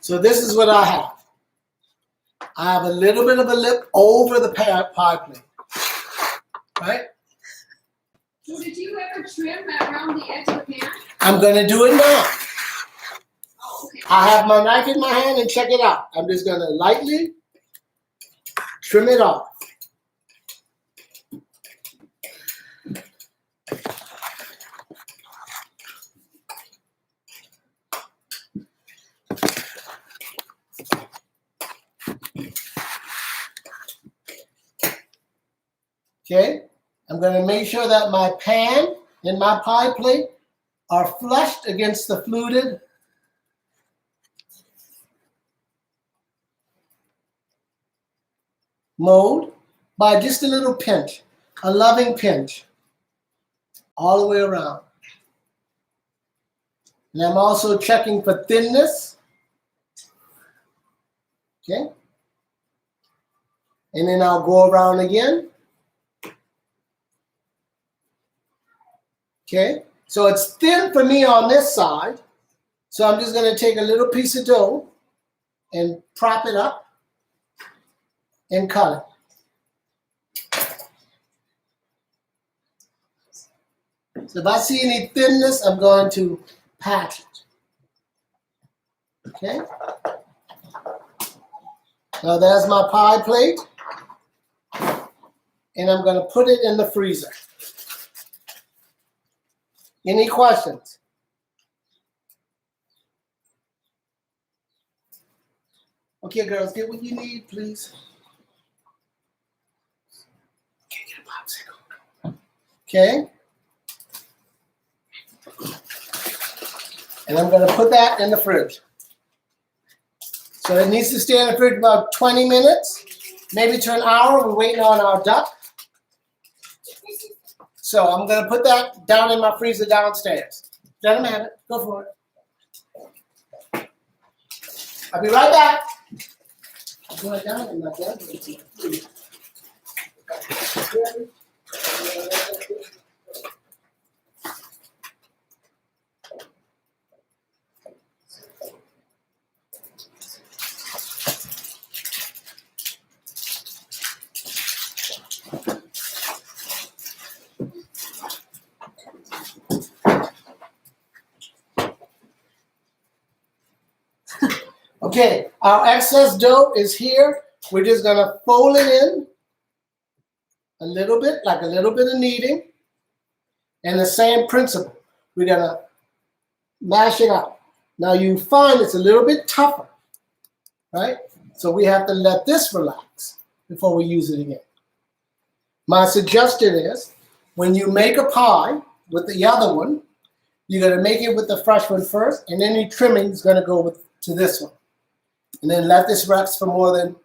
So this is what I have. I have a little bit of a lip over the pie plate, right? So did you ever trim around the edge of the pan? I'm going to do it now. Oh, okay. I have my knife in my hand and check it out. I'm just going to lightly trim it off. Okay, I'm going to make sure that my pan and my pie plate are flushed against the fluted mold by just a little pinch, a loving pinch, all the way around. And I'm also checking for thinness. Okay, and then I'll go around again. Okay, so it's thin for me on this side. So I'm just going to take a little piece of dough and prop it up and cut it. So if I see any thinness, I'm going to patch it. Okay. Now there's my pie plate. And I'm going to put it in the freezer. Any questions? Okay, girls, get what you need, please. Okay, get a popsicle. Okay. And I'm going to put that in the fridge. So it needs to stay in the fridge about 20 minutes, maybe to an hour. We're waiting on our duck. So I'm going to put that down in my freezer downstairs. Gentlemen, have it. Go for it. I'll be right back. I'll go right down in my bed. Okay, our excess dough is here. We're just going to fold it in a little bit, like a little bit of kneading. And the same principle. We're going to mash it out. Now you find it's a little bit tougher, right? So we have to let this relax before we use it again. My suggestion is when you make a pie with the other one, you're going to make it with the fresh one first, and any trimming is going to go to this one. And then let this rest for more than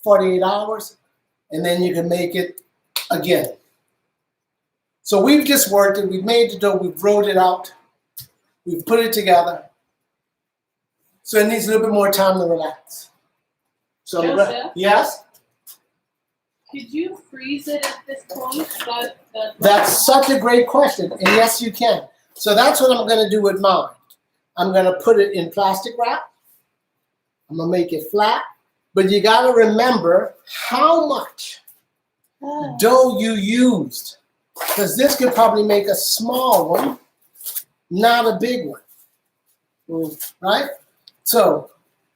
48 hours, and then you can make it again. So we've just worked it. We've made the dough. We've rolled it out. We've put it together. So it needs a little bit more time to relax. So Joseph? Yes? Could you freeze it at this point? That's such a great question. And yes, you can. So that's what I'm going to do with mine. I'm going to put it in plastic wrap. I'm going to make it flat, but you got to remember how much dough you used, because this could probably make a small one, not a big one, right? So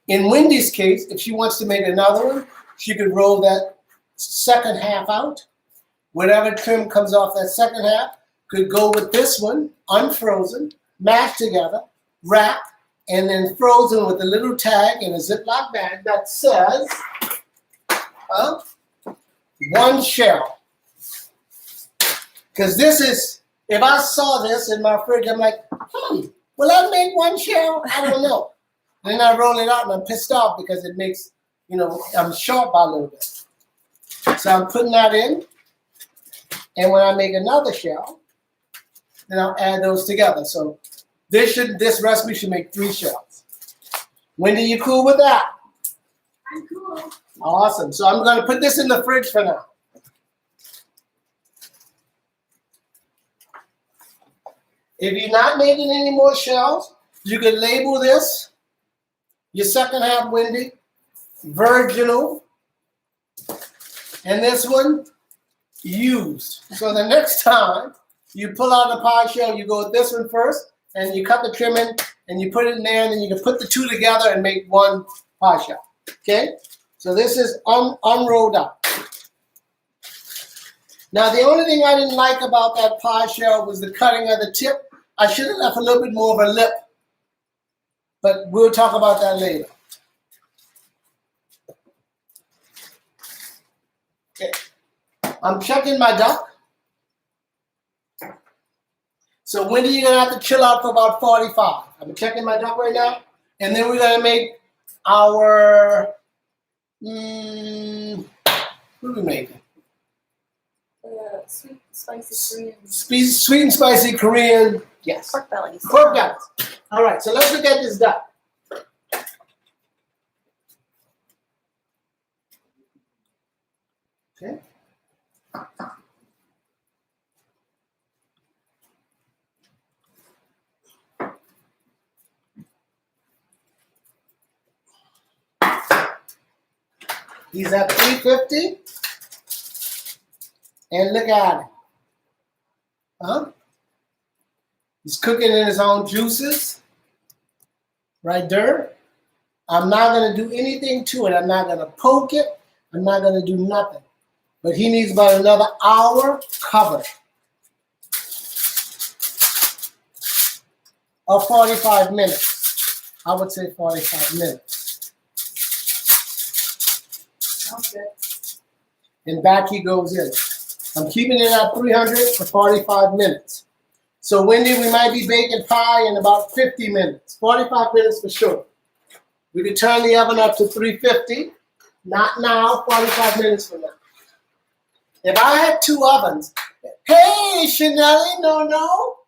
in Wendy's case, if she wants to make another one, she could roll that second half out. Whatever trim comes off that second half could go with this one, unfrozen, mashed together, wrapped, and then frozen with a little tag in a Ziploc bag that says, one shell. Because this is, if I saw this in my fridge, I'm like, will I make one shell? I don't know. Then I roll it out and I'm pissed off because it makes, I'm short by a little bit. So I'm putting that in. And when I make another shell, then I'll add those together. So this recipe should make 3 shells. Wendy, you cool with that? I'm cool. Awesome. So I'm going to put this in the fridge for now. If you're not making any more shells, you can label this Your second half, Wendy, virginal. And this one, used. So the next time you pull out the pie shell, you go with this one first, and you cut the trim in, and you put it in there, and then you can put the two together and make one pie shell. Okay? So this is unrolled up. Now the only thing I didn't like about that pie shell was the cutting of the tip. I should have left a little bit more of a lip, but we'll talk about that later. Okay. I'm checking my duck. So Wendy, you're gonna have to chill out for about 45. I'm checking my duck right now, and then we're gonna make our what are we making? Sweet, spicy Korean. Sweet and spicy Korean. Yes. Pork bellies. Pork bellies. All right. So let's look at this duck. Okay. He's at 350. And look at him. Huh? He's cooking in his own juices. Right there. I'm not going to do anything to it. I'm not going to poke it. I'm not going to do nothing. But he needs about another hour covered. Or 45 minutes. I would say 45 minutes. Okay. And back he goes in. I'm keeping it at 300 for 45 minutes. So Wendy, we might be baking pie in about 50 minutes. 45 minutes for sure. We can turn the oven up to 350. Not now, 45 minutes from now. If I had two ovens, hey, Chanelli, no.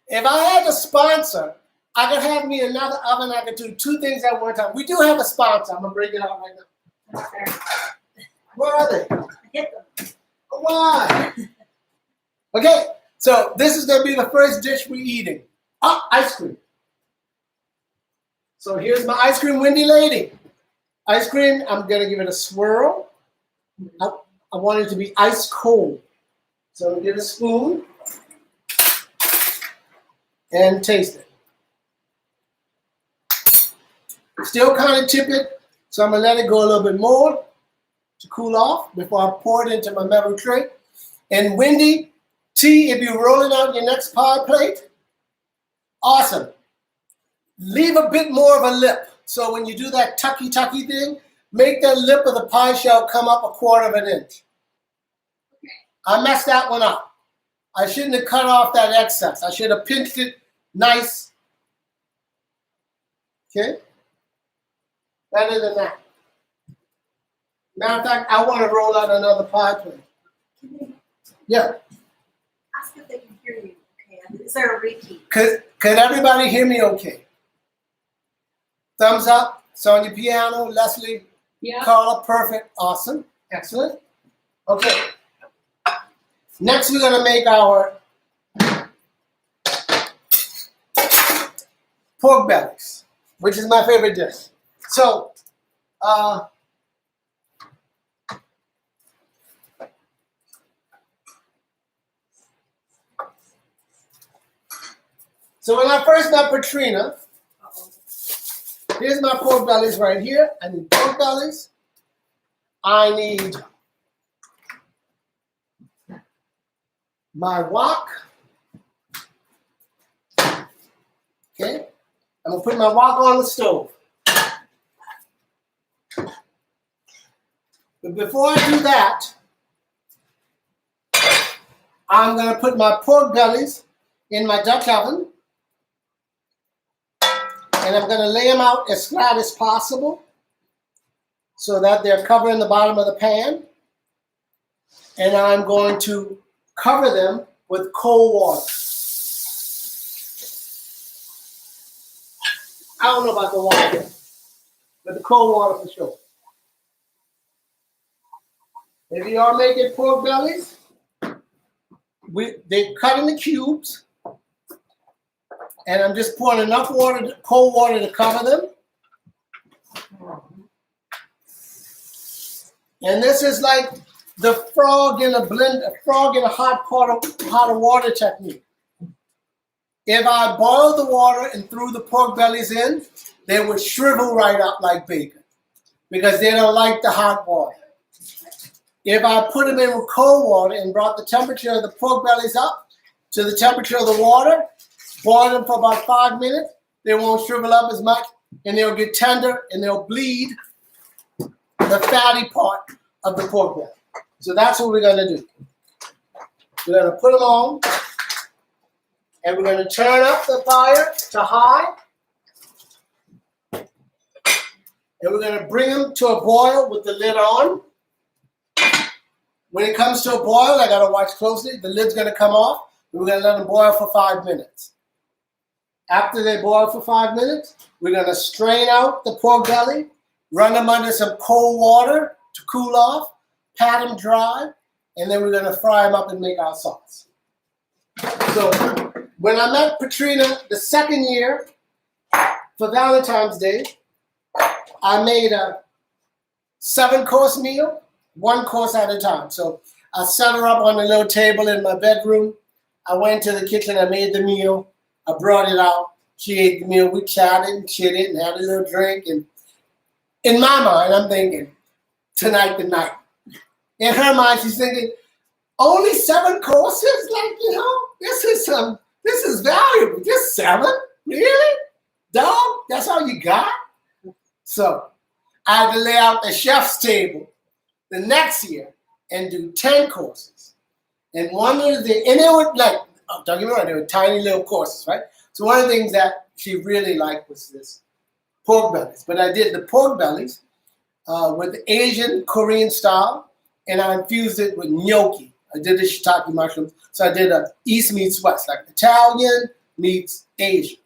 If I had a sponsor, I could have me another oven. I could do two things at one time. We do have a sponsor. I'm going to bring it out right now. Where are they? Hit them. Why? Okay, so this is going to be the first dish we're eating. Ice cream. So here's my ice cream, Windy Lady. Ice cream, I'm going to give it a swirl. I want it to be ice cold. So I'm going to get a spoon and taste it. Still kind of tip it, so I'm going to let it go a little bit more to cool off before I pour it into my metal tray. And Wendy, T, if you're rolling out your next pie plate, awesome. Leave a bit more of a lip. So when you do that tucky thing, make that lip of the pie shell come up 1/4 inch. I messed that one up. I shouldn't have cut off that excess. I should have pinched it nice. Okay? Better than that. Matter of fact, I want to roll out another pie plate. Yeah. Ask if they can hear you. Okay. Is there a repeat? Can everybody hear me okay? Thumbs up. Sonia Piano, Leslie, Yeah. Carla, perfect, awesome, excellent. Okay. Next, we're going to make our pork bellies, which is my favorite dish. So, when I first met Patrina, here's my pork bellies right here. I need pork bellies. I need my wok. Okay. I'm going to put my wok on the stove. But before I do that, I'm going to put my pork bellies in my Dutch oven. And I'm going to lay them out as flat as possible so that they're covering the bottom of the pan. And I'm going to cover them with cold water. I don't know about the water, but the cold water for sure. If you are making pork bellies, they cut into cubes. And I'm just pouring enough water, cold water to cover them. And this is like the frog in a hot pot of water technique. If I boiled the water and threw the pork bellies in, they would shrivel right up like bacon because they don't like the hot water. If I put them in with cold water and brought the temperature of the pork bellies up to the temperature of the water, boil them for about 5 minutes, they won't shrivel up as much, and they'll get tender and they'll bleed the fatty part of the pork belly. So that's what we're going to do. We're going to put them on, and we're going to turn up the fire to high, and we're going to bring them to a boil with the lid on. When it comes to a boil, I got to watch closely. The lid's going to come off, and we're going to let them boil for 5 minutes. After they boil for 5 minutes, we're going to strain out the pork belly, run them under some cold water to cool off, pat them dry, and then we're going to fry them up and make our sauce. So when I met Patrina the second year for Valentine's Day, I made a 7-course meal, 1 course at a time. So I set her up on a little table in my bedroom. I went to the kitchen, I made the meal, I brought it out. She ate the meal, we chatted and chitted and had a little drink. And in my mind, I'm thinking, tonight the night. In her mind, she's thinking, only 7 courses? Like, this is valuable. Just 7? Really? Dog? That's all you got? So I had to lay out the chef's table the next year and do 10 courses. And one of the, and they were like, don't get me wrong, they were tiny little courses, right? So one of the things that she really liked was this pork bellies. But I did the pork bellies with the Asian Korean style, and I infused it with gnocchi. I did the shiitake mushrooms. So I did a East meets West, like Italian meets Asian.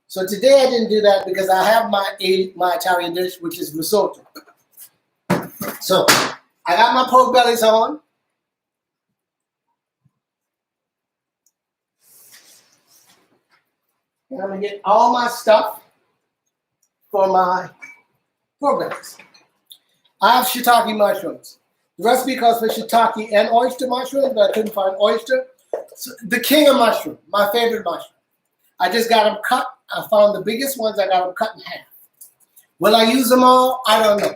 So today I didn't do that because I have my Italian dish, which is risotto. So I got my pork bellies on. And I'm going to get all my stuff for my pork bellies. I have shiitake mushrooms. The recipe calls for shiitake and oyster mushrooms, but I couldn't find oyster. So the king of mushroom, my favorite mushroom. I just got them cut. I found the biggest ones. I got them cut in half. Will I use them all? I don't know.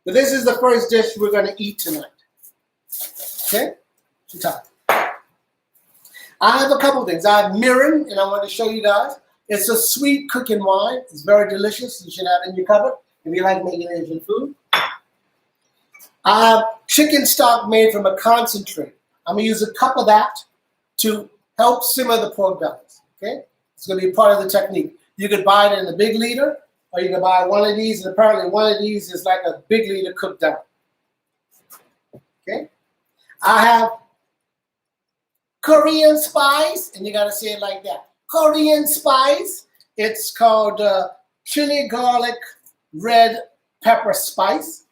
But this is the first dish we're going to eat tonight. Okay? Shiitake. I have a couple things. I have mirin, and I want to show you guys. It's a sweet cooking wine. It's very delicious. You should have it in your cupboard if you like making Asian food. I have chicken stock made from a concentrate. I'm going to use a cup of that to help simmer the pork bellies. Okay? It's going to be part of the technique. You could buy it in a big liter, or you can buy one of these, and apparently one of these is like a big liter cooked down. Okay? I have Korean spice, and you got to say it like that. Korean spice. It's called chili garlic red pepper spice,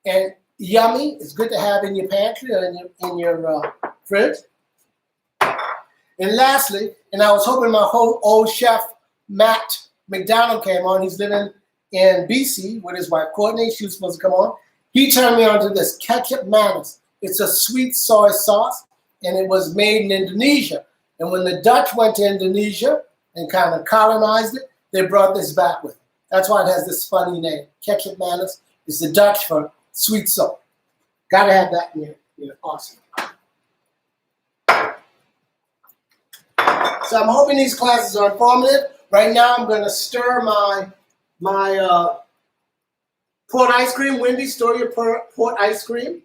and yummy. It's good to have in your pantry or in your fridge. And lastly, and I was hoping my whole old chef Matt McDonald came on. He's living in BC with his wife Courtney. She was supposed to come on. He turned me on to this ketchup mayonnaise. It's a sweet soy sauce, and it was made in Indonesia. And when the Dutch went to Indonesia and kind of colonized it, they brought this back with them. That's why it has this funny name. Ketchup mayonnaise is the Dutch for sweet soy. Gotta have that in your arsenal. So I'm hoping these classes are informative. Right now I'm going to stir my port ice cream. Wendy, stir your port ice cream.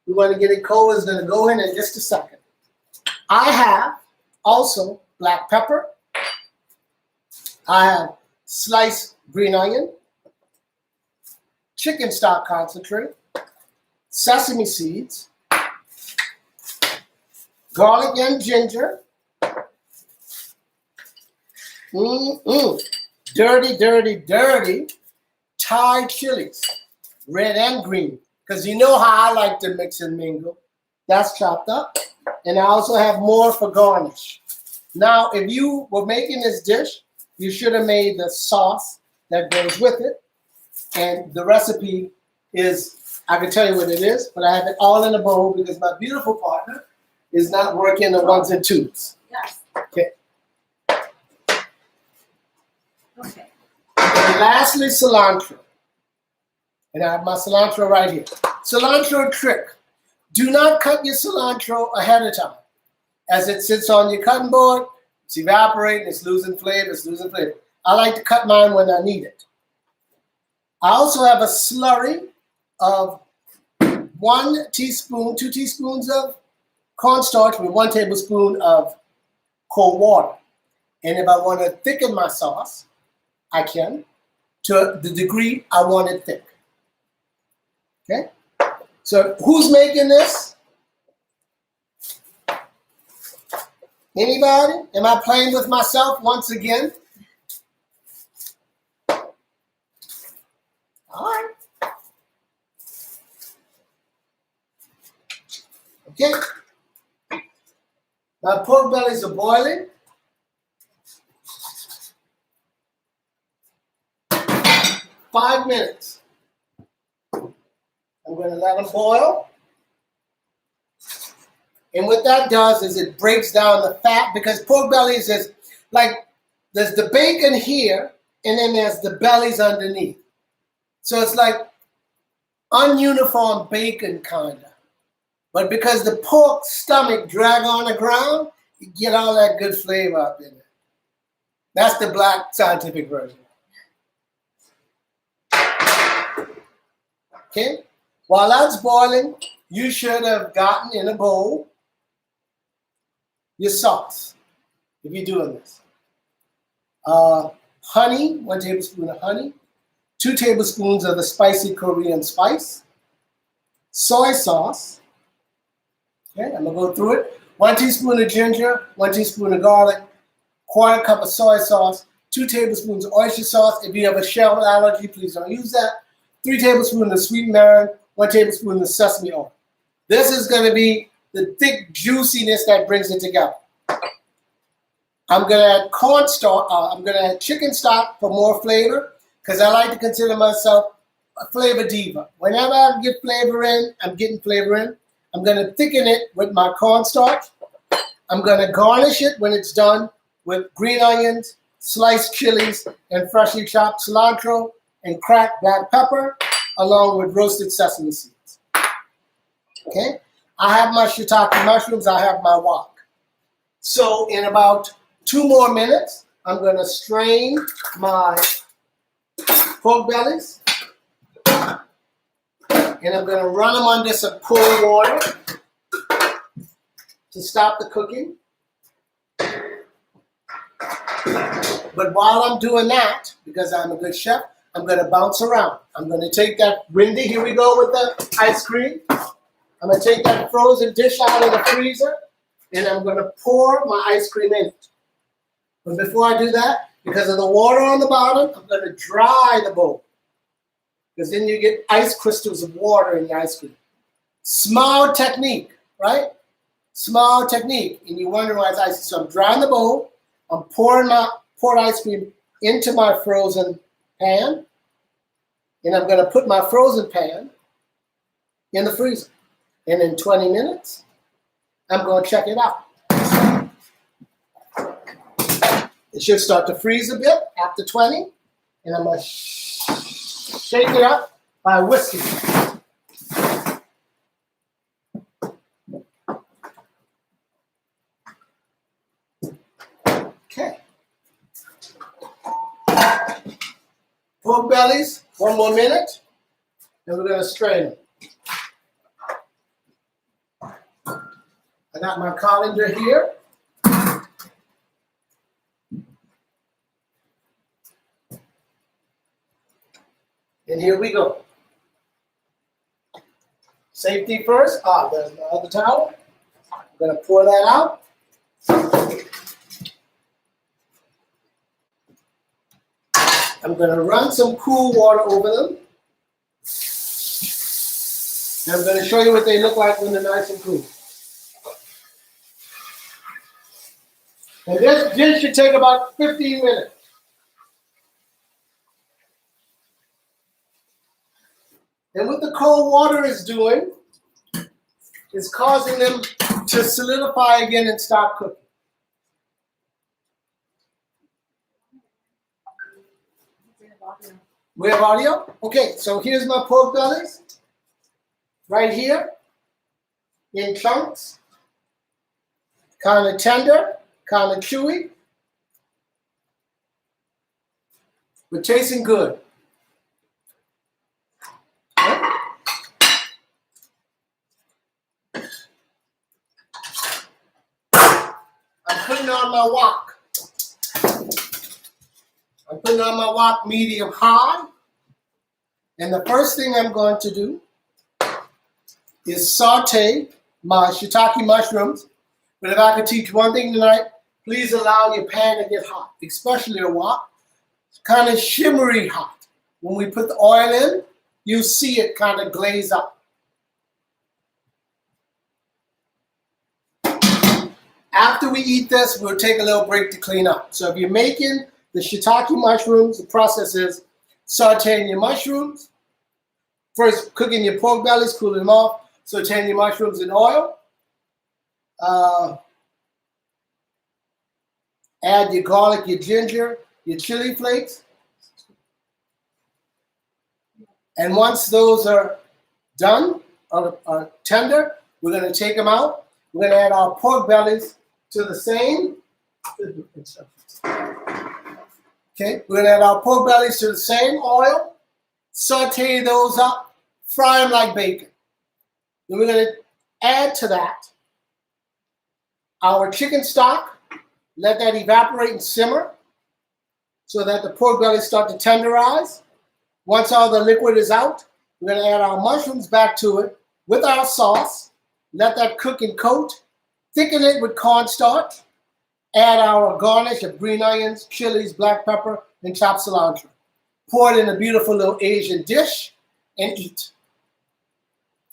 We want to get it cold. It's going to go in just a second. I have also black pepper. I have sliced green onion, chicken stock concentrate, sesame seeds, garlic and ginger, dirty, dirty, dirty Thai chilies, red and green, because you know how I like to mix and mingle. That's chopped up. And I also have more for garnish. Now, if you were making this dish you should have made the sauce that goes with it. And the recipe is, I can tell you what it is, but I have it all in a bowl because my beautiful partner is not working the ones and twos. Yes. Okay. Okay. And lastly, cilantro. And I have my cilantro right here. Cilantro trick. Do not cut your cilantro ahead of time. As it sits on your cutting board, it's evaporating, it's losing flavor, it's losing flavor. I like to cut mine when I need it. I also have a slurry of 1 teaspoon, 2 teaspoons of cornstarch with 1 tablespoon of cold water. And if I want to thicken my sauce, I can, to the degree I want it thick. Okay? So who's making this? Anybody? Am I playing with myself once again? All right. Okay. My pork bellies are boiling. 5 minutes. I'm going to let them boil. And what that does is it breaks down the fat, because pork bellies is like, there's the bacon here, and then there's the bellies underneath. So it's like ununiform bacon kind of. But because the pork stomach drag on the ground, you get all that good flavor up in it. That's the black scientific version. Okay? While that's boiling, you should have gotten in a bowl your sauce, if you're doing this. Honey, 1 tablespoon of honey, 2 tablespoons of the spicy Korean spice, soy sauce. Okay, I'm gonna go through it. 1 teaspoon of ginger, 1 teaspoon of garlic, 1/4 cup of soy sauce, 2 tablespoons of oyster sauce. If you have a shell allergy, please don't use that. 3 tablespoons of sweet marron, 1 tablespoon of sesame oil. This is gonna be the thick juiciness that brings it together. I'm gonna add cornstarch, I'm gonna add chicken stock for more flavor, because I like to consider myself a flavor diva. Whenever I get flavor in, I'm getting flavor in. I'm gonna thicken it with my cornstarch. I'm gonna garnish it when it's done with green onions, sliced chilies, and freshly chopped cilantro and cracked black pepper, along with roasted sesame seeds. Okay? I have my shiitake mushrooms, I have my wok. So in about 2 more minutes, I'm gonna strain my pork bellies, and I'm gonna run them under some cold water to stop the cooking. But while I'm doing that, because I'm a good chef, I'm gonna bounce around. I'm gonna take that, Wendy, here we go with the ice cream. I'm gonna take that frozen dish out of the freezer, and I'm gonna pour my ice cream in it. But before I do that, because of the water on the bottom, I'm gonna dry the bowl. Because then you get ice crystals of water in the ice cream. Small technique, right? Small technique. And you wonder why it's icy. So I'm drying the bowl, I'm pouring my poured ice cream into my frozen pan, and I'm gonna put my frozen pan in the freezer. And in 20 minutes, I'm gonna check it out. It should start to freeze a bit after 20, and I'm gonna shake it up by whisking. Okay. Pork bellies, 1 more minute, and we're gonna strain them. I got my colander here. And here we go. Safety first. There's my other towel. I'm gonna pour that out. I'm gonna run some cool water over them. And I'm gonna show you what they look like when they're nice and cool. And this dish should take about 15 minutes. And what the cold water is doing is causing them to solidify again and stop cooking. We have audio? Okay, so here's my pork bellies. Right here. In chunks. Kind of tender, kind of chewy. But tasting good. I'm putting on my wok. I'm putting on my wok medium high. And the first thing I'm going to do is saute my shiitake mushrooms. But if I could teach one thing tonight, please allow your pan to get hot, especially a wok. It's kind of shimmery hot. When we put the oil in, you see it kind of glaze up. After we eat this, we'll take a little break to clean up. So if you're making the shiitake mushrooms, the process is sauteing your mushrooms. First, cooking your pork bellies, cooling them off, sauteing your mushrooms in oil. Add your garlic, your ginger, your chili flakes. And once those are done, are tender, we're going to take them out. We're going to add our pork bellies to the same. Okay, we're going to add our pork bellies to the same oil, saute those up, fry them like bacon. Then we're going to add to that our chicken stock, let that evaporate and simmer so that the pork bellies start to tenderize. Once all the liquid is out, we're going to add our mushrooms back to it with our sauce, let that cook and coat, thicken it with cornstarch, add our garnish of green onions, chilies, black pepper, and chopped cilantro. Pour it in a beautiful little Asian dish and eat.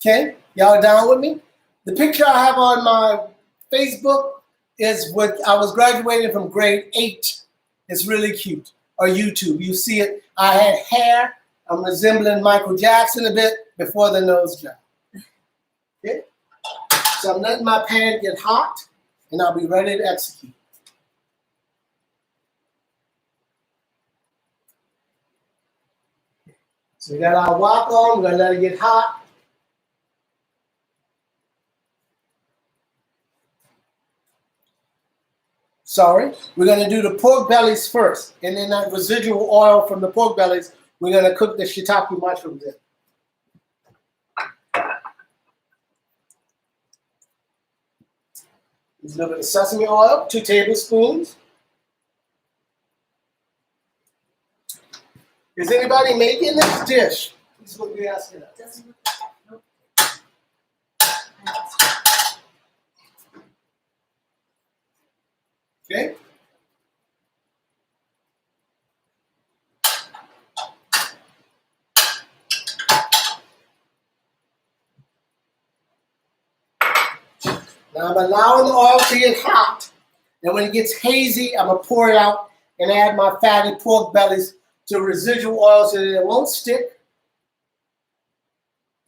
Okay, y'all down with me? The picture I have on my Facebook is what I was graduating from grade 8. It's really cute. Or YouTube, you see it. I had hair. I'm resembling Michael Jackson a bit before the nose job. Okay, so I'm letting my pan get hot, and I'll be ready to execute. So we got our wok on. We're gonna let it get hot. Sorry, we're going to do the pork bellies first, and then that residual oil from the pork bellies, we're going to cook the shiitake mushrooms in. There's a little bit of sesame oil, 2 tablespoons. Is anybody making this dish? This is what we asked you. Doesn't look like Okay. Now I'm allowing the oil to get hot, and when it gets hazy, I'm gonna pour it out and add my fatty pork bellies to residual oil so that it won't stick,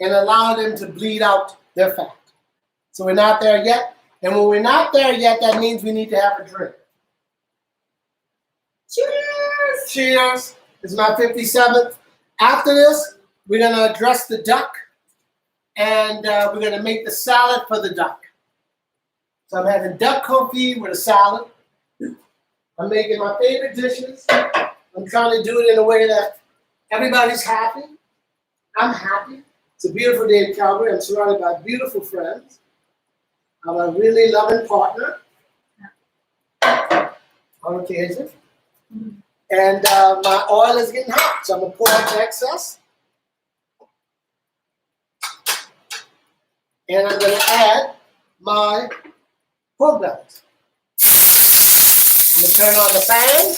and allow them to bleed out their fat. So we're not there yet, and when we're not there yet, that means we need to have a drink. Cheers! Cheers! It's my 57th. After this, we're gonna address the duck, and we're gonna make the salad for the duck. So I'm having duck confit with a salad. I'm making my favorite dishes. I'm trying to do it in a way that everybody's happy. I'm happy. It's a beautiful day in Calgary. I'm surrounded by beautiful friends. I'm a really loving partner on occasion. And my oil is getting hot, so I'm going to pour out the excess. And I'm going to add my pork bellies. I'm going to turn on the fan.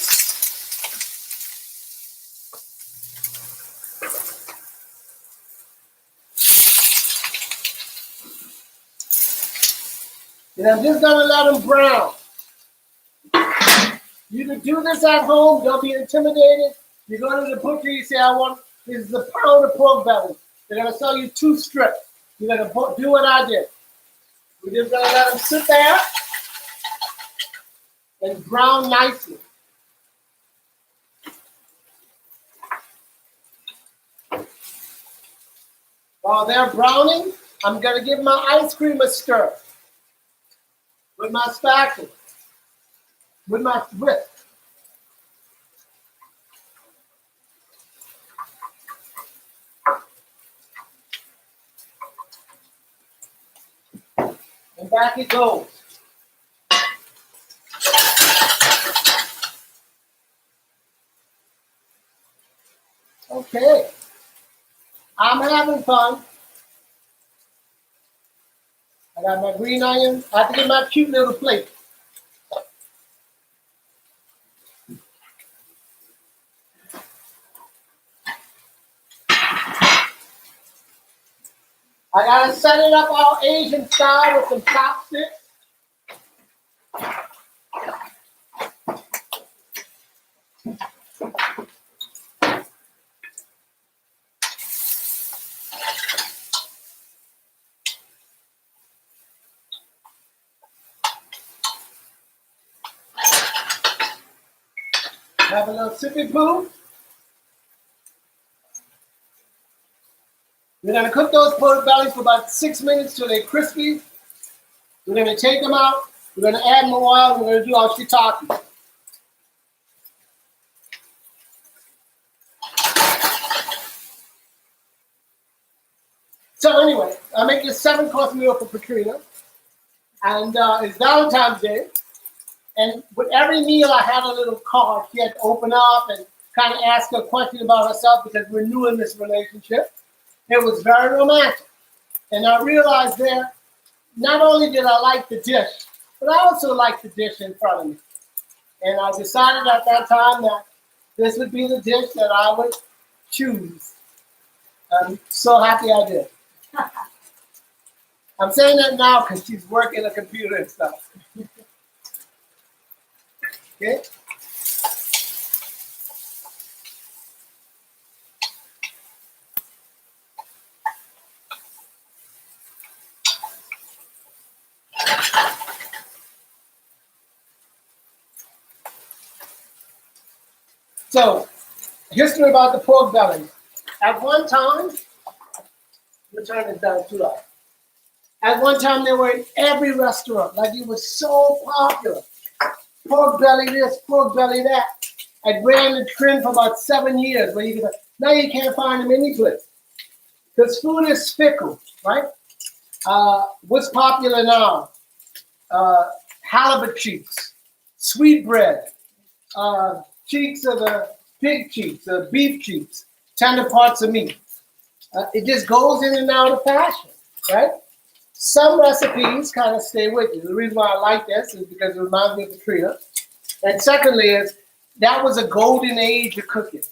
And I'm just going to let them brown. You can do this at home. Don't be intimidated. You go to the butcher, you say, this is a pound of pork belly. They're gonna sell you 2 strips. You're gonna do what I did. We're just gonna let them sit there and brown nicely. While they're browning, I'm gonna give my ice cream a stir with my spatula, with my whisk. And back it goes. Okay. I'm having fun. I got my green onion. I have to get my cute little plate. I gotta set it up all Asian style with some chopsticks. Have a little sippy poo. We're gonna cook those pork bellies for about 6 minutes till they're crispy. We're gonna take them out. We're gonna add more oil. We're gonna do our shiitake. So anyway, I make this 7-course meal for Katrina, and it's Valentine's Day. And with every meal, I had a little card she had to open up and kind of ask her a question about herself because we're new in this relationship. It was very romantic. And I realized there, not only did I like the dish, but I also liked the dish in front of me. And I decided at that time that this would be the dish that I would choose. I'm so happy I did. I'm saying that now because she's working the computer and stuff. Okay? So, history about the pork belly. At one time, we'll turn this down too loud. At one time, they were in every restaurant. Like, it was so popular. Pork belly this, pork belly that. I ran the trend for about 7 years. Where you now you can't find them any place. Because food is fickle, right? What's popular now? Halibut cheeks, sweetbread, cheeks of the pig cheeks, beef cheeks, tender parts of meat. It just goes in and out of fashion, right? Some recipes kind of stay with you. The reason why I like this is because it reminds me of Katrina. And secondly is, that was a golden age of cooking.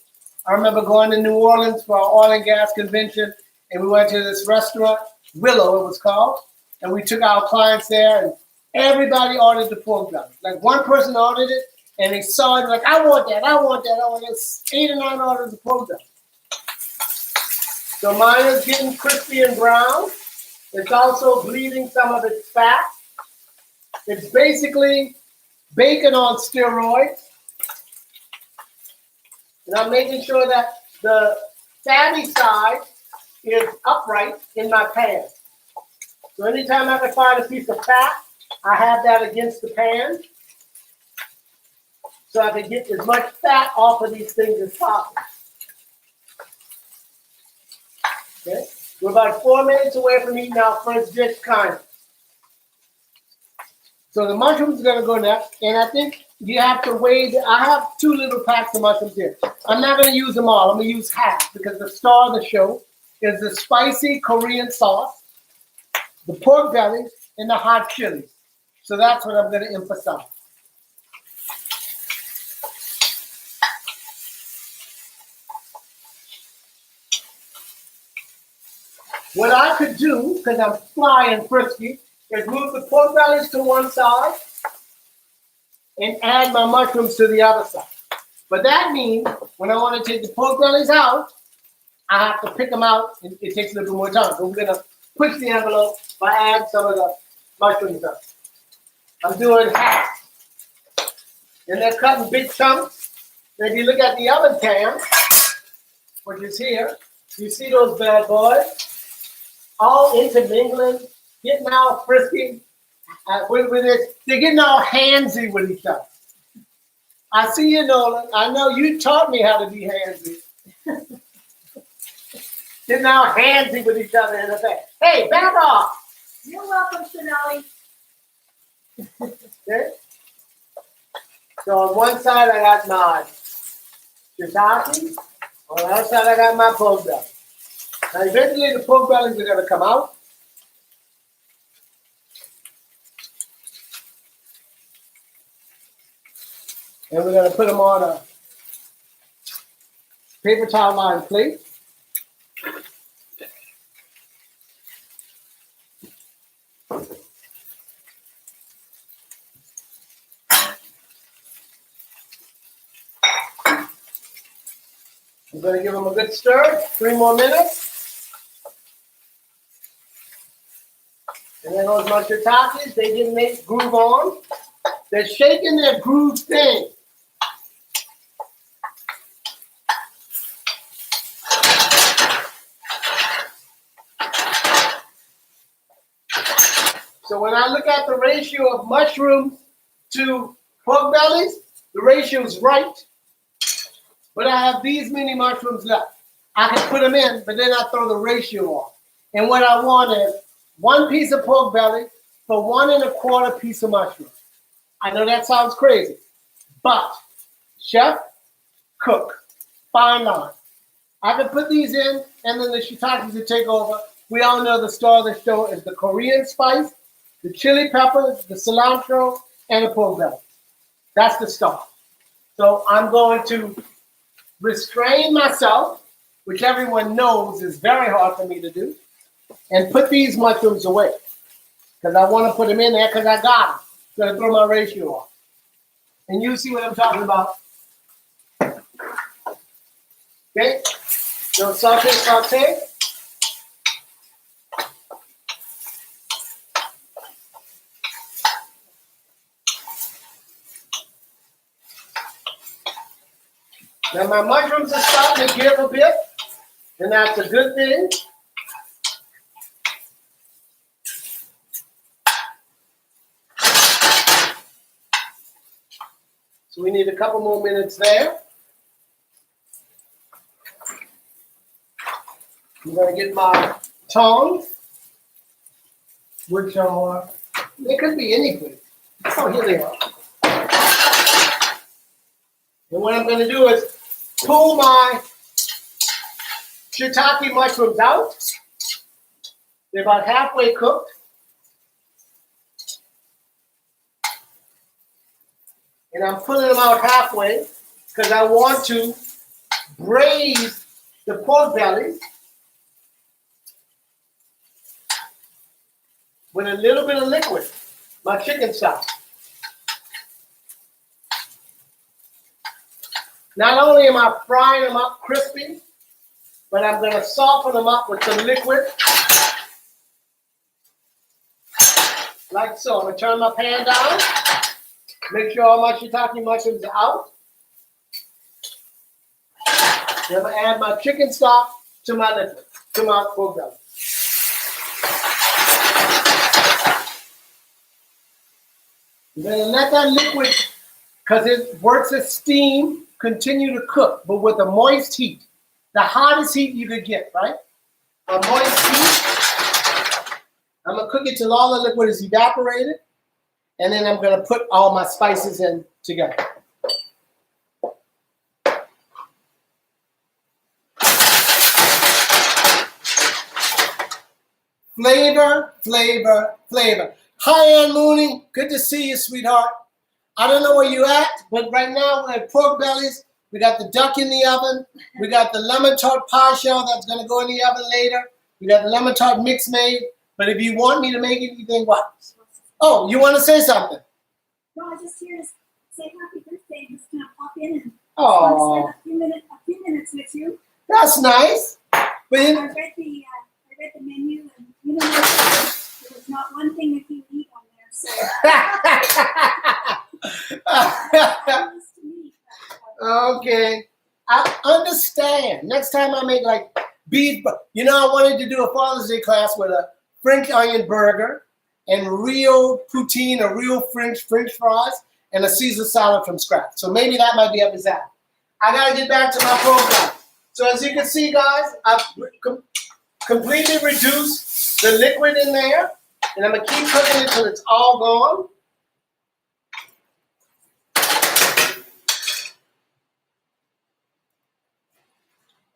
I remember going to New Orleans for our oil and gas convention, and we went to this restaurant, Willow it was called, and we took our clients there, and everybody ordered the pork belly. Like, one person ordered it, and they saw it, like, I want that, I want that, I want that. 8 or 9 orders of pork belly. So mine is getting crispy and brown. It's also bleeding some of its fat. It's basically bacon on steroids. And I'm making sure that the fatty side is upright in my pan. So anytime I can find a piece of fat, I have that against the pan. So I can get as much fat off of these things as possible. Okay? We're about 4 minutes away from eating our first dish, kind of. So the mushrooms are going to go next, and I think you have to weigh. I have 2 little packs of mushrooms here. I'm not going to use them all. I'm going to use half because the star of the show is the spicy Korean sauce, the pork bellies, and the hot chilies. So that's what I'm going to emphasize. What I could do, because I'm flying frisky, is move the pork bellies to one side and add my mushrooms to the other side. But that means when I want to take the pork bellies out, I have to pick them out. It takes a little bit more time. So we're gonna push the envelope by adding some of the mushrooms up. I'm doing half. And they're cutting big chunks. And if you look at the oven can, which is here, you see those bad boys all intermingling, getting all frisky. They're getting all handsy with each other. I see you, Nolan. I know you taught me how to be handsy. Getting all handsy with each other in the back. Hey, back off. You're welcome, Sonali. Okay? So on one side I got my shiitake. On the other side I got my pork belly. Now eventually the pork bellies are going to come out. And we're going to put them on a paper towel lined plate. I'm going to give them a good stir, 3 more minutes. And then those my shiitakes, they didn't make groove on. They're shaking their groove thing. So when I look at the ratio of mushrooms to pork bellies, the ratio is right. But I have these many mushrooms left. I can put them in, but then I throw the ratio off. And what I want is 1 piece of pork belly for 1 1/4 piece of mushroom. I know that sounds crazy, but chef, cook, fine line. I can put these in, and then the shiitakes will take over. We all know the star of the show is the Korean spice, the chili peppers, the cilantro, and the pork belly. That's the star. So I'm going to restrain myself, which everyone knows is very hard for me to do, and put these mushrooms away. Because I want to put them in there because I got them. I'm going to throw my ratio off. And you see what I'm talking about. Okay? So saute, saute. Now my mushrooms are starting to give a bit, and that's a good thing. So we need a couple more minutes there. I'm going to get my tongs, which are, they could be anything. Oh, here they are. And what I'm going to do is pull my shiitake mushrooms out. They're about halfway cooked. And I'm pulling them out halfway because I want to braise the pork bellies with a little bit of liquid, my chicken stock. Not only am I frying them up crispy, but I'm going to soften them up with some liquid. Like so. I'm going to turn my pan down. Make sure all my shiitake mushrooms are out. Then I'm going to add my chicken stock to my liquid, to my pork belly. I'm going to let that liquid, because it works as steam, continue to cook, but with a moist heat. The hottest heat you could get, right? A moist heat. I'm going to cook it till all the liquid is evaporated. And then I'm going to put all my spices in together. Flavor, flavor, flavor. Hi, Ann Mooney. Good to see you, sweetheart. I don't know where you at, but right now we're at pork bellies. We got the duck in the oven. We got the lemon tart pie shell that's going to go in the oven later. We got the lemon tart mix made. But if you want me to make anything, what? Oh, you want to say something? No, I'm just here to say happy birthday and just kind of pop in and Oh, spend a few minutes with you. that's nice. But I you, read the menu, and you know, there was not one thing that he eat on there. So that was to me. okay, I understand. Next time I make like beef, you know, I wanted to do a Father's Day class with a French onion burger and real poutine, or real French fries, and a Caesar salad from scratch. So maybe that might be up his alley. I gotta get back to my program. So as you can see, guys, I've completely reduced the liquid in there, and I'm gonna keep cooking it until it's all gone.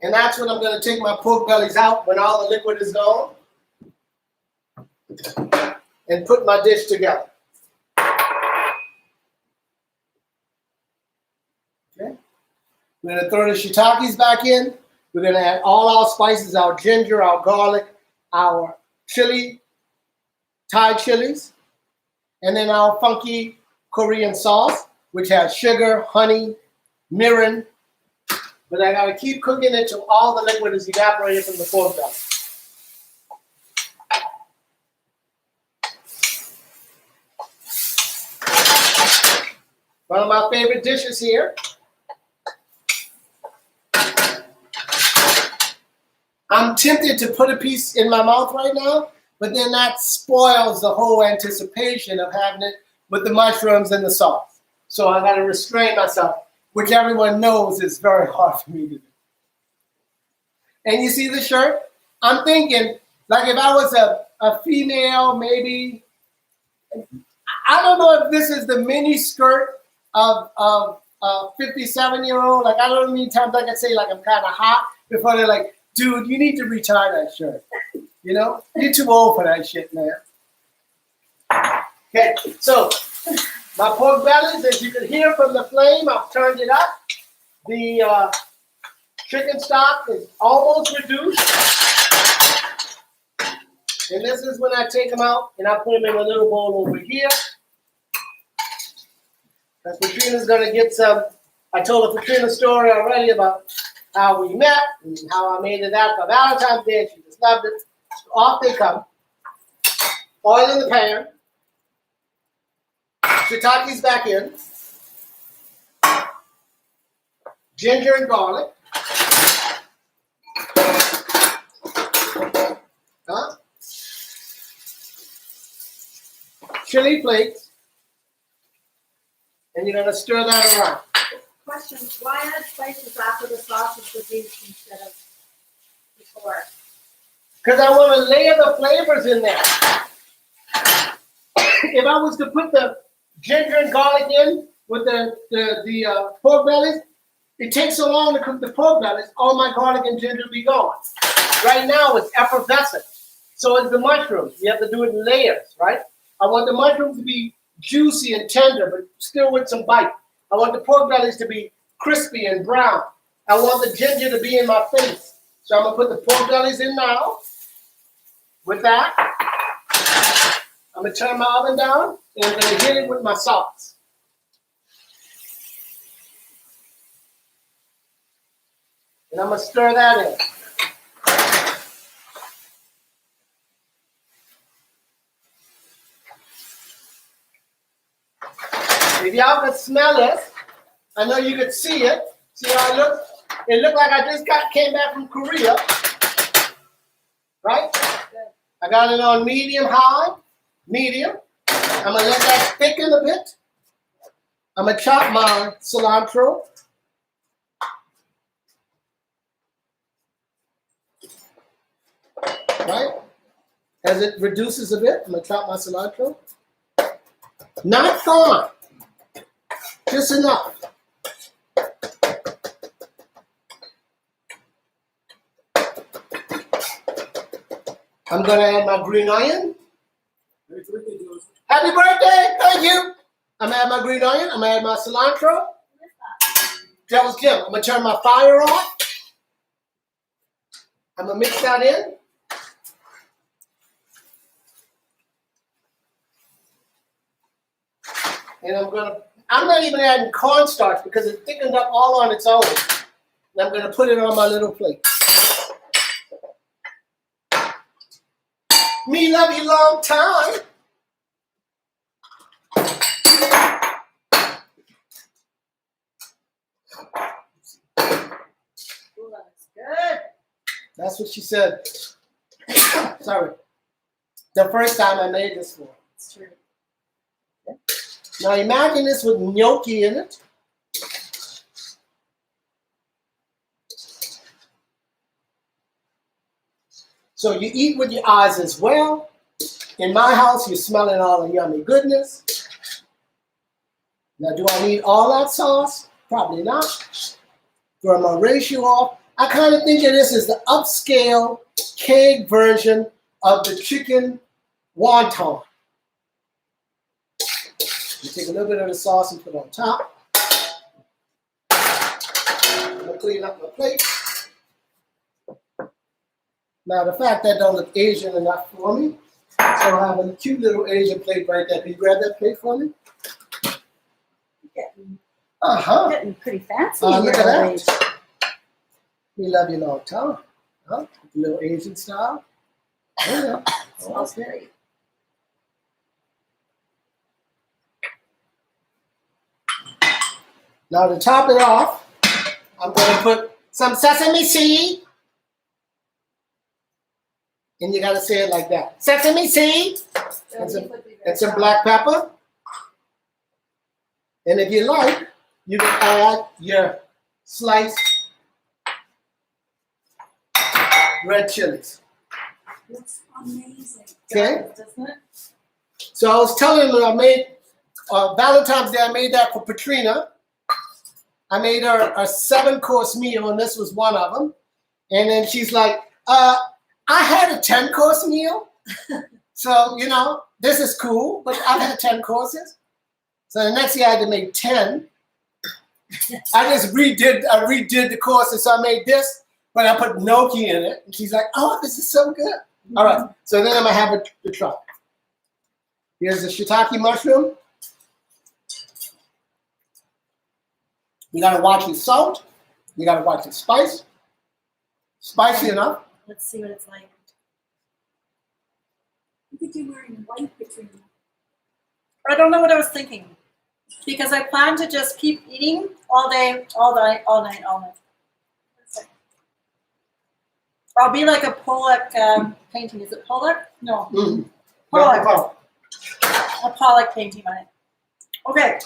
And that's when I'm gonna take my pork bellies out when all the liquid is gone, and put my dish together. Okay. We're gonna throw the shiitakes back in. We're gonna add all our spices, our ginger, our garlic, our chili, Thai chilies, and then our funky Korean sauce, which has sugar, honey, mirin. But I gotta keep cooking it till all the liquid is evaporated from the pork belly. One of my favorite dishes here. I'm tempted to put a piece in my mouth right now, but then that spoils the whole anticipation of having it with the mushrooms and the sauce. So I gotta restrain myself, which everyone knows is very hard for me to do. And you see the shirt? I'm thinking, like if I was a female, maybe, I don't know if this is the mini skirt of a 57-year-old. Like, I don't know many times I can say like I'm kind of hot before they're like, dude, you need to retire that shirt. You know, you're too old for that shit, man. Okay, so my pork bellies, as you can hear from the flame, I've turned it up. The chicken stock is almost reduced. And this is when I take them out and I put them in a little bowl over here. Because Katrina's gonna get some. I told the Katrina story already about how we met and how I made it out for Valentine's Day. She just loved it. So off they come. Oil in the pan. Shiitakes back in. Ginger and garlic. Chili flakes. And you're gonna stir that around. Question: why add spices after the sauce is reduced instead of before? Because I want to layer the flavors in there. If I was to put the ginger and garlic in with the pork bellies, it takes so long to cook the pork bellies, all my garlic and ginger will be gone. Right now it's effervescent. So is the mushrooms. You have to do it in layers, right? I want the mushrooms to be juicy and tender, but still with some bite. I want the pork bellies to be crispy and brown. I want the ginger to be in my face. So I'm gonna put the pork bellies in now. With that, I'm gonna turn my oven down and I'm gonna hit it with my sauce. And I'm gonna stir that in. If y'all can smell it, I know you can see it. See how it looks? It looked like I just came back from Korea, right? I got it on medium high, medium. I'm gonna let that thicken a bit. I'm gonna chop my cilantro. Right? As it reduces a bit, I'm gonna chop my cilantro. Not fine, just enough. I'm gonna add my green onion. Happy birthday, thank you. I'm gonna add my green onion, I'm gonna add my cilantro. That was Jim. I'm gonna turn my fire off. I'm gonna mix that in. And I'm not even adding cornstarch because it thickened up all on its own. And I'm gonna put it on my little plate. Me love you long time. Ooh, that's good. That's what she said. Sorry. The first time I made this for. It's true. Now imagine this with gnocchi in it. So you eat with your eyes as well. In my house, you're smelling all the yummy goodness. Now, do I need all that sauce? Probably not. For my ratio off, I kind of think of this as the upscale keg version of the chicken wonton. You take a little bit of the sauce and put it on top. I'm gonna clean up my plate. Now, the fact that don't look Asian enough for me, so I have a cute little Asian plate right there. Can you grab that plate for me? Getting pretty fancy. Look at here, Louise. that. We love you long time. Huh? A little Asian style. Yeah. Smells great. Now to top it off, I'm going to put some sesame seed. And you got to say it like that. Sesame seed. And some black pepper. And if you like, you can add your sliced red chilies. Looks amazing. Okay. Doesn't it? So I was telling her I made Valentine's Day. I made that for Patrina. I made her a 7-course meal, and this was one of them. And then she's like, I had a 10-course meal. So, you know, this is cool, but I've had 10 courses. So the next year I had to make 10. I redid the courses. So I made this, but I put gnocchi in it. And she's like, oh, this is so good. All right. So then I'm going to have the try. Here's the shiitake mushroom. You got to watch your salt. You got to watch the spice. Spicy enough. Let's see what it's like. Look at you wearing white, Katrina. I don't know what I was thinking. Because I plan to just keep eating all day, all night, all night, all night. I'll be like a Pollock painting. Is it Pollock? No. Mm. Pollock. A Pollock painting on it. Okay.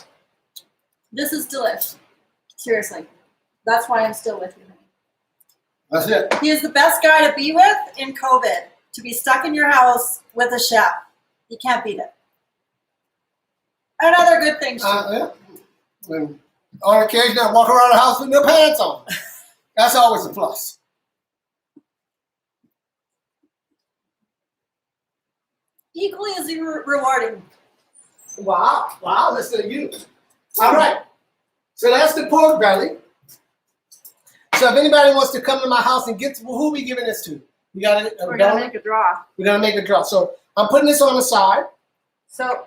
This is delish. Seriously. That's why I'm still with you. That's it. He is the best guy to be with in COVID. To be stuck in your house with a chef. You can't beat it. And other good things too. Yeah. And on occasion, I walk around the house with no pants on. That's always a plus. Equally as rewarding. Wow. Wow. Listen to you. All right. So that's the pork belly. So if anybody wants to come to my house and get, who are we giving this to? We got to. We're gonna make a draw. We're gonna make a draw. So I'm putting this on the side. So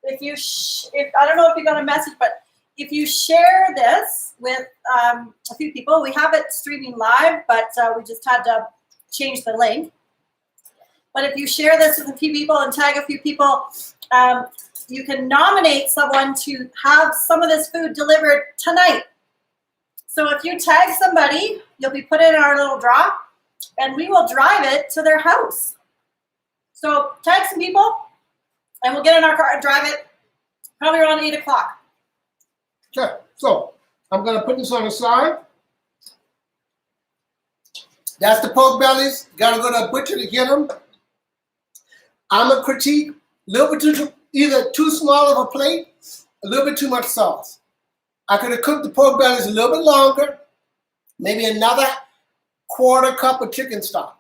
if you, if I don't know if you got a message, but if you share this with a few people, we have it streaming live, but we just had to change the link. But if you share this with a few people and tag a few people, you can nominate someone to have some of this food delivered tonight. So if you tag somebody, you'll be put in our little draw, and we will drive it to their house. So tag some people, and we'll get in our car and drive it probably around 8 o'clock. Okay, so I'm going to put this on the side. That's the pork bellies. Got to go to a butcher to get them. I'm a critique, a little bit either too small of a plate, a little bit too much sauce. I could have cooked the pork bellies a little bit longer, maybe another quarter cup of chicken stock.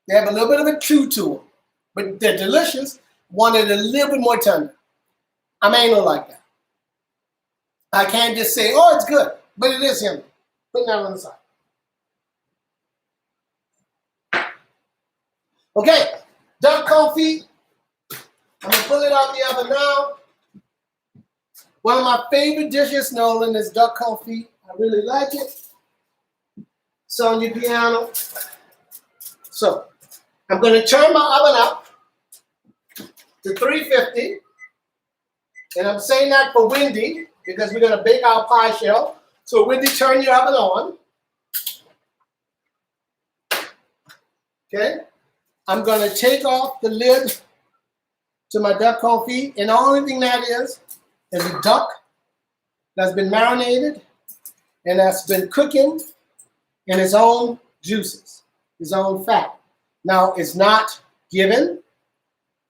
They have a little bit of a chew to them, but they're delicious. Wanted a little bit more tender. I'm anal like that. I can't just say, oh, it's good, but it is him. Putting that on the side. Okay, duck confit. I'm gonna pull it out the oven now. One of my favorite dishes, Nolan, is duck confit. I really like it. Sonia Piano. So, I'm going to turn my oven up to 350. And I'm saying that for Wendy because we're going to bake our pie shell. So Wendy, turn your oven on. Okay. I'm going to take off the lid to my duck confit. And the only thing that is a duck that's been marinated and that's been cooking in its own juices, its own fat. Now, it's not given.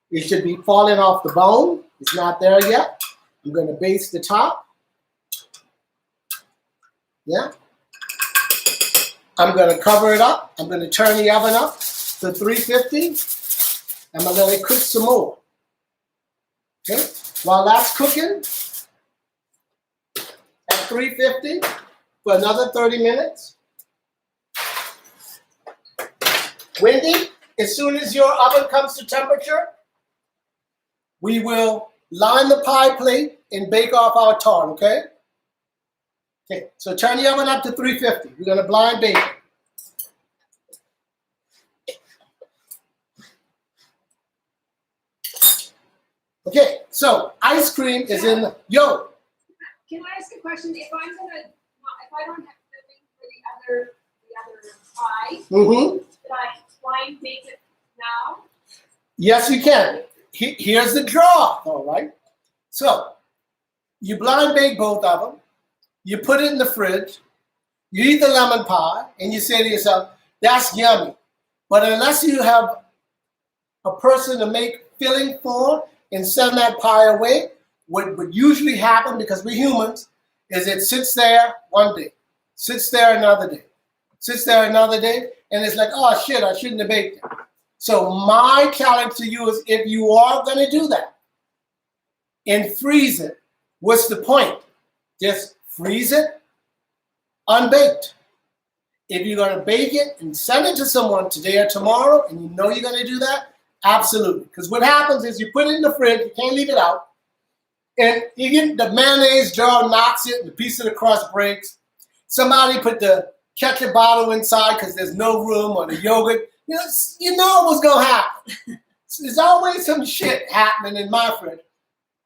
It should be falling off the bone. It's not there yet. I'm going to baste the top. Yeah. I'm going to cover it up. I'm going to turn the oven up to 350. I'm going to let it cook some more. Okay. While that's cooking at 350 for another 30 minutes. Wendy, as soon as your oven comes to temperature, we will line the pie plate and bake off our tart, okay? Okay, so turn the oven up to 350. We're going to blind bake it. Okay, so ice cream is in the, yo. Can I ask a question? If I don't have filling for the other pie, Mm-hmm. should I blind bake it now? Yes, you can. Here's the draw, all right? So you blind bake both of them. You put it in the fridge. You eat the lemon pie, and you say to yourself, that's yummy. But unless you have a person to make filling for and send that pie away, what would usually happen, because we're humans, is it sits there one day, sits there another day, sits there another day, and it's like, oh shit, I shouldn't have baked it. So my challenge to you is, if you are going to do that and freeze it, what's the point? Just freeze it unbaked. If you're going to bake it and send it to someone today or tomorrow, and you know you're going to do that, absolutely. Because what happens is you put it in the fridge, you can't leave it out, and you get the mayonnaise jar knocks it, and the piece of the crust breaks. Somebody put the ketchup bottle inside because there's no room, or the yogurt. You know what's going to happen. There's always some shit happening in my fridge.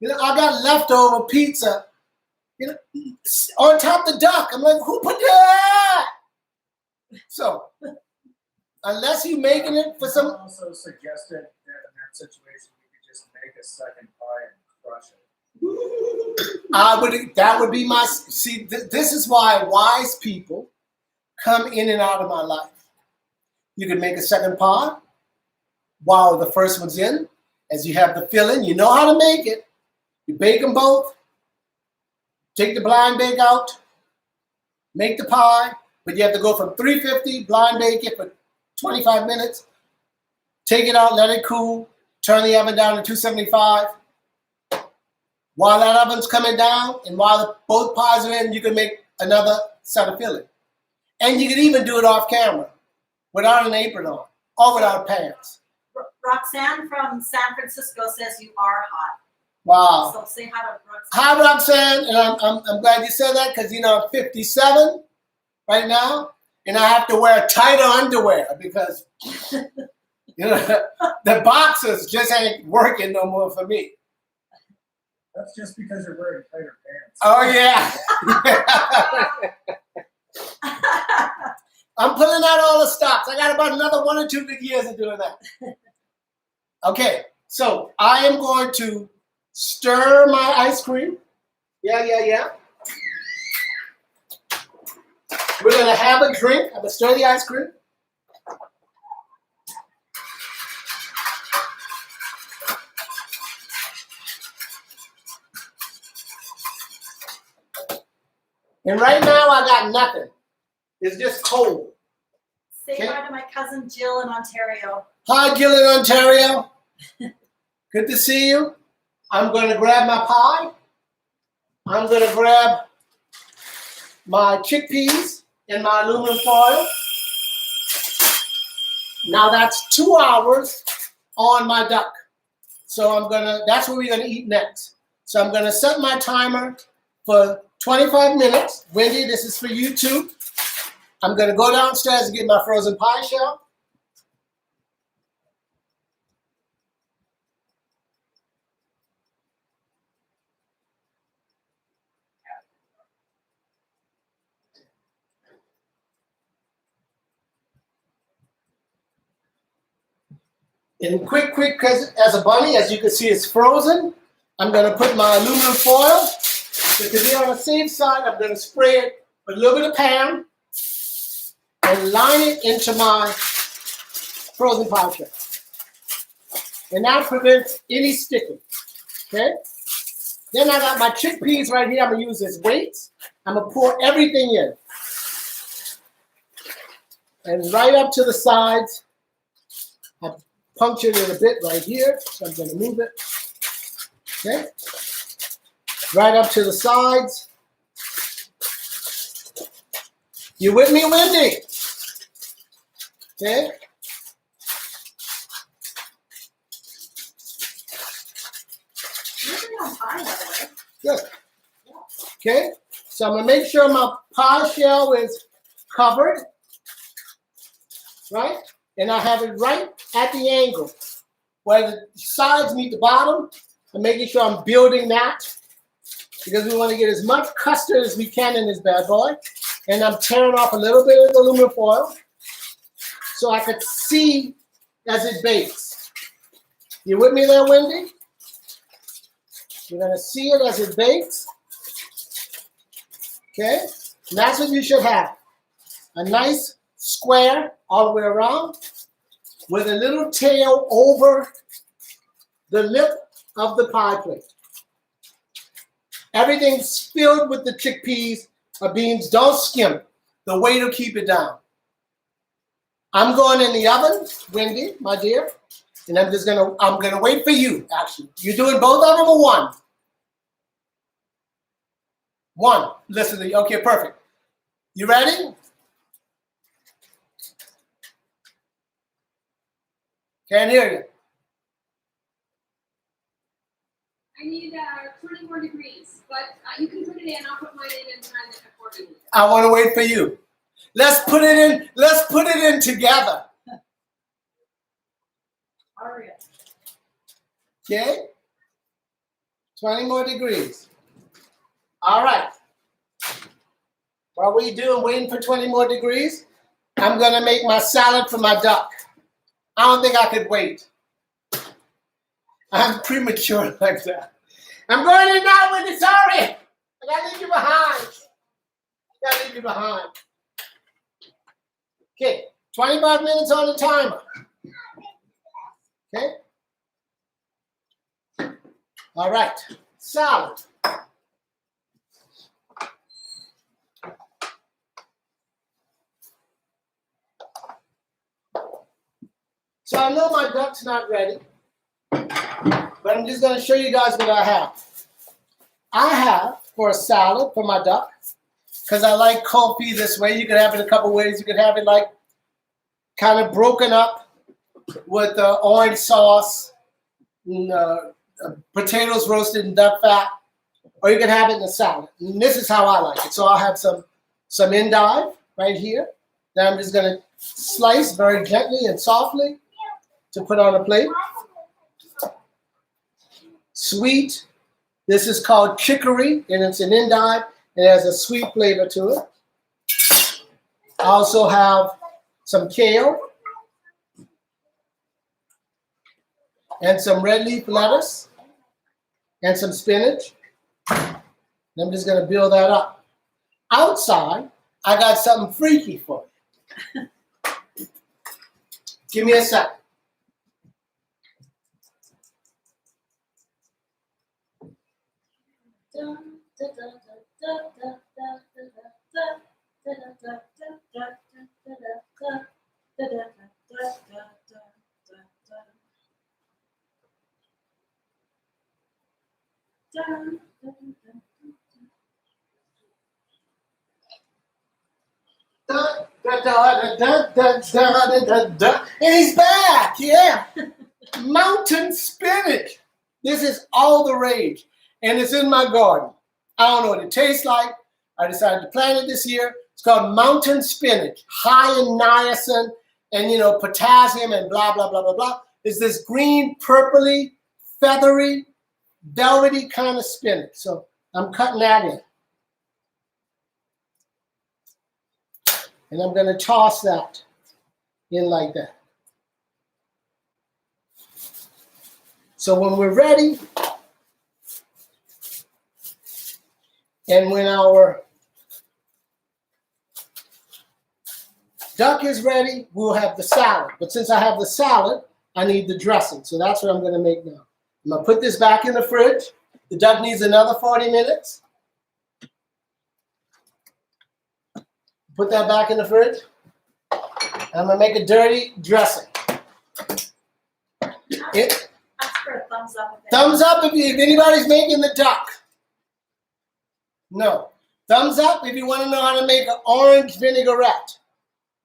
I got leftover pizza, on top of the duck. I'm like, who put that? So, unless you're making it for some... I also suggested that in that situation, you could just make a second pie and crush it. That would be my... See, this is why wise people come in and out of my life. You can make a second pie while the first one's in. As you have the filling, you know how to make it. You bake them both. Take the blind bake out. Make the pie. But you have to go from 350, blind bake it for 25 minutes. Take it out, let it cool. Turn the oven down to 275. While that oven's coming down and while both pies are in, you can make another set of filling. And you can even do it off camera without an apron on or without pants. Roxanne from San Francisco says you are hot. Wow. So say hi to Roxanne. Hi, Roxanne. And I'm glad you said that because, I'm 57 right now. And I have to wear tighter underwear because, the boxers just ain't working no more for me. That's just because you're wearing tighter pants. Oh, yeah. I'm pulling out all the stops. I got about another 1 or 2 good years of doing that. Okay, so I am going to stir my ice cream. Yeah. We're going to have a drink. I'm going to stir the ice cream. And right now I got nothing. It's just cold. Say hi to my cousin Jill in Ontario. Hi, Jill in Ontario. Good to see you. I'm going to grab my pie. I'm going to grab my chickpeas in my aluminum foil. Now that's 2 hours on my duck. So that's what we're going to eat next. So I'm going to set my timer for 25 minutes. Wendy, this is for you too. I'm going to go downstairs and get my frozen pie shell. And quick, because as a bunny, as you can see, it's frozen. I'm going to put my aluminum foil. So to be on the safe side, I'm going to spray it with a little bit of Pam and line it into my frozen pie tray. And that prevents any sticking. Okay? Then I got my chickpeas right here. I'm going to use as weights. I'm going to pour everything in. And right up to the sides. I punctured it a bit right here. So I'm going to move it. Okay? Right up to the sides. You with me, Wendy? Okay? Usually on time, by the way. Good. Okay? So I'm going to make sure my pie shell is covered. Right? And I have it right at the angle where the sides meet the bottom. I'm making sure I'm building that because we want to get as much custard as we can in this bad boy. And I'm tearing off a little bit of the aluminum foil so I could see as it bakes. You with me there, Wendy? You're going to see it as it bakes. Okay? And that's what you should have. A nice square all the way around with a little tail over the lip of the pie plate. Everything's filled with the chickpeas or beans. Don't skim it. The way to keep it down. I'm going in the oven, Wendy, my dear, and I'm gonna wait for you, actually. You're doing both of them or one? One. Listen to you. Okay, perfect. You ready? Can't hear you. I need 20 more degrees, but you can put it in. I'll put mine in and time it accordingly. I want to wait for you. Let's put it in. Let's put it in together. Aria. Okay? 20 more degrees. All right. While we doing waiting for 20 more degrees, I'm going to make my salad for my duck. I don't think I could wait. I'm premature like that. I'm going in now with it. Sorry. I got to leave you behind. Okay. 25 minutes on the timer. Okay. All right. Salad. So I know my duck's not ready, but I'm just going to show you guys what I have. I have, for a salad for my duck, because I like kopi this way. You can have it a couple ways. You can have it like kind of broken up with orange sauce, and, potatoes roasted in duck fat, or you can have it in a salad. And this is how I like it. So I'll have some endive right here that I'm just going to slice very gently and softly to put on a plate. Sweet. This is called chicory, and it's an endive. It has a sweet flavor to it. I also have some kale and some red leaf lettuce and some spinach. And I'm just going to build that up. Outside, I got something freaky for you. Give me a sec. And he's back, yeah. Mountain spinach. This is all the rage, and it's in my garden. I don't know what it tastes like. I decided to plant it this year. It's called mountain spinach, high in niacin and potassium and blah blah blah blah blah. It's this green, purpley, feathery, velvety kind of spinach. So I'm cutting that in. And I'm going to toss that in like that. So when we're ready, and when our duck is ready, we'll have the salad. But since I have the salad, I need the dressing. So that's what I'm going to make now. I'm going to put this back in the fridge. The duck needs another 40 minutes. Put that back in the fridge. I'm going to make a dirty dressing. Ask for a thumbs up. Thumbs up if anybody's making the duck. No. Thumbs up if you want to know how to make an orange vinaigrette.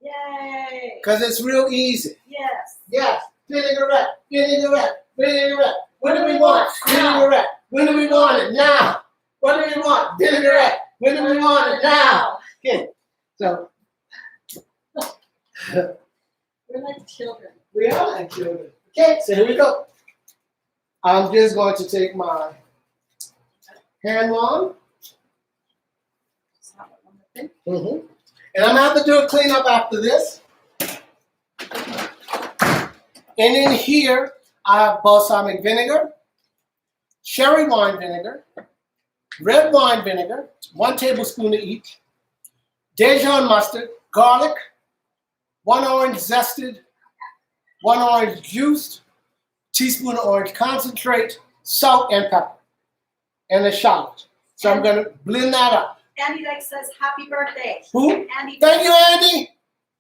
Yay! Because it's real easy. Yes. Yes. Vinaigrette. Vinaigrette. Vinaigrette. When do we want? Vinaigrette. When do we want it? Now. What do we want? Vinaigrette. When do we want it? Now. Okay. So. We're like children. We are like children. Okay, so here we go. I'm just going to take my hand wand. And I'm going to have to do a cleanup after this. And in here, I have balsamic vinegar, cherry wine vinegar, red wine vinegar, 1 tablespoon of each, Dijon mustard, garlic, 1 orange zested, 1 orange juiced, teaspoon of orange concentrate, salt and pepper, and a shallot. So I'm going to blend that up. Andy like says, happy birthday. Who? Andy. Thank you, Andy.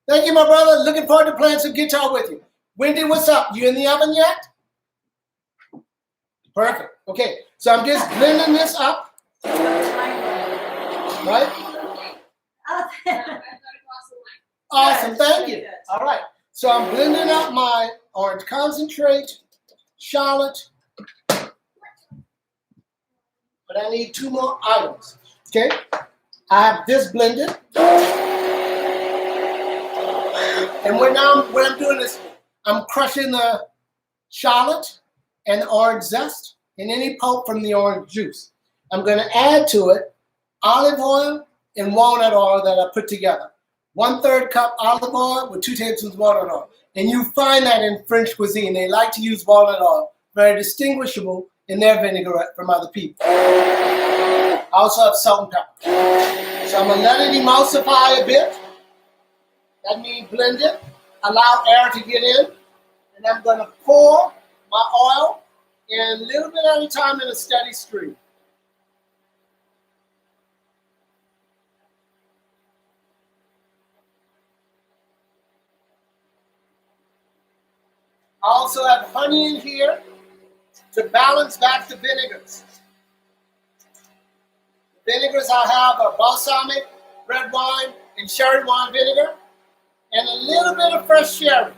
Thank you, my brother. Looking forward to playing some guitar with you. Wendy, what's up? You in the oven yet? Perfect. Okay, so I'm just blending this up. Right? Awesome, thank you. All right, so I'm blending up my orange concentrate, shallot, but I need 2 more items. Okay, I have this blended, and what I'm doing is I'm crushing the shallot and the orange zest and any pulp from the orange juice. I'm going to add to it olive oil and walnut oil that I put together. 1/3 cup olive oil with 2 tablespoons walnut oil. And you find that in French cuisine. They like to use walnut oil, very distinguishable in their vinaigrette from other people. I also have salt and pepper. So I'm going to let it emulsify a bit. That means blend it, allow air to get in, and I'm going to pour my oil in a little bit at a time in a steady stream. I also have honey in here to balance back the vinegars. The vinegars I have are balsamic, red wine, and cherry wine vinegar, and a little bit of fresh sherry.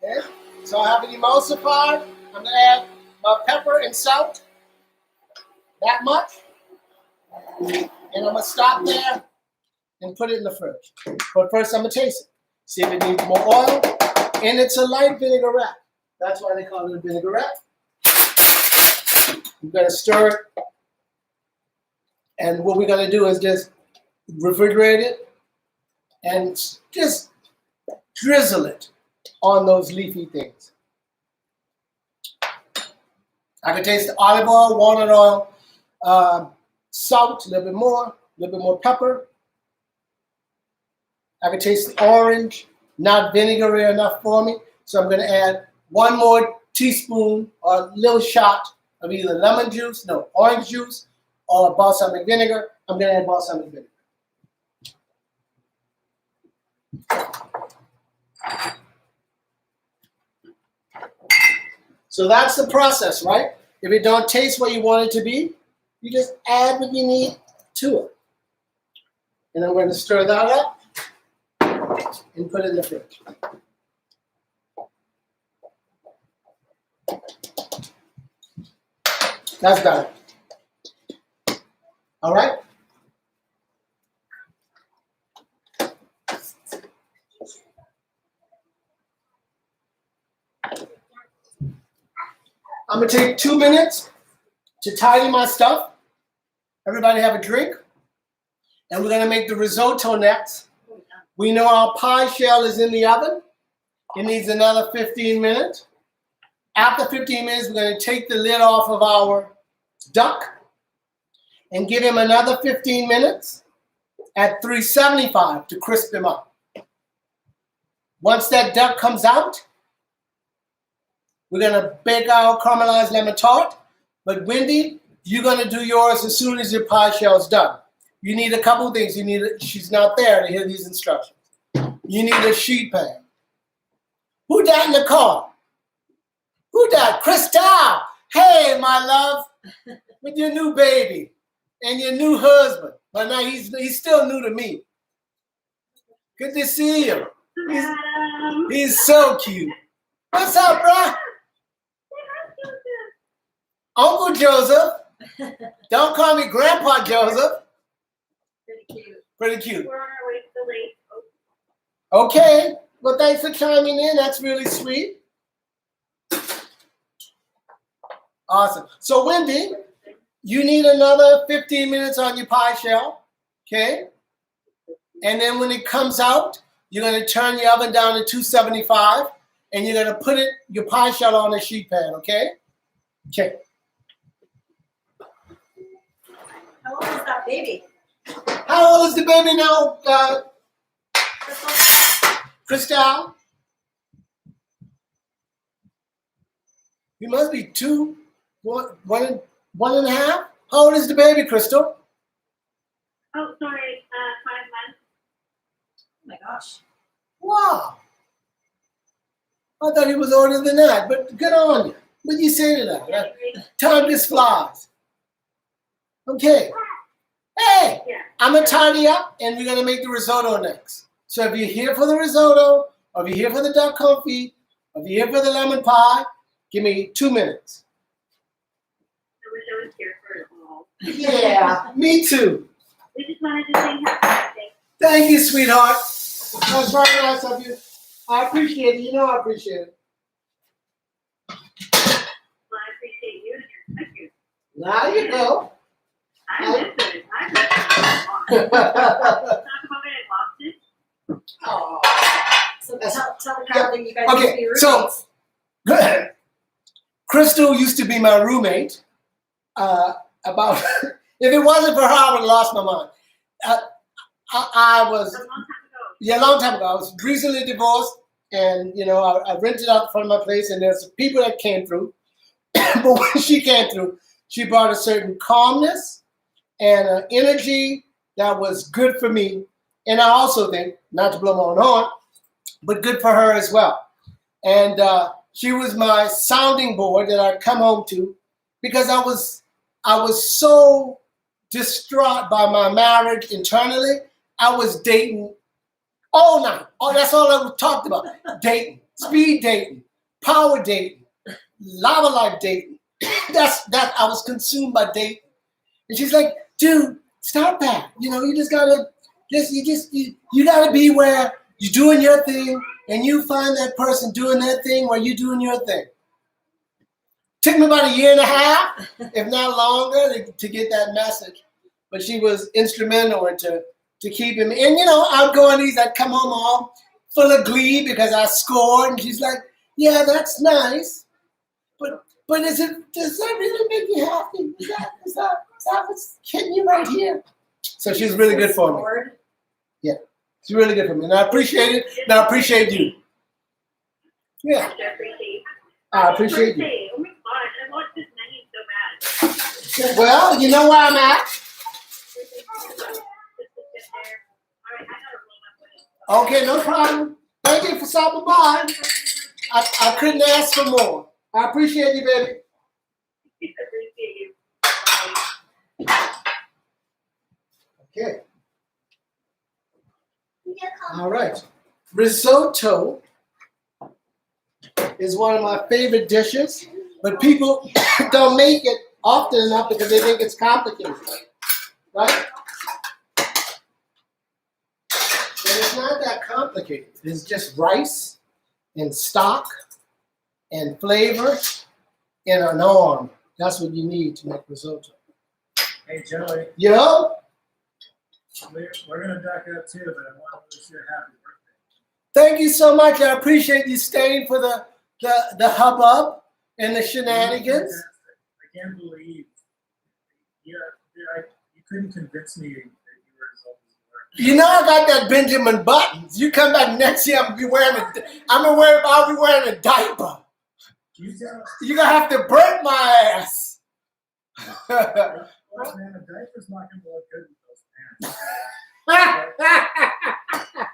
Okay, so I have it emulsified. I'm going to add my pepper and salt, that much. And I'm going to stop there and put it in the fridge. But first I'm going to taste it, see if it needs more oil. And it's a light vinaigrette. That's why they call it a vinaigrette. I'm going to stir it. And what we're going to do is just refrigerate it and just drizzle it on those leafy things. I can taste the olive oil, walnut oil, salt, a little bit more pepper. I can taste the orange, not vinegary enough for me. So I'm going to add 1 more teaspoon or a little shot of either lemon juice, no, orange juice, or balsamic vinegar. I'm going to add balsamic vinegar. So that's the process, right? If it don't taste what you want it to be, you just add what you need to it. And I'm going to stir that up and put it in the fridge. That's done. All I'm gonna take 2 minutes to tidy my stuff. Everybody have a drink. And we're gonna make the risotto next. We know our pie shell is in the oven. It needs another 15 minutes. After 15 minutes, we're gonna take the lid off of our duck and give him another 15 minutes at 375 to crisp him up. Once that duck comes out, we're gonna bake our caramelized lemon tart. But Wendy, you're gonna do yours as soon as your pie shell's done. You need a couple things. She's not there to hear these instructions. You need a sheet pan. Who died in the car? Who died? Crystal. Hey, my love, with your new baby and your new husband. But now he's still new to me. Good to see you. He's so cute. What's up, bruh? Uncle Joseph. Don't call me Grandpa Joseph. Pretty cute. Pretty cute. We're on our way to the lake. Okay. Well, thanks for chiming in. That's really sweet. Awesome. So, Wendy, you need another 15 minutes on your pie shell. Okay? And then when it comes out, you're going to turn your oven down to 275, and you're going to put your pie shell on a sheet pan. Okay? Okay. How old is that baby? How old is the baby now, Crystal? You must be one and a half. How old is the baby, Crystal? Oh, sorry, 5 months. Oh my gosh. Wow. I thought he was older than that, but good on you. What do you say to that? Time just flies. Okay. Hey, Yeah. I'm going to tidy up, and we're going to make the risotto next. So if you're here for the risotto, or if you're here for the duck confit, or if you're here for the lemon pie, give me 2 minutes. I wish I was here for it all. Yeah, me too. We just wanted to sing happy birthday. Thank you, sweetheart. That was very nice of you. I appreciate it. You know I appreciate it. Well, I appreciate you and your second. Now you go. I miss it. I miss it. Talk about it. I lost it. Oh. So tell the crowd that you guys Okay, used to be so- roommates. Crystal used to be my roommate. About if it wasn't for her, I would have lost my mind. I was A long time ago. a long time ago. I was recently divorced, and I rented out front of my place, and there's people that came through. But when she came through, she brought a certain calmness and an energy that was good for me. And I also think, not to blow my own horn, but good for her as well. And she was my sounding board that I'd come home to, because I was so distraught by my marriage internally. I was dating all night. Oh, that's all I talked about. Dating, speed dating, power dating, lava life dating. That I was consumed by dating. And she's like, dude, stop that. You just gotta you gotta be where you're doing your thing, and you find that person doing their thing while you're doing your thing. Took me about a year and a half, if not longer, to get that message. But she was instrumental to keep him. And I'd go on these, I'd come home all full of glee because I scored, and she's like, yeah, that's nice. But does that really make you happy? Is that what's hitting you right here? So she's really good for me. Yeah, she's really good for me. And I appreciate it, and I appreciate you. Yeah, I appreciate you. I appreciate you. Birthday. Oh my gosh, I want this menu so bad. Well, you know where I'm at. Okay, no problem. Thank you for stopping by. I couldn't ask for more. I appreciate you, baby. Okay. All right. Risotto is one of my favorite dishes, but people don't make it often enough because they think it's complicated. Right? And it's not that complicated. It's just rice and stock and flavor and an arm. That's what you need to make risotto. Hey, Joey, Yo, we're gonna duck out too, but I want to wish you a happy birthday. thank you so much. I appreciate you staying for the hubbub and the shenanigans. I can't believe you couldn't convince me that you were as old as you were. You know I got that Benjamin Buttons. You come back next year, I'll be wearing a diaper. You're gonna have to break my ass. Well, man, a diaper's not gonna look good with those pants.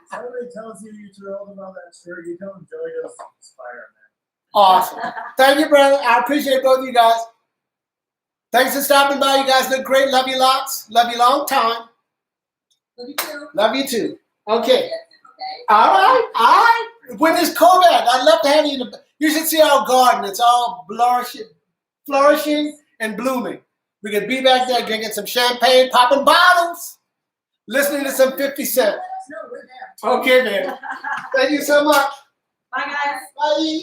Somebody tells you you're too old about that shirt, you tell them Joey does inspire, man. Awesome. Thank you, brother. I appreciate both of you guys. Thanks for stopping by. You guys look great. Love you lots. Love you long time. Love you too. Love you too. Okay. Okay. All right. All right. When it's COVID, I'd love to have you in the. You should see our garden. It's all flourishing and blooming. We could be back there drinking some champagne, popping bottles, listening to some 50 Cent. No, we're there. Okay, man. Thank you so much. Bye, guys. Bye.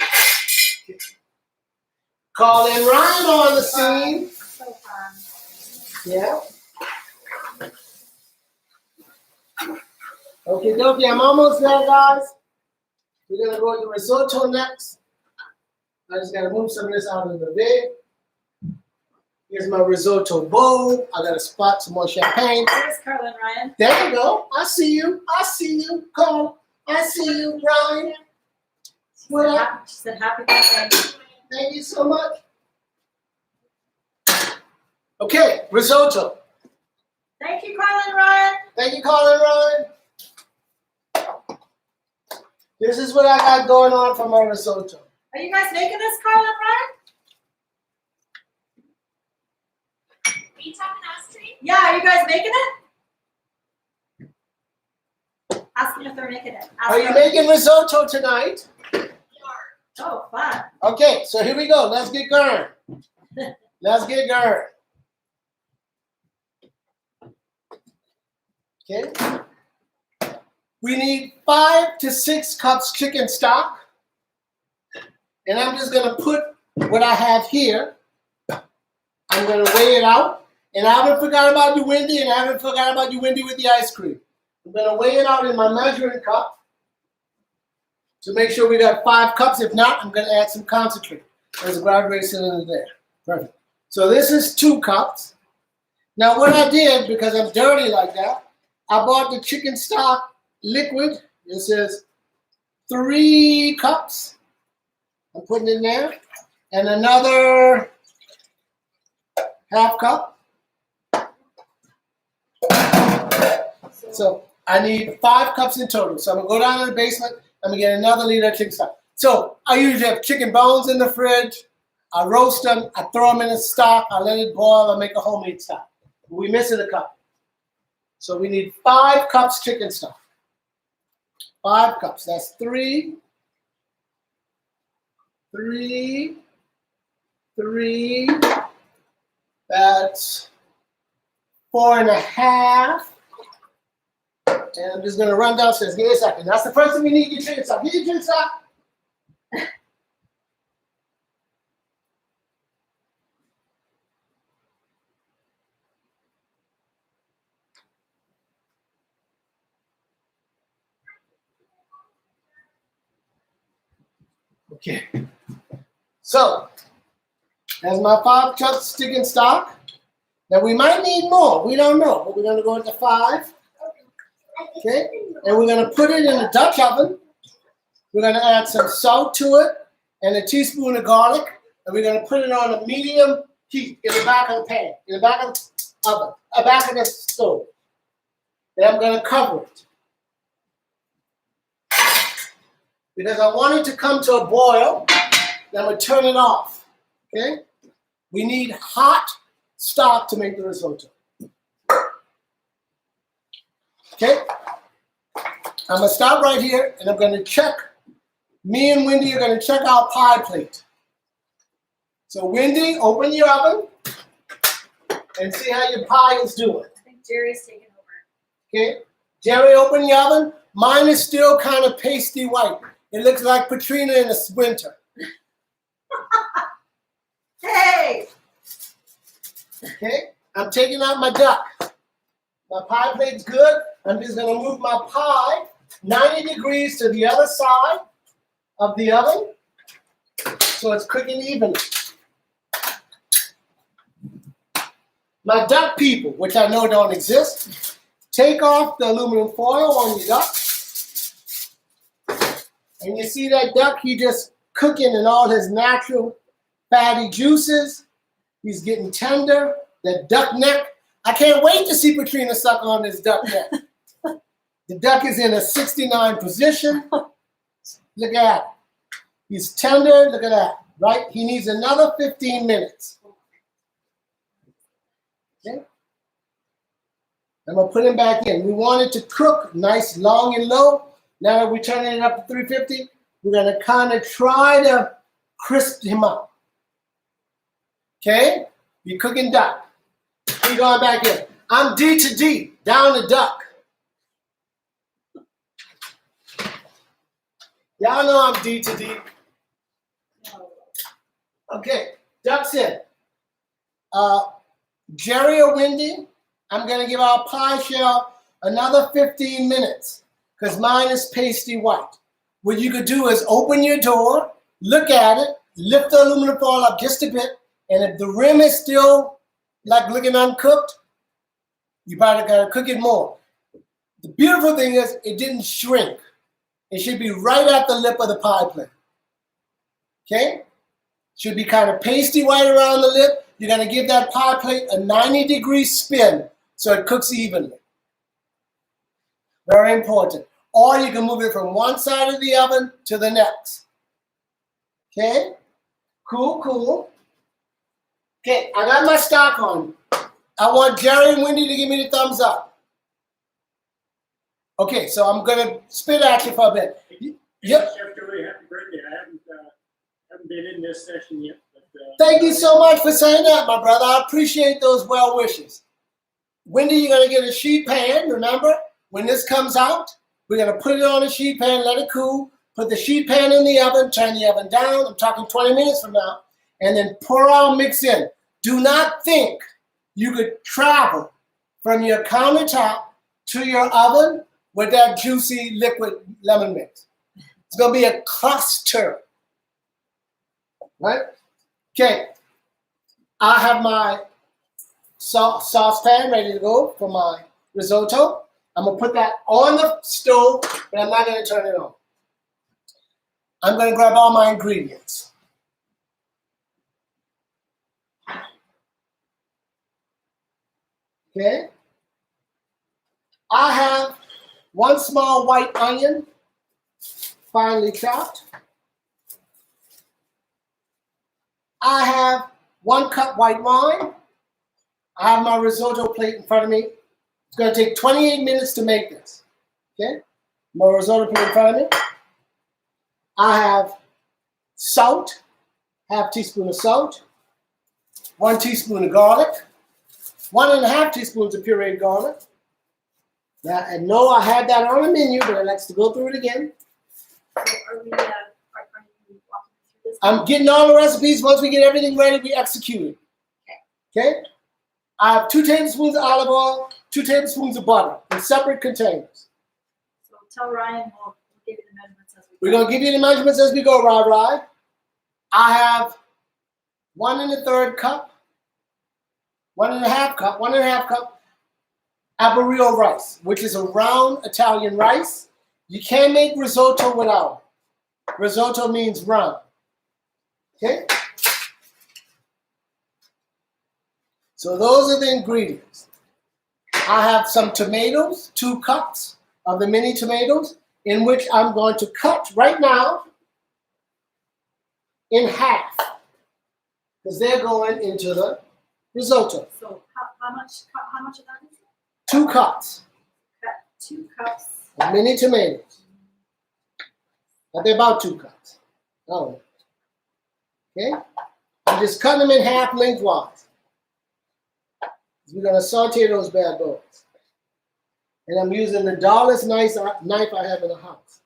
Calling Ryan on the scene. So fun. Yeah. Okay, dokie, I'm almost there, guys. We're gonna go to risotto next. I just gotta move some of this out of the way. Here's my risotto bowl. I gotta spot some more champagne. There's Carlin Ryan. There you go. I see you. I see you. Carl. I see you, Brian. What up? She said happy birthday. Thank you so much. Okay, risotto. Thank you, Carlin Ryan. Thank you, Colin Ryan. This is what I got going on for my risotto. Are you guys making this, Carlin Ryan? Are you talking to us, Tree? Yeah, are you guys making it? Ask them if they're making it. Ask Are you them. making risotto tonight? Oh, fun. Okay, so here we go. Let's get going. Let's get going. Okay. We need 5 to 6 cups chicken stock. And I'm just going to put what I have here. I'm going to weigh it out. And I haven't forgot about you, Wendy, and I haven't forgot about you, Wendy, with the ice cream. I'm going to weigh it out in my measuring cup to make sure we got 5 cups. If not, I'm going to add some concentrate. There's a graduated cylinder there. Perfect. So this is 2 cups. Now what I did, because I'm dirty like that, I bought the chicken stock liquid. This is 3 cups. I'm putting in there. And another half cup. So I need 5 cups in total. So I'm gonna go down to the basement. I'm gonna get another liter of chicken stock. So I usually have chicken bones in the fridge. I roast them. I throw them in the stock. I let it boil. I make a homemade stock. We missing a cup. So we need 5 cups chicken stock. 5 cups. That's 3. 3. That's 4.5. And I'm just going to run downstairs. Give me a second. That's the first thing we need. Your chicken stock. Get your chicken stock. Okay. So, that's my 5 cups chicken stock. Now we might need more. We don't know, but we're going to go into 5. Okay. And we're going to put it in a Dutch oven. We're going to add some salt to it and a teaspoon of garlic. And we're going to put it on a medium heat in the back of the pan, in the back of the oven, back of the stove. And I'm going to cover it. Because I want it to come to a boil, then we turn it off, okay? We need hot stock to make the risotto. Okay? I'm gonna stop right here and I'm gonna check, me and Wendy are gonna check our pie plate. So Wendy, open your oven and see how your pie is doing. I think Jerry's taking over. Okay? Jerry, open your oven. Mine is still kind of pasty white. It looks like Patrina in the winter. Okay, I'm taking out my duck. My pie plate's good. I'm just gonna move my pie 90 degrees to the other side of the oven so it's cooking evenly. My duck people, which I know don't exist, take off the aluminum foil on your duck. And you see that duck, he just cooking in all his natural fatty juices. He's getting tender. That duck neck. I can't wait to see Patrina suck on this duck neck. The duck is in a 69 position. Look at that. He's tender. Look at that. Right? He needs another 15 minutes. Okay. I'm going to put him back in. We want it to cook nice, long, and low. Now that we're turning it up to 350, we're going to kind of try to crisp him up. Okay? You're cooking duck. We're going back in. I'm D to D, down the duck. Y'all know I'm D to D. Okay, duck's in. Jerry or Wendy, I'm going to give our pie shell another 15 minutes because mine is pasty white. What you could do is open your door, look at it, lift the aluminum foil up just a bit, and if the rim is still like looking uncooked, you probably got to cook it more. The beautiful thing is it didn't shrink. It should be right at the lip of the pie plate. Okay? Should be kind of pasty white around the lip. You're going to give that pie plate a 90-degree spin so it cooks evenly. Very important. Or you can move it from one side of the oven to the next. Okay? Cool, cool. Okay, I got my stock on. I want Jerry and Wendy to give me the thumbs up. Okay, so I'm going to spit at you for a bit. Yep. Chef Joey, happy birthday. I haven't been in this session yet. But, Thank you so much for saying that, my brother. I appreciate those well wishes. Wendy, you're going to get a sheet pan. Remember, when this comes out, we're going to put it on a sheet pan, let it cool, put the sheet pan in the oven, turn the oven down. I'm talking 20 minutes from now. And then pour our mix in. Do not think you could travel from your countertop to your oven with that juicy liquid lemon mix. It's going to be a cluster. Right? Okay. I have my saucepan ready to go for my risotto. I'm going to put that on the stove, but I'm not going to turn it on. I'm going to grab all my ingredients. Okay. I have one small white onion, finely chopped. I have 1 cup white wine. I have my risotto plate in front of me. It's going to take 28 minutes to make this. Okay? My risotto plate in front of me. I have salt, half teaspoon of salt, 1 teaspoon of garlic, 1.5 teaspoons of pureed garlic. Now, I know I had that on the menu, but I'd like to go through it again. So are you walking through this? I'm getting all the recipes. Once we get everything ready, we execute it. Okay? I have 2 tablespoons of olive oil, 2 tablespoons of butter in separate containers. So tell Ryan we'll give you the measurements as we We're go. going to give you the measurements as we go, Rye. I have 1 1/3 cup, 1.5 cup Arborio rice, which is a round Italian rice. You can't make risotto without it. Risotto means round. Okay? So those are the ingredients. I have some tomatoes, 2 cups of the mini tomatoes, in which I'm going to cut right now in half, because they're going into the risotto. So how much of that is it? 2 cups Cut 2 cups. of mini tomatoes. But they're about 2 cups. Oh. Okay? I'm just cutting them in half lengthwise. We're going to saute those bad boys. And I'm using the dullest knife I have in the house.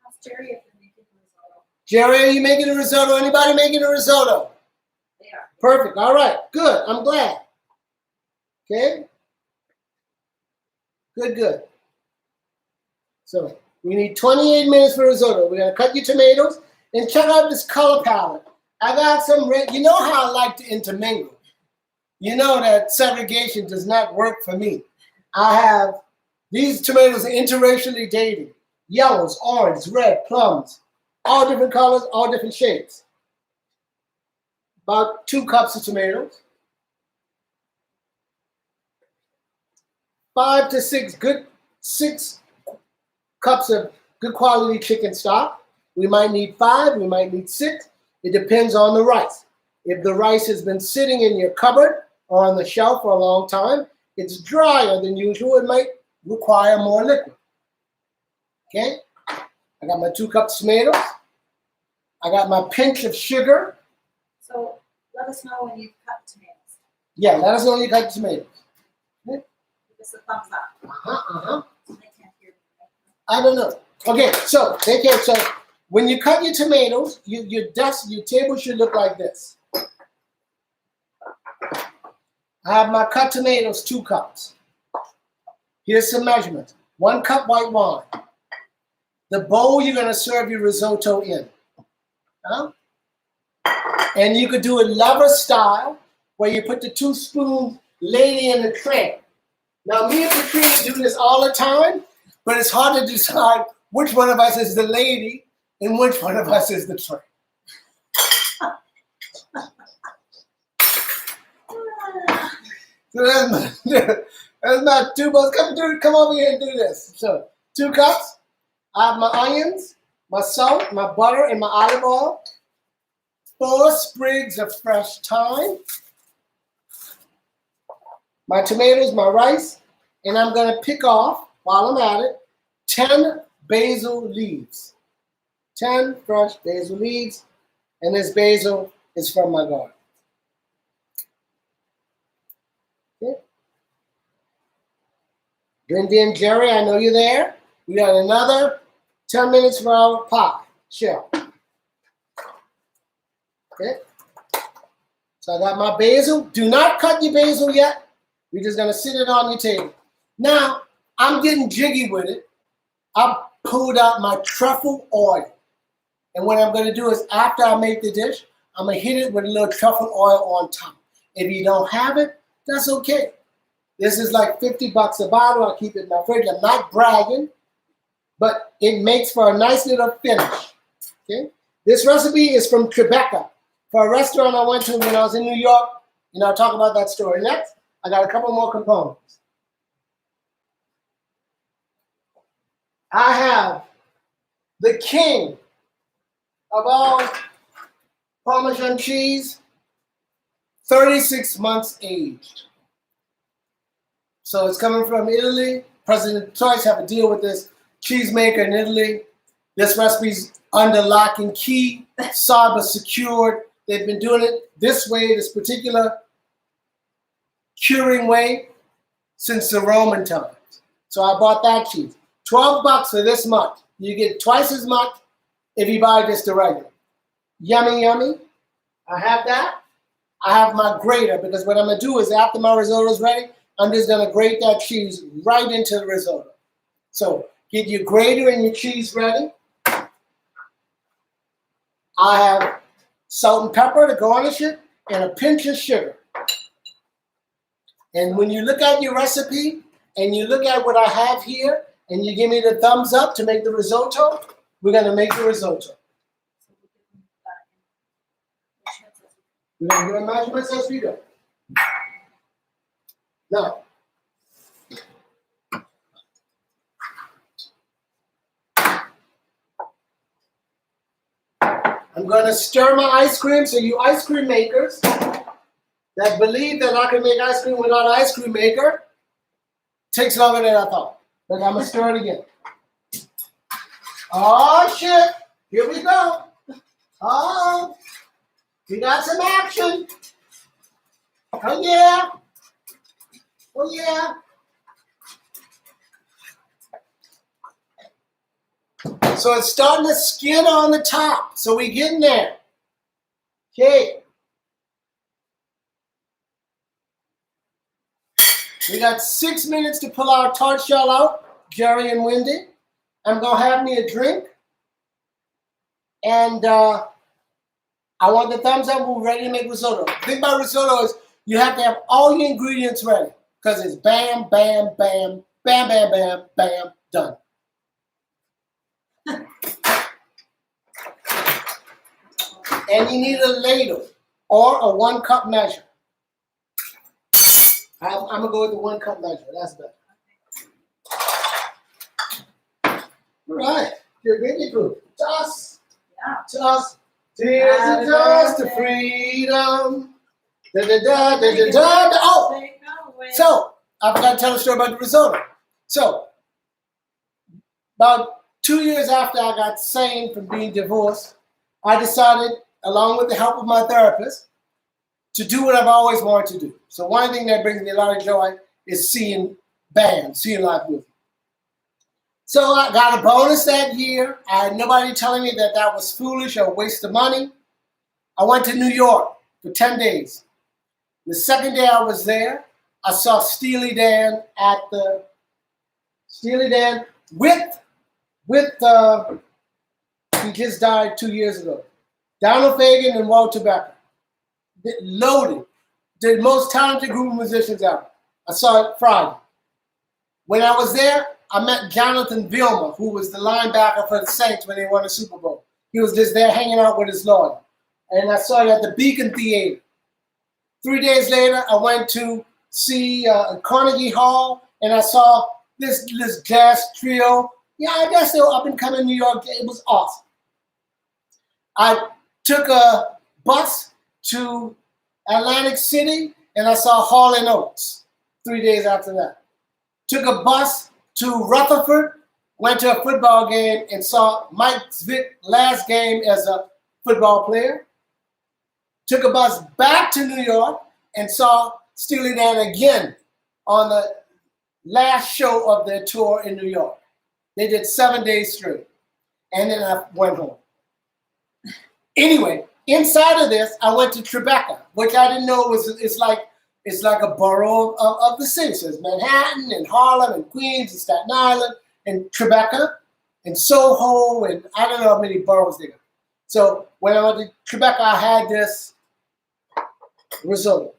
Ask Jerry if they're making risotto. Jerry, are you making a risotto? Anybody making a risotto? They are. Perfect. All right. Good. I'm glad. Okay. Good. So we need 28 minutes for risotto. We're gonna cut your tomatoes and check out this color palette. I got some red. You know how I like to intermingle. You know that segregation does not work for me. I have these tomatoes are interracially dated. Yellows, orange, red, plums, all different colors, all different shapes. About 2 cups of tomatoes. 5 to 6 cups of good quality chicken stock. We might need 5, we might need 6. It depends on the rice. If the rice has been sitting in your cupboard or on the shelf for a long time, it's drier than usual, it might require more liquid. Okay? I got my 2 cups of tomatoes. I got my pinch of sugar. So let us know when you've cut tomatoes. Yeah, let us know when you cut the tomatoes. Give us a thumbs up. So they can't hear me, right? I don't know. Okay, so when you cut your tomatoes, your table should look like this. I have my cut tomatoes, 2 cups. Here's some measurements. 1 cup white wine. The bowl you're gonna serve your risotto in. Huh? And you could do it lover style, where you put the 2 spoons lady in the tray. Now me and Katrina do this all the time, but it's hard to decide which one of us is the lady and which one of us is the tray. So that's not 2 bowls. Come over here and do this. So 2 cups. I have my onions, my salt, my butter, and my olive oil. 4 sprigs of fresh thyme. My tomatoes, my rice, and I'm gonna pick off, while I'm at it, 10 basil leaves. 10 fresh basil leaves, and this basil is from my garden. Okay. Lindy and Jerry, I know you're there. We got another 10 minutes for our pie shell. Okay. So I got my basil. Do not cut your basil yet. We're just gonna sit it on your table. Now, I'm getting jiggy with it. I pulled out my truffle oil. And what I'm gonna do is after I make the dish, I'm gonna hit it with a little truffle oil on top. If you don't have it, that's okay. This is like 50 bucks a bottle. I keep it in my fridge. I'm not bragging, but it makes for a nice little finish. Okay. This recipe is from Tribeca, for a restaurant I went to when I was in New York, and I'll talk about that story next. I got a couple more components. I have the king of all Parmesan cheese, 36 months aged. So it's coming from Italy. President Choice have a deal with this cheesemaker in Italy. This recipe's under lock and key, Saba secured. They've been doing it this way, this particular curing way, since the Roman times. So I bought that cheese. 12 bucks for this much. You get twice as much if you buy just the regular. Yummy, yummy. I have that. I have my grater, because what I'm gonna do is after my risotto is ready, I'm just gonna grate that cheese right into the risotto. So get your grater and your cheese ready. I have salt and pepper to garnish it, and a pinch of sugar. And when you look at your recipe, and you look at what I have here, and you give me the thumbs up to make the risotto, we're gonna make the risotto. We're gonna do measurements as we go. Now, I'm gonna stir my ice cream, so you ice cream makers that believe that I can make ice cream without an ice cream maker, takes longer than I thought. But I'm gonna stir it again. Oh shit, here we go. Oh, we got some action. Oh yeah. Oh yeah. So it's starting to skin on the top. So we getting there. Okay. We got 6 minutes to pull our tart shell out, Jerry and Wendy. I'm going to have me a drink. And I want the thumbs up. We're ready to make risotto. The thing about risotto is you have to have all your ingredients ready because it's bam, bam, bam, bam, bam, bam, bam, done. And you need a ladle or a 1 cup measure. I'm going to go with the 1 cup measure. That's better. All right. You're getting through. Toss. Yeah. Toss. Tears and toss to freedom. Da, da, da, da, da, da, da. Oh, so I forgot to tell a story about the risotto. So, about 2 years after I got sane from being divorced, I decided, along with the help of my therapist, to do what I've always wanted to do. So one thing that brings me a lot of joy is seeing bands, seeing live music. So I got a bonus that year. I had nobody telling me that that was foolish or a waste of money. I went to New York for 10 days. The second day I was there, I saw Steely Dan at the Steely Dan with he just died 2 years ago. Donald Fagen and Walter Becker. Loaded. The most talented group of musicians ever. I saw it Friday. When I was there, I met Jonathan Vilma, who was the linebacker for the Saints when they won the Super Bowl. He was just there hanging out with his lawyer. And I saw it at the Beacon Theater. 3 days later, I went to see Carnegie Hall, and I saw this jazz trio. Yeah, I guess they were up and coming in New York. It was awesome. I took a bus to Atlantic City, and I saw Hall & Oates 3 days after that. Took a bus to Rutherford, went to a football game, and saw Mike Vick's last game as a football player. Took a bus back to New York and saw Steely Dan again on the last show of their tour in New York. They did 7 days straight. And then I went home. Anyway, inside of this, I went to Tribeca, which I didn't know it's like a borough of the city. So it's Manhattan and Harlem and Queens and Staten Island and Tribeca and Soho and I don't know how many boroughs they got. So when I went to Tribeca, I had this risotto.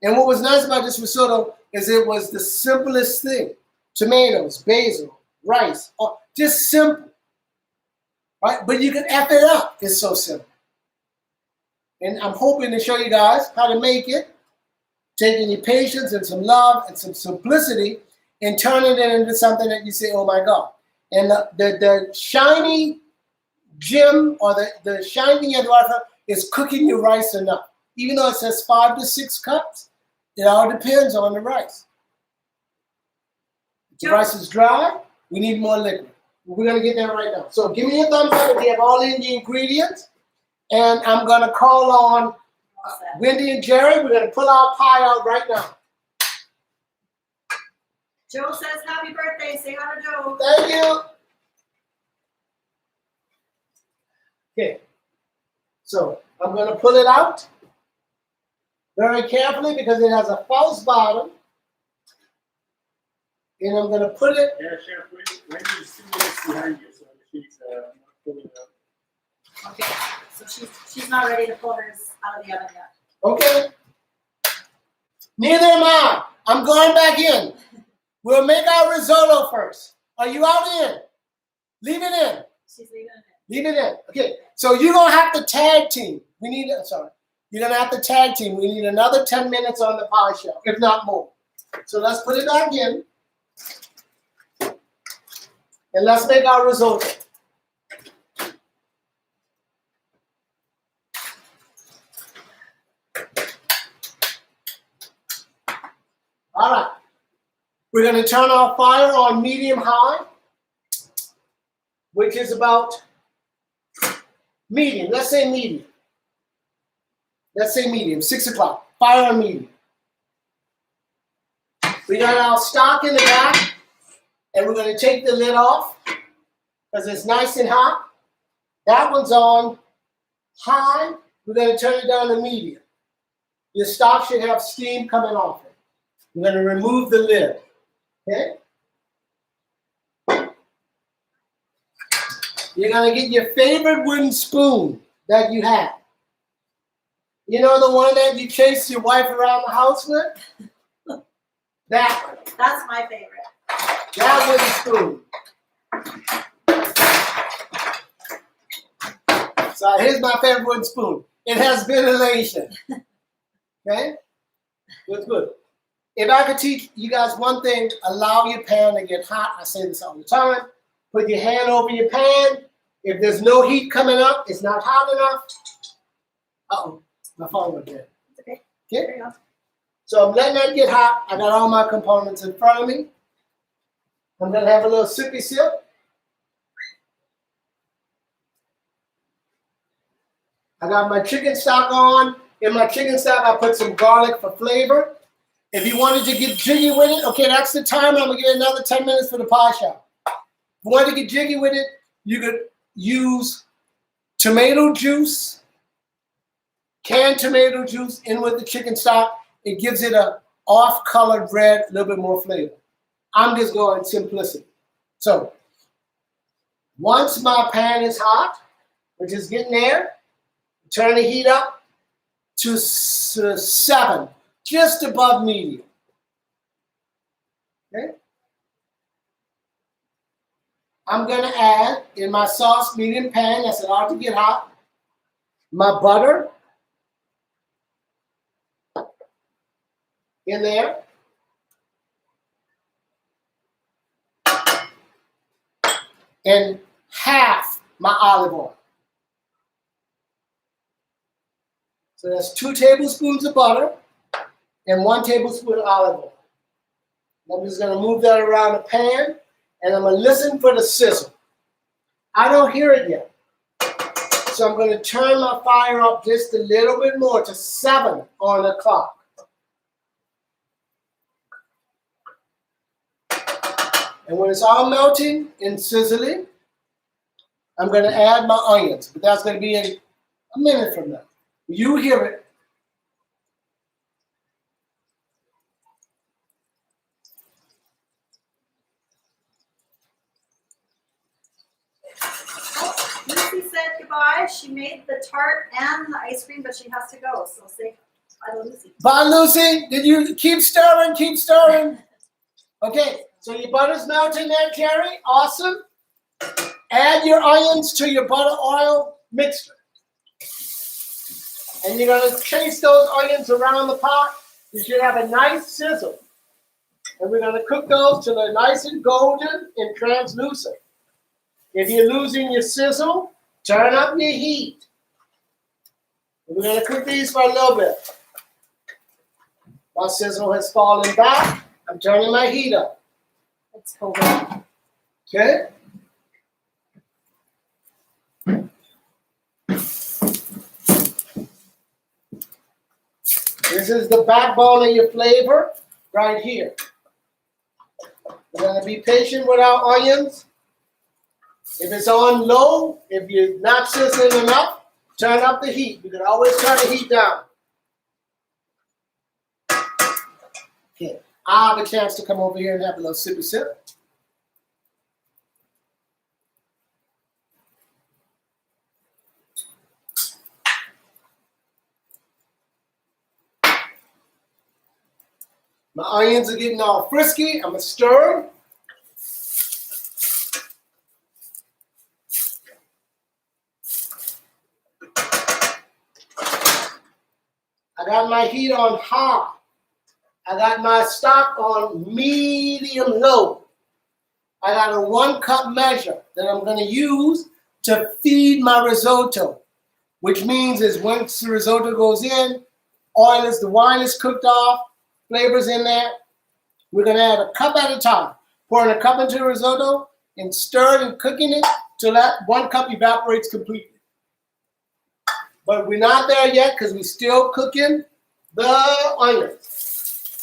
And what was nice about this risotto is it was the simplest thing. Tomatoes, basil, rice, just simple. Right? But you can F it up. It's so simple. And I'm hoping to show you guys how to make it, taking your patience and some love and some simplicity and turning it into something that you say, oh my God. And the shiny gem or the shiny thing at the bottom is cooking your rice enough. Even though it says 5 to 6 cups, it all depends on the rice. If the rice is dry, we need more liquid. We're going to get that right now. So give me a thumbs up if you have all in the ingredients. And I'm going to call on Wendy and Jerry. We're going to pull our pie out right now. Joe says happy birthday. Say hi to Joe. Thank you. Okay. So I'm going to pull it out very carefully because it has a false bottom. And I'm going to put it. Yeah, Chef, Wendy's 2 minutes behind you, so she's not pulling it up. Okay, so she's not ready to pull hers out of the oven yet. Okay. Neither am I. I'm going back in. We'll make our risotto first. Are you out in? Leave it in. She's leaving it Leave it in. Okay. So you're going to have to tag team. You're going to have to tag team. We need another 10 minutes on the pie shell, if not more. So let's put it back in. And let's make our risotto. All right. We're going to turn our fire on medium-high, which is about medium. Let's say medium. Let's say medium, 6 o'clock. Fire on medium. We got our stock in the back, and we're going to take the lid off because it's nice and hot. That one's on high. We're going to turn it down to medium. Your stock should have steam coming off it. We're going to remove the lid. Okay? You're going to get your favorite wooden spoon that you have. You know the one that you chase your wife around the house with? That one. That's my favorite. That wooden spoon. So here's my favorite wooden spoon. It has ventilation. Okay? Good, good. If I could teach you guys one thing, allow your pan to get hot. I say this all the time. Put your hand over your pan. If there's no heat coming up, it's not hot enough. Uh-oh, my phone went dead. Okay. Okay? There you go. So I'm letting that get hot. I got all my components in front of me. I'm gonna have a little sippy sip. I got my chicken stock on. In my chicken stock, I put some garlic for flavor. If you wanted to get jiggy with it, okay, that's the time. I'm gonna get another 10 minutes for the pie shop. If you want to get jiggy with it, you could use tomato juice, canned tomato juice in with the chicken stock. It gives it a off-colored red, a little bit more flavor. I'm just going simplicity. So once my pan is hot, which is getting there, turn the heat up to 7, just above medium. Okay? I'm gonna add in my sauce medium pan that's allowed to get hot, my butter in there. And half my olive oil. So that's 2 tablespoons of butter and 1 tablespoon of olive oil. I'm just gonna move that around the pan and I'm gonna listen for the sizzle. I don't hear it yet. So I'm gonna turn my fire up just a little bit more to 7 on the clock. And when it's all melting and sizzling, I'm going to add my onions, but that's going to be in a minute from now. You hear it. Oh, Lucy said goodbye. She made the tart and the ice cream, but she has to go. So say bye to Lucy. Bye, Lucy. Did you keep stirring? Keep stirring. Okay, so your butter's melting there, Jerry. Awesome. Add your onions to your butter oil mixture. And you're going to chase those onions around the pot. You should have a nice sizzle. And we're going to cook those till they're nice and golden and translucent. If you're losing your sizzle, turn up your heat. And we're going to cook these for a little bit. My sizzle has fallen back. I'm turning my heat up. It's COVID. Okay? This is the backbone of your flavor right here. We're going to be patient with our onions. If it's on low, if you're not sizzling enough, turn up the heat. You can always turn the heat down. Okay, I have a chance to come over here and have a little sippy sip. My onions are getting all frisky. I'm going to stir them. I got my heat on high. I got my stock on medium low. I got a 1 cup measure that I'm going to use to feed my risotto, which means is once the risotto goes in, the wine is cooked off, flavors in there. We're going to add a cup at a time. Pouring a cup into the risotto and stir it and cooking it till that 1 cup evaporates completely. But we're not there yet because we're still cooking the onions.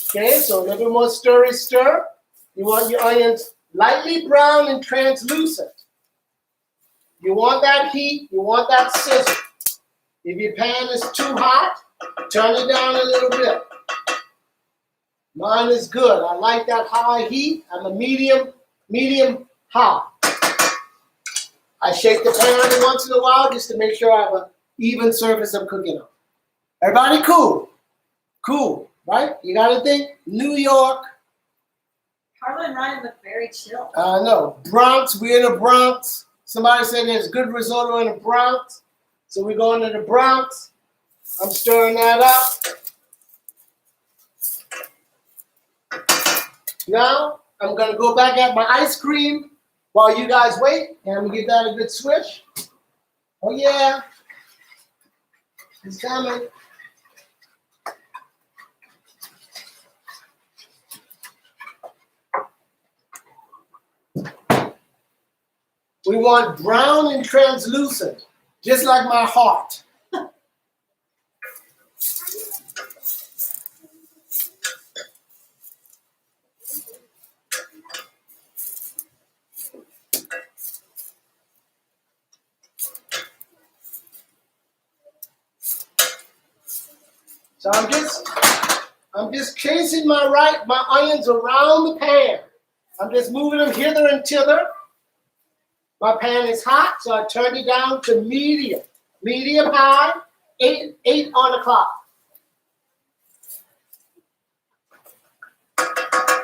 Okay, so a little bit more stir. You want your onions lightly brown and translucent. You want that heat, you want that sizzle. If your pan is too hot, turn it down a little bit. Mine is good. I like that high heat. I'm a medium high. I shake the pan every once in a while just to make sure I have an even surface I'm cooking on. Everybody cool? Cool, right? You got to think New York. Carla and Ryan look very chill. No, Bronx. We're in the Bronx. Somebody said there's good risotto in the Bronx. So we're going to the Bronx. I'm stirring that up. Now, I'm going to go back at my ice cream while you guys wait. And I'm going to give that a good swish. Oh, yeah. It's coming. We want brown and translucent, just like my heart. So I'm just chasing my onions around the pan. I'm just moving them hither and thither. My pan is hot, so I turned it down to medium high, 8 on the clock.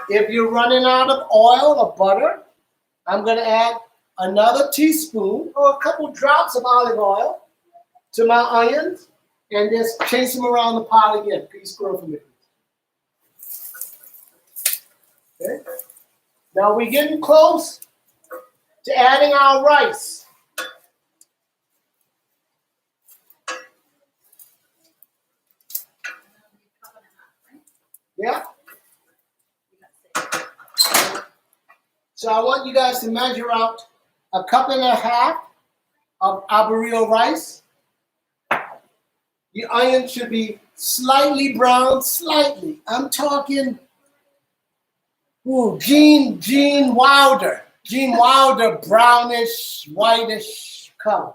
If you're running out of oil or butter, I'm going to add another teaspoon or a couple drops of olive oil to my onions and just chase them around the pot again. Can you scroll for me? Okay. Now we're getting close to adding our rice. Yeah. So I want you guys to measure out 1.5 cups of arborio rice. Your onion should be slightly brown, slightly. I'm talking, Gene Wilder. Gene Wilder, brownish, whitish color.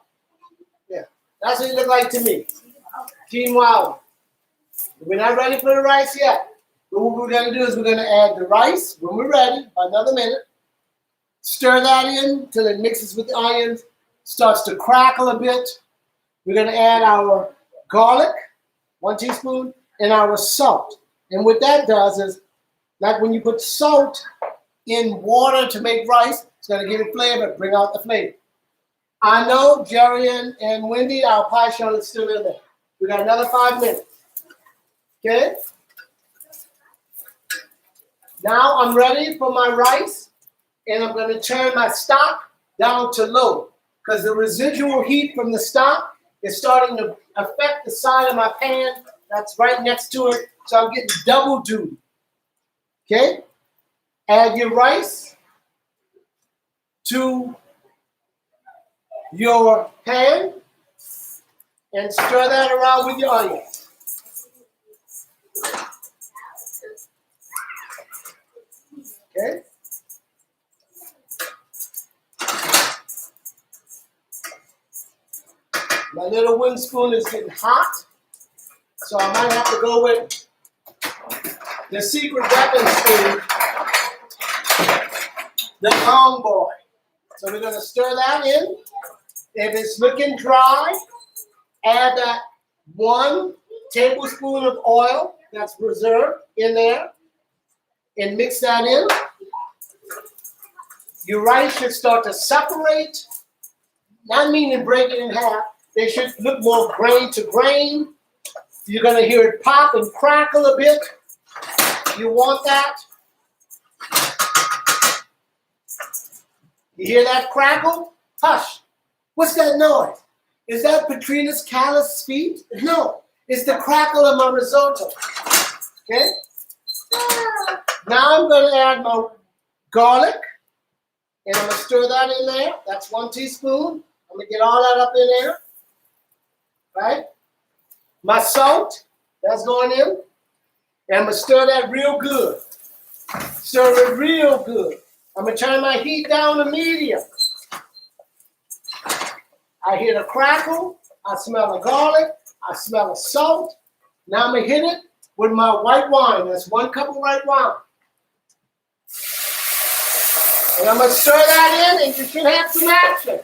Yeah, that's what it looked like to me. Gene Wilder. We're not ready for the rice yet. But what we're going to do is we're going to add the rice when we're ready, by another minute. Stir that in till it mixes with the onions, starts to crackle a bit. We're going to add our garlic, 1 teaspoon, and our salt. And what that does is, like when you put salt in water to make rice, it's going to give it flavor, bring out the flavor. I know Jerry and Wendy, our pie shell is still in there. We got another 5 minutes. Okay? Now I'm ready for my rice, and I'm going to turn my stock down to low because the residual heat from the stock is starting to affect the side of my pan that's right next to it, so I'm getting double duty. Okay? Add your rice to your pan and stir that around with your onions. Okay? My little wooden spoon is getting hot, so I might have to go with the secret weapon spoon, the long boy. So we're going to stir that in. If it's looking dry, add that 1 tablespoon of oil that's reserved in there and mix that in. Your rice should start to separate, not meaning break it in half. They should look more grain to grain. You're going to hear it pop and crackle a bit. You want that. You hear that crackle? Hush. What's that noise? Is that Patrina's callous feet? No, it's the crackle of my risotto. Okay? Now I'm going to add my garlic, and I'm going to stir that in there. That's 1 teaspoon. I'm going to get all that up in there. Right? My salt, that's going in. And I'm going to stir that real good. Stir it real good. I'm going to turn my heat down to medium. I hear the crackle. I smell the garlic. I smell the salt. Now I'm going to hit it with my white wine. That's 1 cup of white wine. And I'm going to stir that in, and you should have some action.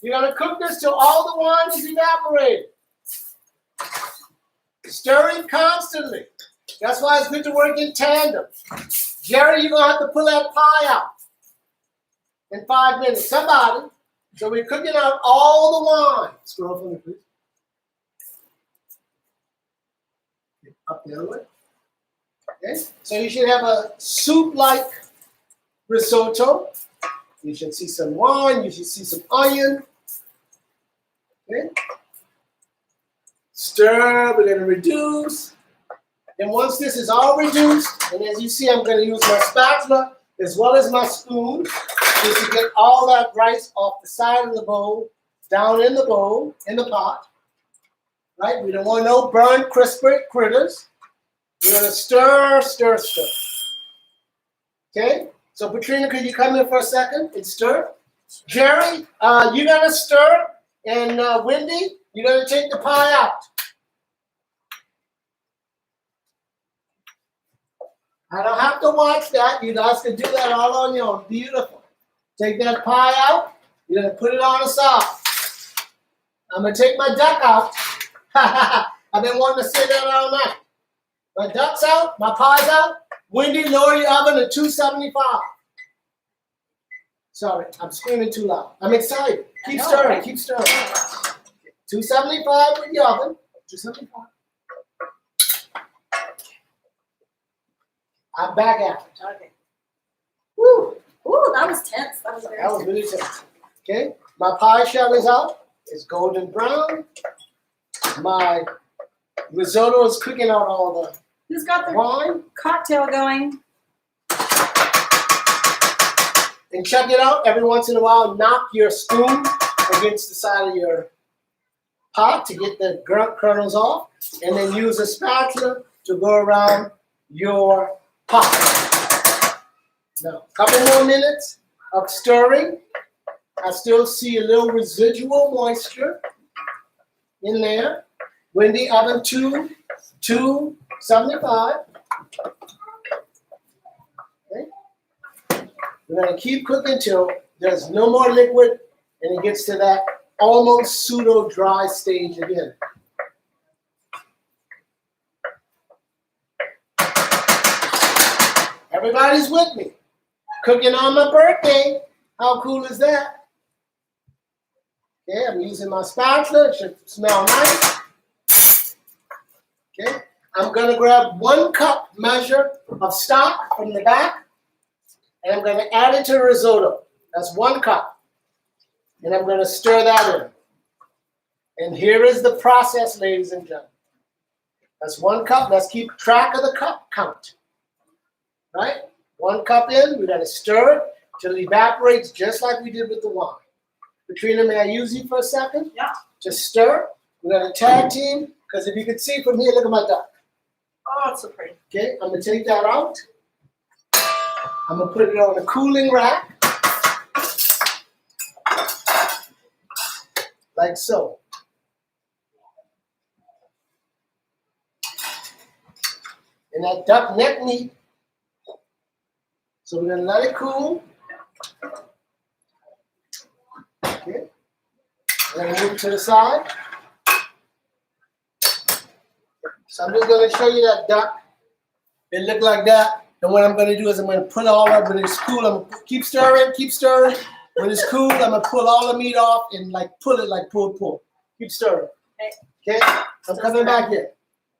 You're going to cook this till all the wine is evaporated. Stirring constantly. That's why it's good to work in tandem. Jerry, you're going to have to pull that pie out in 5 minutes. Somebody. So we're cooking out all the wine. Scroll for me, please. Up the other way. Okay. So you should have a soup-like risotto. You should see some wine. You should see some onion. Okay. Stir. We're going to reduce. And once this is all reduced, and as you see, I'm going to use my spatula as well as my spoon just to get all that rice off the side of the bowl, down in the bowl, in the pot. Right? We don't want no burnt, crispy critters. We're going to stir, stir, stir. Okay? So, Patrina, could you come in for a second and stir? Jerry, you're going to stir. And Wendy, you're going to take the pie out. I don't have to watch that. You guys can do that all on your own. Beautiful. Take that pie out. You're going to put it on the side. I'm going to take my duck out. I've been wanting to say that all night. My duck's out. My pie's out. Wendy, lower your oven to 275. Sorry, I'm screaming too loud. I'm excited. Keep stirring. Right? Keep stirring. 275 with the oven. 275. I'm back at it. Okay. Woo! Ooh, that was tense. That was very That was tense. really tense. Okay, my pie shell is out. It's golden brown. My risotto is cooking out all the Who's got the wine. cocktail going? And check it out. Every once in a while, knock your spoon against the side of your pot to get the kernels off. And then use a spatula to go around your pot. Now, a couple more minutes of stirring. I still see a little residual moisture in there. Wendy, oven 275. Okay. We're going to keep cooking till there's no more liquid and it gets to that almost pseudo dry stage again. Everybody's with me. Cooking on my birthday. How cool is that? Okay, I'm using my spatula. It should smell nice. Okay, I'm going to grab 1 cup measure of stock from the back, and I'm going to add it to the risotto. That's 1 cup. And I'm going to stir that in. And here is the process, ladies and gentlemen. That's 1 cup. Let's keep track of the cup count. Right? 1 cup in. We're going to stir it till it evaporates just like we did with the wine. Katrina, may I use you for a second? Yeah. Just stir. We're going to tag team, because if you can see from here, look at my duck. Oh, it's so pretty. Okay, I'm going to take that out. I'm going to put it on a cooling rack. Like so. And that duck neck meat. So we're going to let it cool. Okay. We're going to move it to the side. So I'm just going to show you that duck. It looked like that. And what I'm going to do is I'm going to put all of it. When it's cool, I'm going to keep stirring, keep stirring. When it's cool, I'm going to pull all the meat off and like pull it like pull. Keep stirring. Okay? I'm coming back here.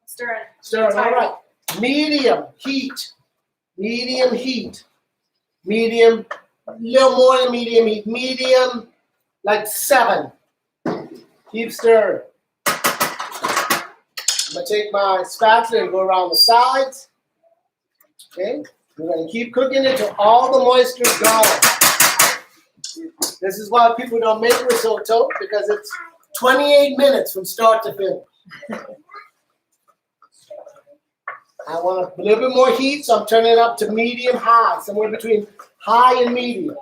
Stirring. Stirring, all right. Medium heat. Medium heat. Medium, a little more than medium heat. Medium, like 7. Keep stirring. I'm going to take my spatula and go around the sides. Okay? We're going to keep cooking it until all the moisture is gone. This is why people don't make risotto, because it's 28 minutes from start to finish. I want a little bit more heat, so I'm turning it up to medium high, somewhere between high and medium.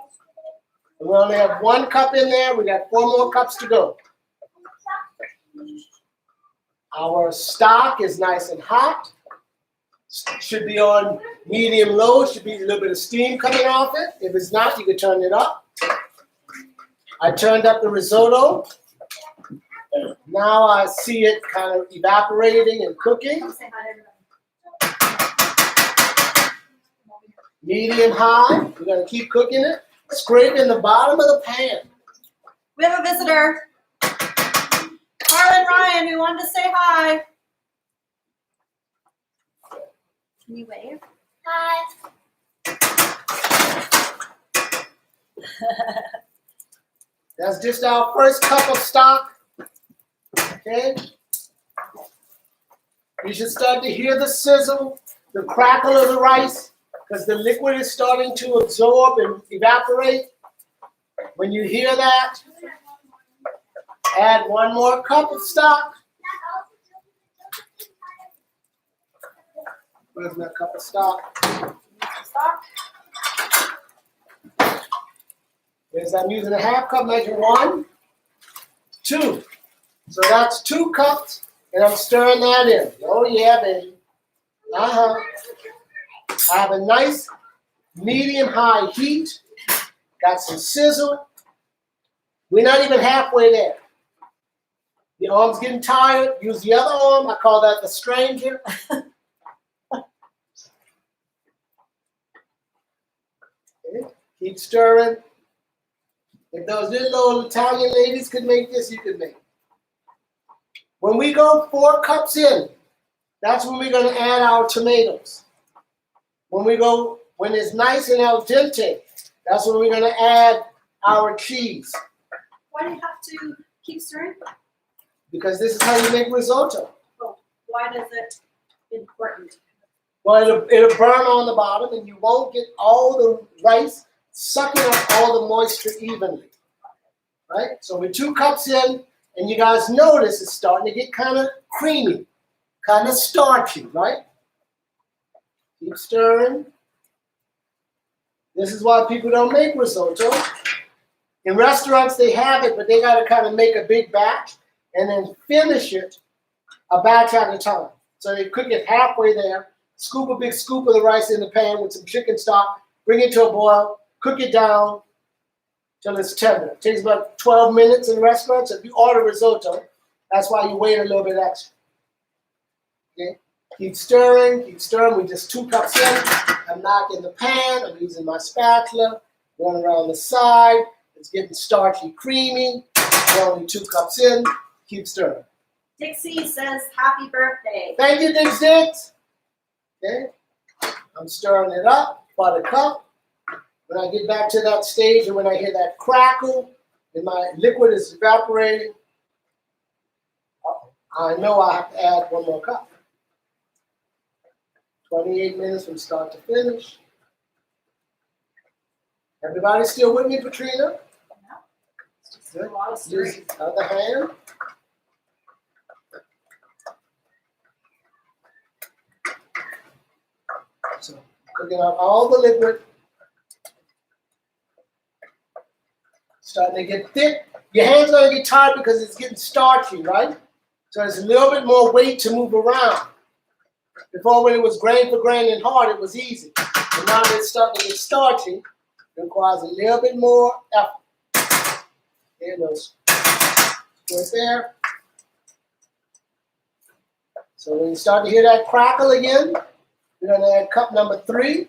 And we only have 1 cup in there. We got 4 more cups to go. Our stock is nice and hot. Should be on medium low. Should be a little bit of steam coming off it. If it's not, you can turn it up. I turned up the risotto. Now I see it kind of evaporating and cooking. Come say hi to everybody. Medium high. We're going to keep cooking it. Scraping the bottom of the pan. We have a visitor. Carlin Ryan, we wanted to say hi. Can you wave? Hi. That's just our first cup of stock. Okay? You should start to hear the sizzle, the crackle of the rice, because the liquid is starting to absorb and evaporate. When you hear that, add one more cup of stock. Where's my cup of stock? Stop. Yes, I'm using a half cup measure. 1, 2. So that's 2 cups, and I'm stirring that in. Oh yeah, baby. I have a nice medium-high heat. Got some sizzle. We're not even halfway there. The arm's getting tired. Use the other arm. I call that the stranger. Okay. Keep stirring. If those little old Italian ladies could make this, you could make it. When we go 4 cups in, that's when we're going to add our tomatoes. When it's nice and al dente, that's when we're going to add our cheese. Why do you have to keep stirring? Because this is how you make risotto. Oh, why does it important? Well, it'll burn on the bottom, and you won't get all the rice sucking up all the moisture evenly. Right? So we're 2 cups in, and you guys notice it's starting to get kind of creamy, kind of starchy, right? Keep stirring. This is why people don't make risotto. In restaurants, they have it, but they got to kind of make a big batch and then finish it a batch at a time. So they cook it halfway there, scoop a big scoop of the rice in the pan with some chicken stock, bring it to a boil, cook it down till it's tender. It takes about 12 minutes in restaurants. If you order risotto, that's why you wait a little bit extra. Okay? Keep stirring, keep stirring. We're just 2 cups in. I'm not in the pan. I'm using my spatula, going around the side. It's getting starchy, creamy. We're only 2 cups in. Keep stirring. Dixie says happy birthday. Thank you, Dix. Okay? I'm stirring it up, buttercup. When I get back to that stage and when I hear that crackle and my liquid is evaporating, I know I have to add 1 more cup. 28 minutes from start to finish. Everybody still with me, Patrina? A lot of Use stirring. the other hand. So cooking out all the liquid. Starting to get thick. Your hand's gonna get tired because it's getting starchy, right? So there's a little bit more weight to move around. Before, when it was grain for grain and hard, it was easy. But now that it's starting to get starchy, it requires a little bit more effort. There it goes. Right there. So when you start to hear that crackle again, we're going to add cup number 3.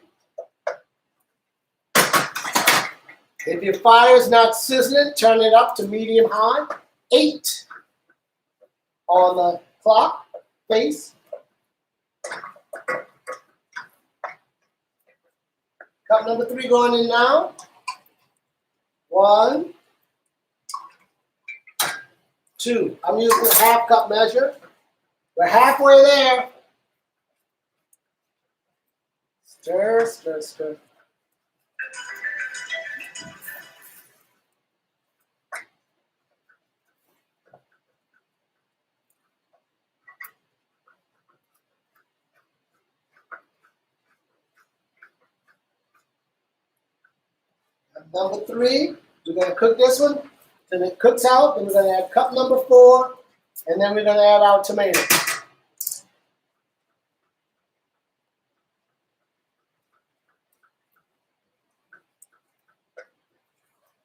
If your fire is not sizzling, turn it up to medium high. 8 on the clock face. Cup number 3 going in now. 1, 2. I'm using a half cup measure. We're halfway there. Stir, stir, stir. Number 3, we're going to cook this one till it cooks out. Then we're going to add cup number 4, and then we're going to add our tomatoes.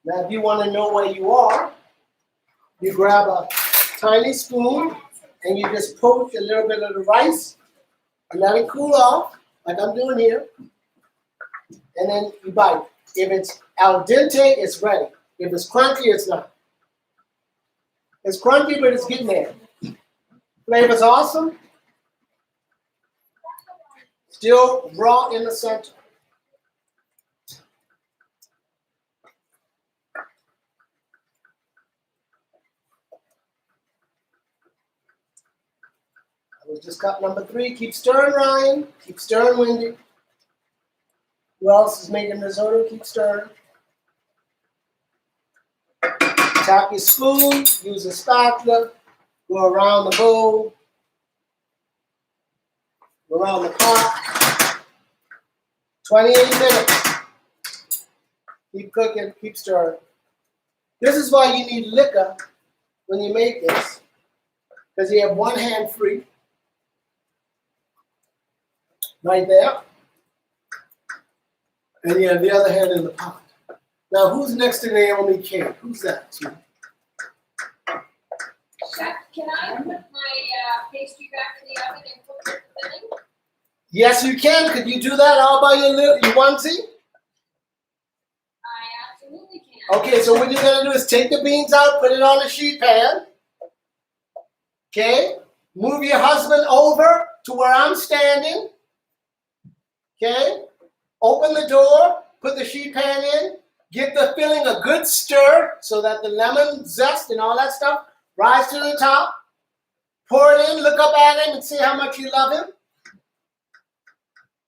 Now, if you want to know where you are, you grab a tiny spoon and you just poach a little bit of the rice and let it cool off, like I'm doing here. And then you bite. If it's al dente, it's ready. If it's crunchy, it's not. It's crunchy, but it's getting there. Flavor's awesome. Still raw in the center. I was just cut number 3. Keep stirring, Ryan. Keep stirring, Wendy. Who else is making risotto? Keep stirring. Tap your spoon, use a spatula, go around the bowl, go around the pot. 28 minutes. Keep cooking, keep stirring. This is why you need liquor when you make this, because you have one hand free. Right there. And you have the other hand in the pot. Now, who's next to Naomi King? Who's that? Chef, can I put my pastry back in the oven and cook the filling? Yes, you can. Could you do that all by your little onesie? I absolutely can. Okay, so what you're going to do is take the beans out, put it on a sheet pan. Okay? Move your husband over to where I'm standing. Okay? Open the door, put the sheet pan in, give the filling a good stir so that the lemon zest and all that stuff rise to the top. Pour it in, look up at him and see how much you love him.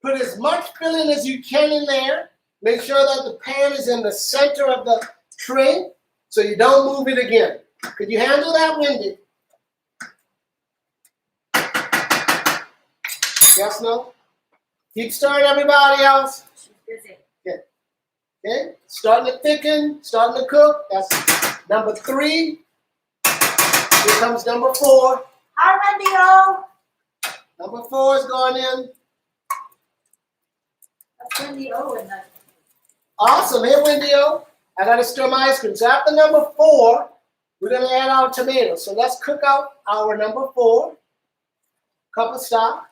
Put as much filling as you can in there. Make sure that the pan is in the center of the tray so you don't move it again. Could you handle that, Wendy? Yes, no? Keep stirring, everybody else. She's busy. Okay, starting to thicken, starting to cook. That's number 3. Here comes number 4. Hi, Wendy-O. Number 4 is going in. That's Wendy-O in the. Awesome. Here, Wendy-O. I got to stir my ice cream. So after number 4, we're going to add our tomatoes. So let's cook out our number 4. Cup of stock.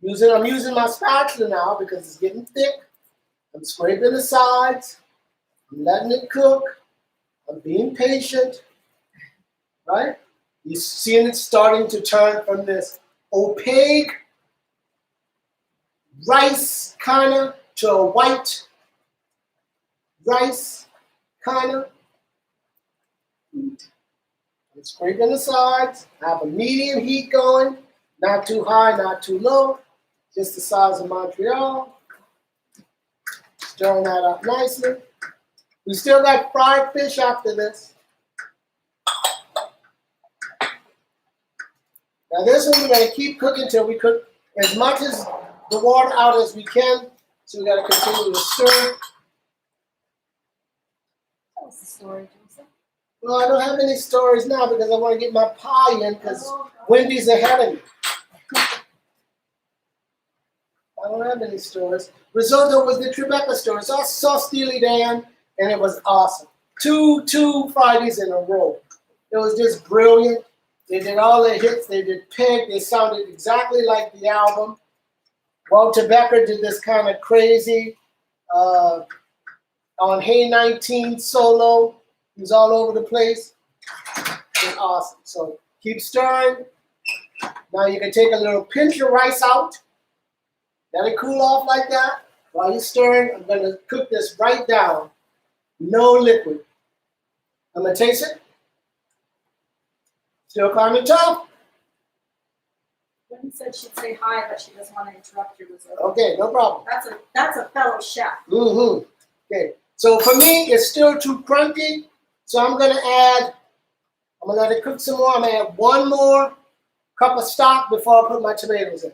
I'm using my spatula now because it's getting thick. I'm scraping the sides. I'm letting it cook. I'm being patient. Right? You're seeing it starting to turn from this opaque rice kind of to a white rice kind of. I'm scraping the sides. I have a medium heat going. Not too high, not too low. Just the size of Montreal. Stirring that up nicely. We still got fried fish after this. Now this one we're going to keep cooking till we cook as much as the water out as we can. So we got to continue to stir. What's the story, Joseph? Well, I don't have any stories now because I want to get my pie in because Wendy's ahead of me. I don't have any stories. Risotto was the Tribeca story. So I saw Steely Dan, and it was awesome. Two Fridays in a row. It was just brilliant. They did all their hits. They did Peg. They sounded exactly like the album. Walter Becker did this kind of crazy on Hey 19 solo. He was all over the place. It was awesome. So keep stirring. Now you can take a little pinch of rice out. Let it cool off like that. While you're stirring, I'm going to cook this right down. No liquid. I'm going to taste it. Still kind of tough. Wendy said she'd say hi, but she doesn't want to interrupt your risotto. Okay, no problem. That's a fellow chef. Mm-hmm. Okay, so for me, it's still too crunchy. So I'm going to let it cook some more. I'm going to add 1 more cup of stock before I put my tomatoes in.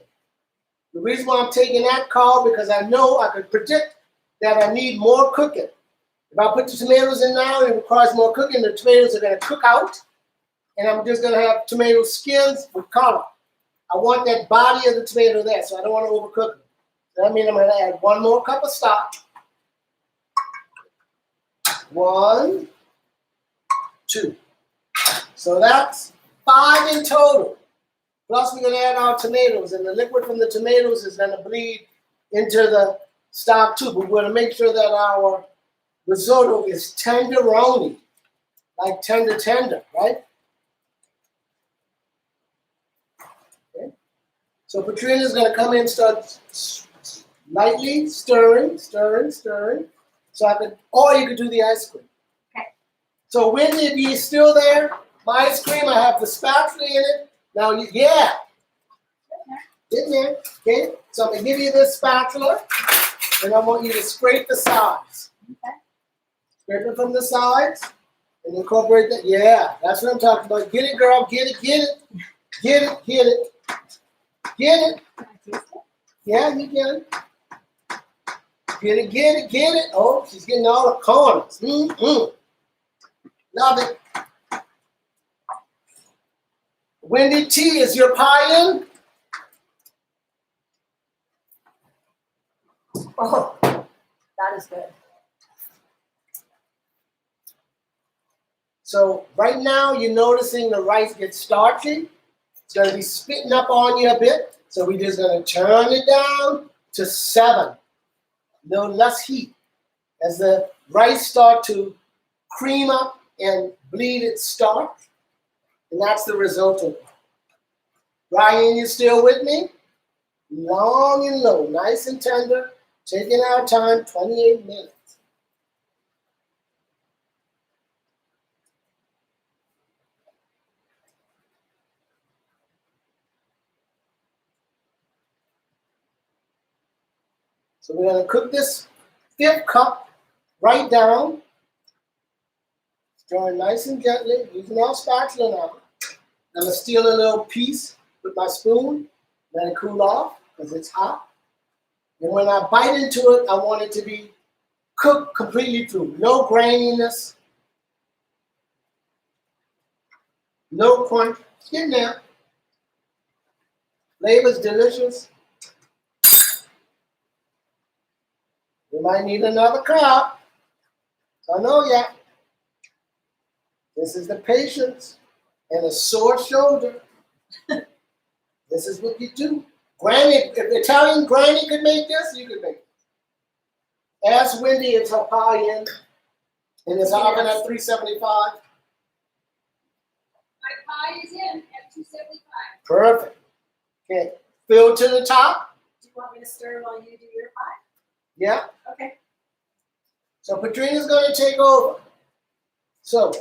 The reason why I'm taking that call because I know I could predict that I need more cooking. If I put the tomatoes in now, it requires more cooking. The tomatoes are going to cook out, and I'm just going to have tomato skins with color. I want that body of the tomato there, so I don't want to overcook it. So that means I'm going to add 1 more cup of stock. 1, 2. So that's 5 in total. Plus we're gonna add our tomatoes, and the liquid from the tomatoes is gonna bleed into the stock too. But we're gonna make sure that our risotto is tenderoni, like tender, right? Okay. So Patrina's gonna come in and start lightly stirring. So I could, or you could do the ice cream. Okay. So Wendy, if you're still there, my ice cream, I have the spatula in it. Now, yeah. In there. Okay. So I'm gonna give you this spatula, and I want you to scrape the sides. Okay. Scrape it from the sides, and incorporate that. Yeah, that's what I'm talking about. Get it, girl. Get it. Get it. Get it. Get it. Get it. Can I taste it? Yeah, you can. Get it, get it, get it. Oh, she's getting all the corners. Love it. Wendy T, is your pie in? Oh, that is good. So right now you're noticing the rice gets starchy. It's gonna be spitting up on you a bit. So we're just gonna turn it down to 7. No less heat. As the rice start to cream up and bleed its starch, and that's the risotto. Ryan, you still with me? Long and low, nice and tender, taking our time, 28 minutes. So we're gonna cook this 5th cup right down. Stirring nice and gently, using our spatula now. I'm gonna steal a little piece with my spoon, let it cool off because it's hot. And when I bite into it, I want it to be cooked completely through. No graininess, no crunch. It's getting there. Flavor's delicious. We might need another cup. I know yet. This is the patience and a sore shoulder. This is what you do. Granny, if Italian Granny could make this, you could make it. Ask Wendy if her pie in his oven at 375. My pie is in at 275. Perfect. Okay, fill to the top. Do you want me to stir while you do your pie? Yeah. Okay. So Patrina's going to take over. So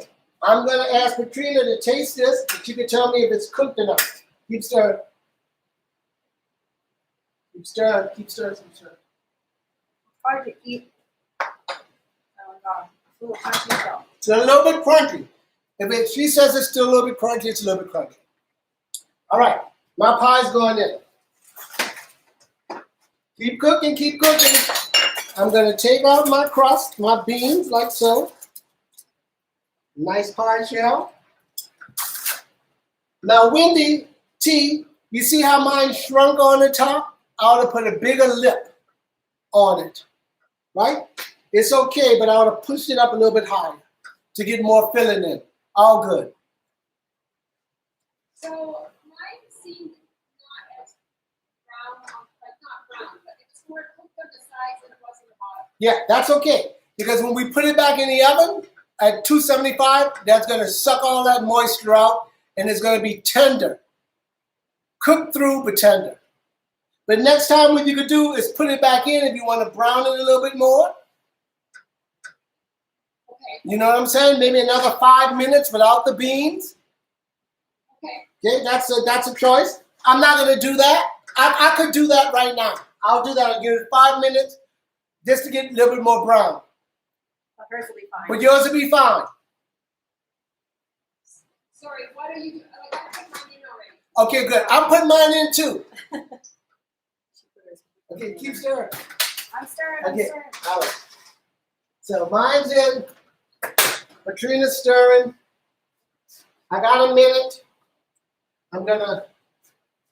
I'm going to ask Patrina to taste this, but you can tell me if it's cooked enough. Keep stirring. Keep stirring. Keep stirring. Keep stirring. Hard to eat. Oh God, it's a little crunchy though. It's a little bit crunchy. If she says it's still a little bit crunchy, it's a little bit crunchy. All right, my pie's going in. Keep cooking, keep cooking. I'm gonna take out my crust, my beans, like so. Nice pie shell. Now, Wendy T, you see how mine shrunk on the top? I ought to put a bigger lip on it, right? It's okay, but I ought to push it up a little bit higher to get more filling in. All good. So mine seemed not as brown, like not brown, but it's more cooked on the sides than it was on the bottom. Yeah, that's okay. Because when we put it back in the oven at 275, that's going to suck all that moisture out and it's going to be tender. Cooked through, but tender. But next time what you could do is put it back in if you want to brown it a little bit more. Okay. You know what I'm saying? Maybe another 5 minutes without the beans. Okay. Okay, that's a choice. I'm not going to do that. I could do that right now. I'll do that. I'll give it 5 minutes just to get a little bit more brown. But hers will be fine. But yours will be fine. Sorry, what are you doing? Like, I put mine in already. Okay, good. I'm putting mine in too. Okay, keep stirring. I'm stirring. Okay, I'm stirring. all right. So mine's in. Patrina's stirring. I got a minute. I'm gonna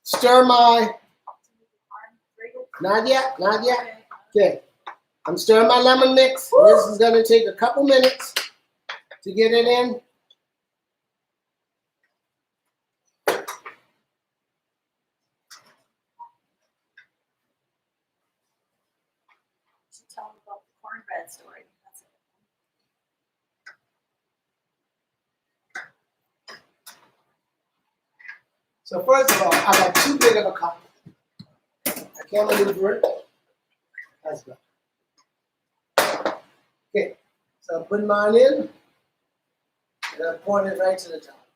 stir my. Not yet, not yet. Okay. I'm stirring my lemon mix. This is gonna take a couple minutes to get it in. Should tell them about the cornbread story. That's it. So first of all, I got too big of a cup. I can't maneuver it. That's good. Okay, so I'm putting mine in, and I'm pouring it right to the top.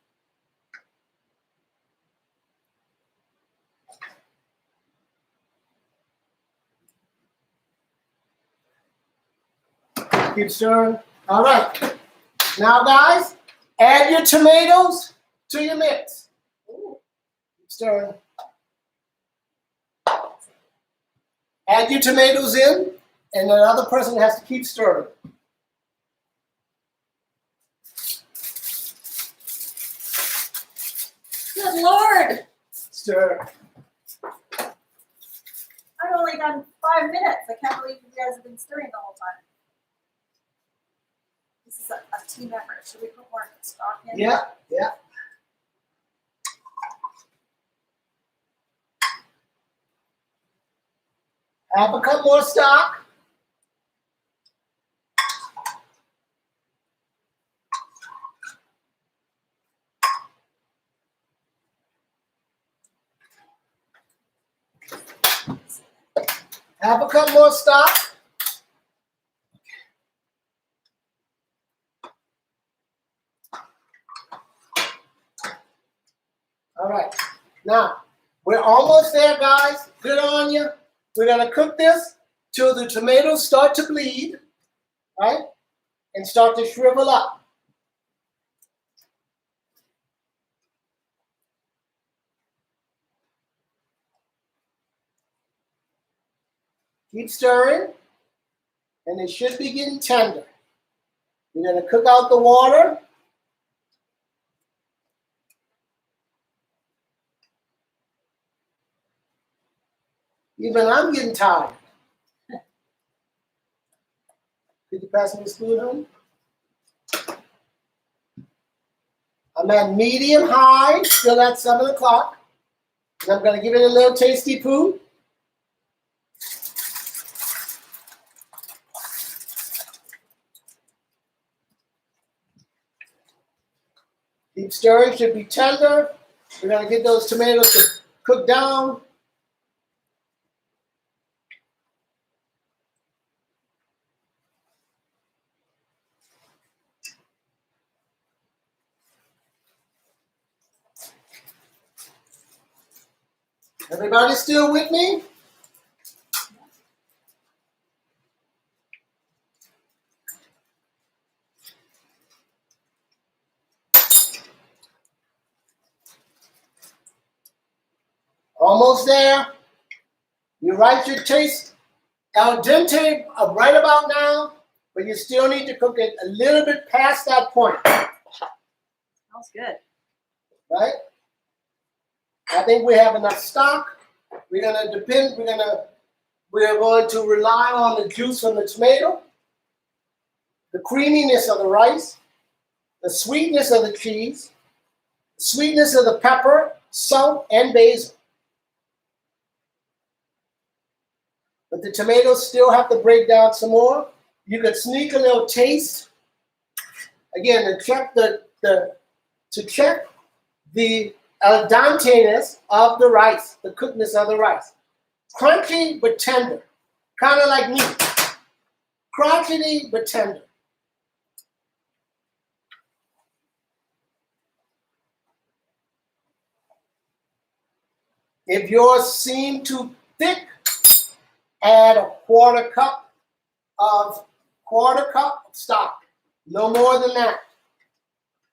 Keep stirring. All right. Now, guys, add your tomatoes to your mix. Keep stirring. Add your tomatoes in, and the other person has to keep stirring. Good Lord! Stir. I've only done 5 minutes. I can't believe you guys have been stirring the whole time. This is a team effort. Should we put more stock in? Yeah, yeah. Half a cup more stock. Half a cup more stock. All right. Now, we're almost there, guys. Good on you. We're going to cook this till the tomatoes start to bleed, right? And start to shrivel up. Keep stirring, and they should be getting tender. We're going to cook out the water. Even I'm getting tired. Could you pass me the spoon, honey? I'm at medium high, still at 7 o'clock. And I'm going to give it a little tasty poo. Keep stirring, should be tender. We're going to get those tomatoes to cook down. Everybody still with me? Almost there. You write your taste al dente right about now, but you still need to cook it a little bit past that point, Smells good. right? I think we have enough stock. We're going to rely on the juice from the tomato, the creaminess of the rice, the sweetness of the cheese, the sweetness of the pepper, salt, and basil. But the tomatoes still have to break down some more. You could sneak a little taste. Again, to check the al dente-ness of the rice, the cookness of the rice. Crunchy but tender, kind of like meat. Crunchy but tender. If yours seem too thick, add a quarter cup of stock. No more than that.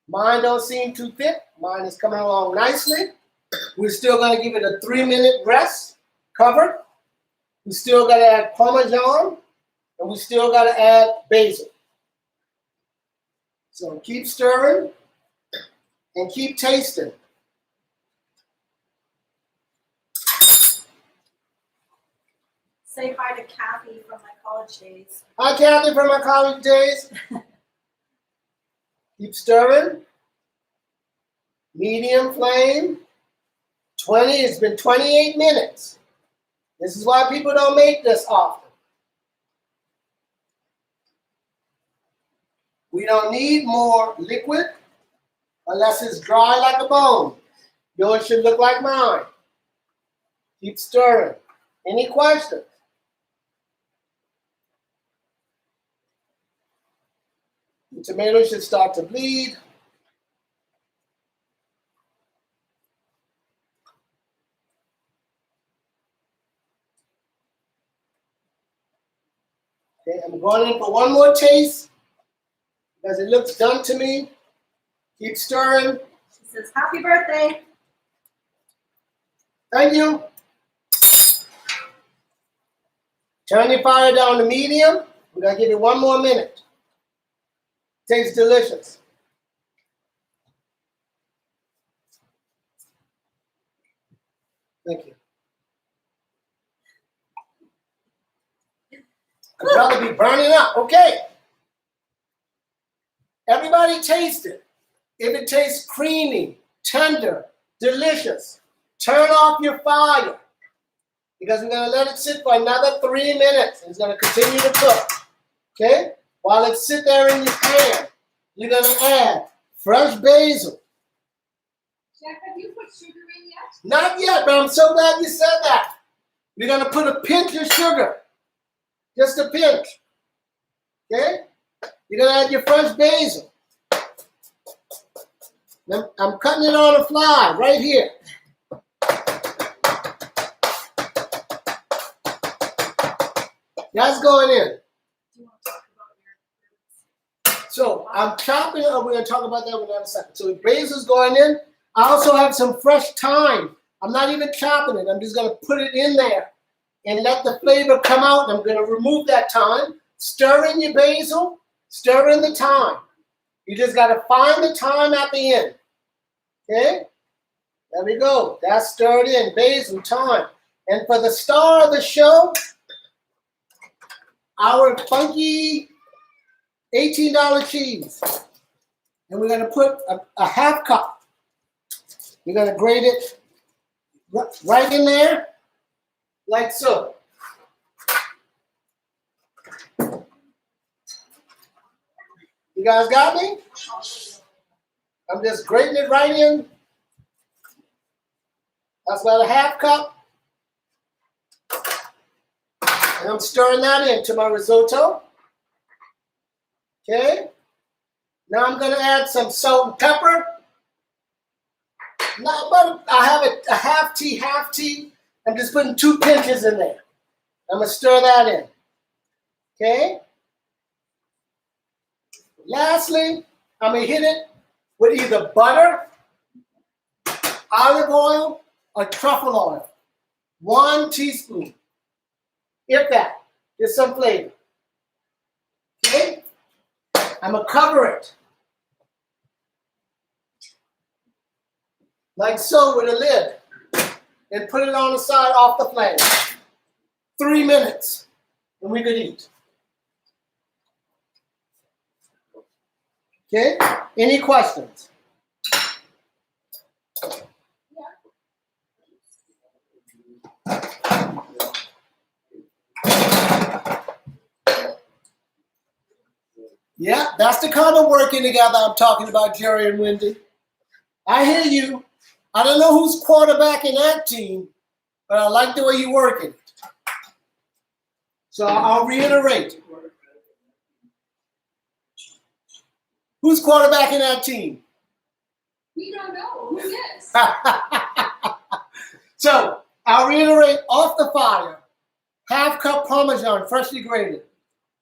Mine don't seem too thick. Mine is coming along nicely. We're still going to give it a 3-minute rest, covered. We still got to add Parmesan, and we still got to add basil. So keep stirring and keep tasting. say hi to Kathy from my college days. Hi, Kathy, from my college days. Keep stirring. Medium flame. 20, it's been 28 minutes. This is why people don't make this often. We don't need more liquid unless it's dry like a bone. Yours should look like mine. Keep stirring. Any questions? The tomato should start to bleed. Okay, I'm going in for one more taste because it looks done to me. Keep stirring. She says, happy birthday. Thank you. Turn your fire down to medium. We're going to give it one more minute. Tastes delicious. Thank you. Could probably be burning up. Okay. Everybody taste it. If it tastes creamy, tender, delicious, turn off your fire because we're going to let it sit for another 3 minutes. It's going to continue to cook. Okay? While it's sitting there in your pan, you're going to add fresh basil. Jack, have you put sugar in yet? Not yet, but I'm so glad you said that. You're going to put a pinch of sugar. Just a pinch. Okay? You're going to add your fresh basil. Now, I'm cutting it on a fly right here. That's going in. Do you want to talk about your So I'm chopping, we're going to talk about that in another second. So the basil's going in. I also have some fresh thyme. I'm not even chopping it. I'm just going to put it in there and let the flavor come out. I'm going to remove that thyme. Stir in your basil. Stir in the thyme. You just got to find the thyme at the end. Okay? There we go. That's stirred in. Basil, thyme. And for the star of the show, our funky $18 cheese. And we're going to put a half cup. We're going to grate it right in there, like so. You guys got me? I'm just grating it right in. That's about a half cup. And I'm stirring that into my risotto. Okay. Now I'm going to add some salt and pepper. Now, but I have a half tea. I'm just putting 2 pinches in there. I'm going to stir that in. Okay. Lastly, I'm going to hit it with either butter, olive oil, or truffle oil. 1 teaspoon. If that. Just some flavor. Okay? I'm going to cover it. Like so with a lid. And put it on the side off the flame. 3 minutes. And we could eat. Okay? Any questions? Yeah, that's the kind of working together I'm talking about, Jerry and Wendy. I hear you. I don't know who's quarterbacking that team, but I like the way you're working. So I'll reiterate. Who's quarterbacking that team? We don't know. Who is? So I'll reiterate off the fire. Half cup Parmesan, freshly grated.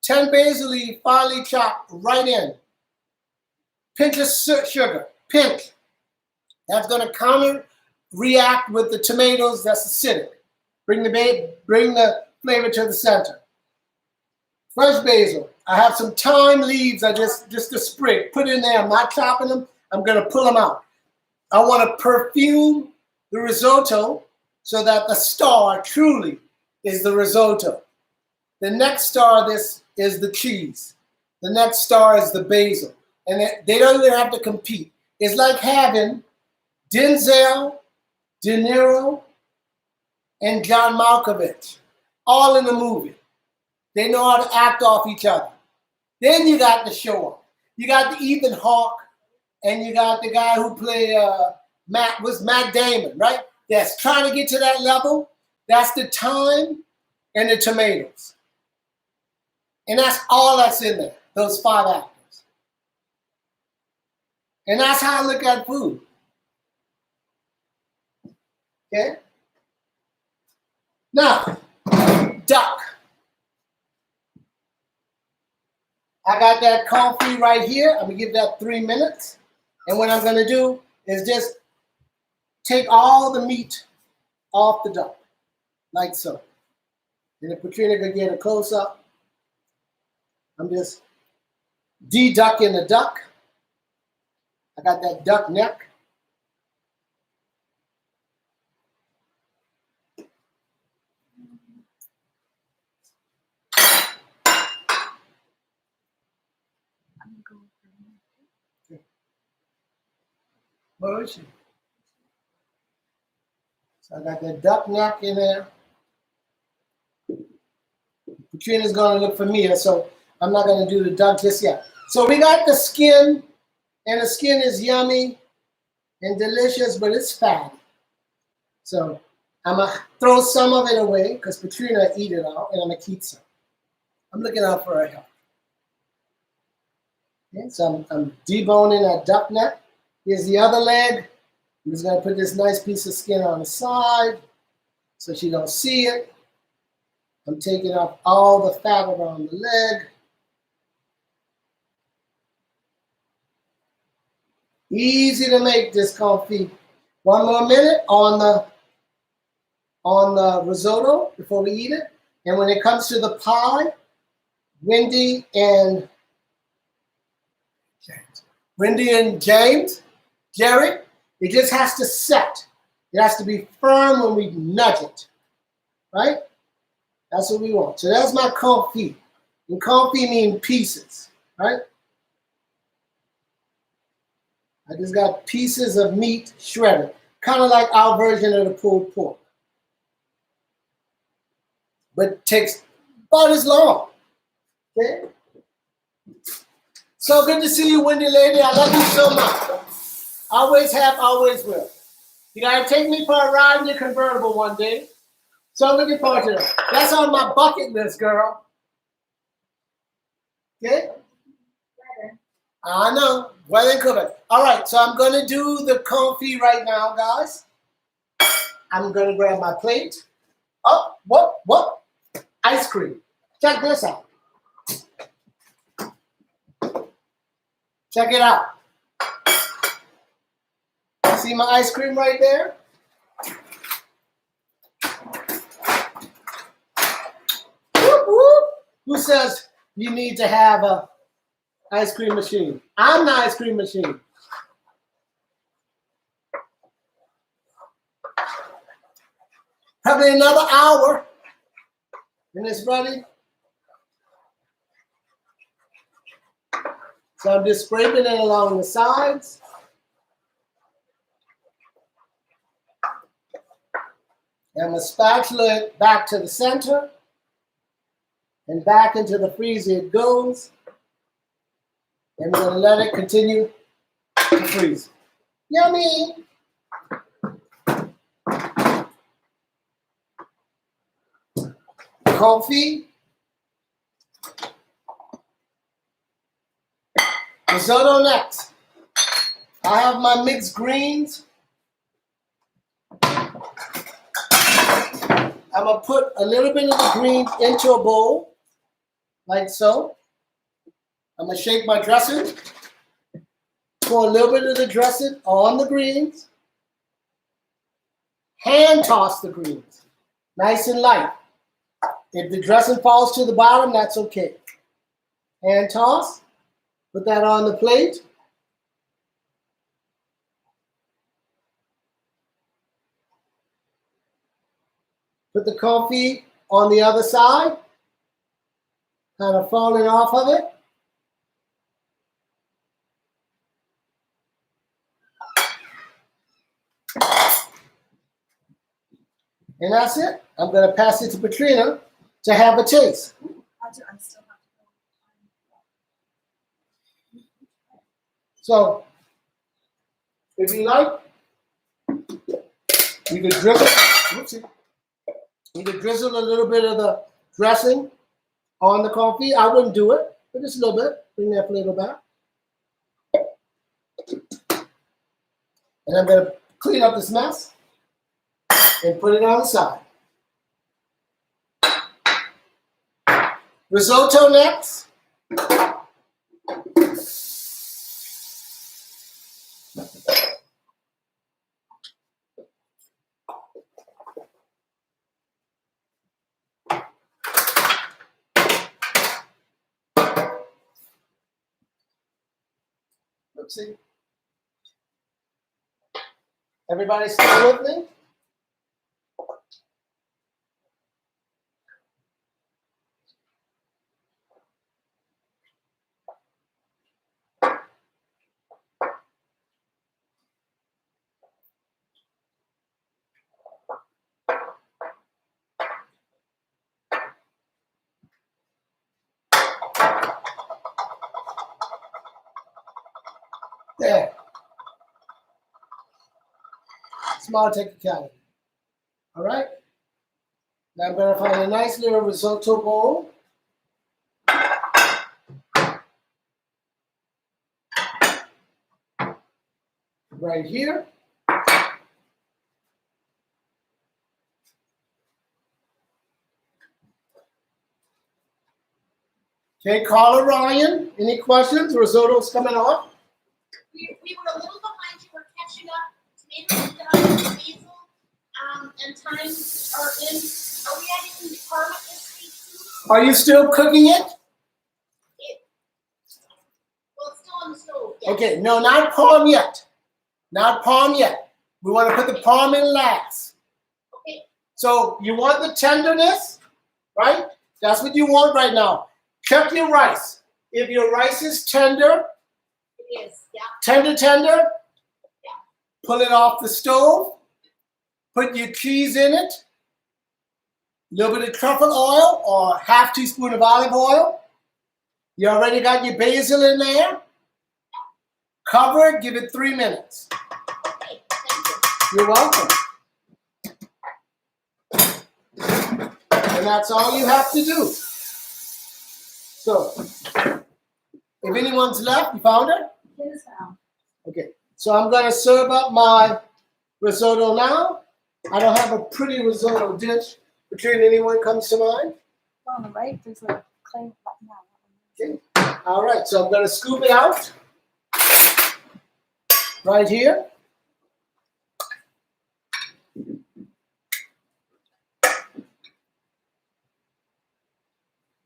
10 basil leaves, finely chopped, right in. Pinch of sugar, pinch. That's going to counter-react with the tomatoes that's acidic. Bring the flavor to the center. Fresh basil. I have some thyme leaves. I just a sprig. Put in there. I'm not chopping them. I'm going to pull them out. I want to perfume the risotto so that the star truly is the risotto. The next star of this is the cheese. The next star is the basil. And they don't even have to compete. It's like having Denzel, De Niro, and John Malkovich all in the movie. They know how to act off each other. Then you got the show off. You got the Ethan Hawke, and you got the guy who played Matt Damon, right? That's trying to get to that level. That's the thyme and the tomatoes. And that's all that's in there, those 5 actors. And that's how I look at food. Okay? Now, duck. I got that coffee right here. I'm gonna give that 3 minutes. And what I'm gonna do is just take all the meat off the duck, like so. And if Katrina could get a close up, I'm just de-ducking the duck. I got that duck neck. Where is she? So I got that duck neck in there. Katrina's gonna look for me, so I'm not gonna do the duck just yet. So we got the skin, and the skin is yummy and delicious, but it's fatty. So I'm gonna throw some of it away because Katrina eat it all, and I'm gonna keep some. I'm looking out for her health. Okay, so I'm deboning that duck neck. Here's the other leg. I'm just gonna put this nice piece of skin on the side so she don't see it. I'm taking off all the fat around the leg. Easy to make this confit. One more minute on the risotto before we eat it. And when it comes to the pie, Wendy and Jerry, it just has to set. It has to be firm when we nudge it, right? That's what we want. So that's my confit. And confit means pieces, right? I just got pieces of meat shredded, kind of like our version of the pulled pork. But it takes about as long, okay? So good to see you, Wendy lady. I love you so much. Always have, always will. You gotta take me for a ride in your convertible one day. So I'm looking forward to that. That's on my bucket list, girl. Okay? I know. Well and covered. All right, so I'm gonna do the confit right now, guys. I'm gonna grab my plate. Oh, what? Ice cream. Check this out. Check it out. See my ice cream right there? Whoop, whoop. Who says you need to have a ice cream machine? I'm the ice cream machine. Probably another hour and it's ready. So I'm just scraping it along the sides. And I'm going to spatula it back to the center. And back into the freezer it goes. And we're going to let it continue to freeze. Yummy! Confit. Risotto next. I have my mixed greens. I'm going to put a little bit of the greens into a bowl, like so. I'm going to shake my dressing. Pour a little bit of the dressing on the greens. Hand toss the greens, nice and light. If the dressing falls to the bottom, that's okay. Hand toss. Put that on the plate. Put the confit on the other side. kind of falling off of it. And that's it. I'm going to pass it to Katrina to have a taste. I still have to go. So, if you like, you could drizzle. Whoopsie. You could drizzle a little bit of the dressing on the coffee. I wouldn't do it, but just a little bit. Bring that flavor back. And I'm going to clean up this mess and put it on the side. Risotto next. Oopsie. Everybody still with me? There. Small technicality. All right. Now I'm going to find a nice little risotto bowl. Right here. Okay, Carla, Ryan, any questions? Risotto's coming off. We were a little behind. You were catching up. Tomatoes and onions, basil, and thyme are in. Are we adding the parma this week too? Are you still cooking it? Well, it's still on the stove. Yes. Okay, no, not parm yet. Not parm yet. We want to put the parm in last. Okay. So you want the tenderness, right? That's what you want right now. Check your rice. If your rice is tender, It is. Yeah. tender, pull it off the stove, put your cheese in it, a little bit of truffle oil or half teaspoon of olive oil. You already got your basil in there. Cover it, give it 3 minutes. Okay. Thank you. You're welcome. And that's all you have to do. So, if anyone's left, you found it? It is now. Okay, so I'm going to serve up my risotto now. I don't have a pretty risotto dish. Between anyone comes to mind? On the right, there's a clay button now. Okay. All right, so I'm going to scoop it out right here.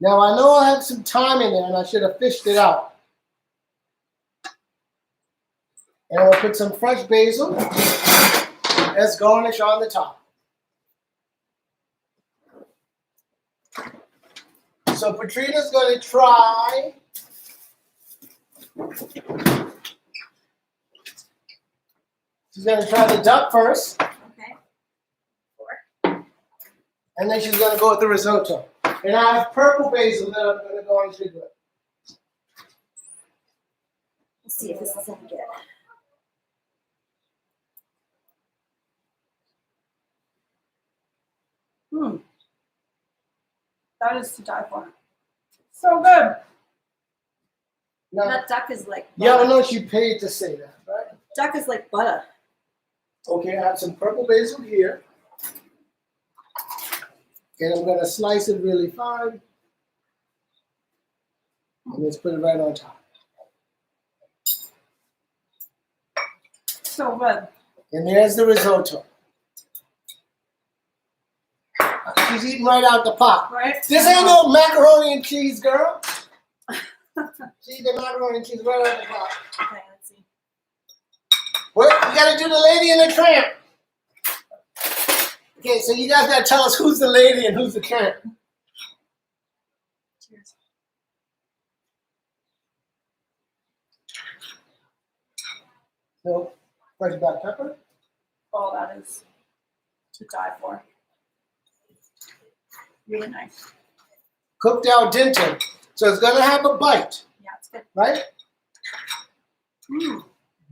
Now I know I had some thyme in there and I should have fished it out. And I'll put some fresh basil as garnish on the top. So Patrina's going to try she's going to try the duck first, Okay. and then she's going to go with the risotto. And I have purple basil that I'm going to go into it. Let's see if this is any good. That is to die for. So good. Now, That duck is like yeah, I butter. know she paid to say that, right? Duck is like butter. Okay, I have some purple basil here. And I'm going to slice it really fine. And let's put it right on top. So good. And there's the risotto. She's eating right out the pot. Right? This ain't no macaroni and cheese, girl. She eat the macaroni and cheese right out the pot. Okay, let's see. What? You got to do the lady and the tramp. Okay, so you guys got to tell us who's the lady and who's the tramp. Cheers. So, fresh black pepper. Oh, that is to die for. Really nice. Cooked al dente. So it's gonna have a bite, Yeah, it's good. right?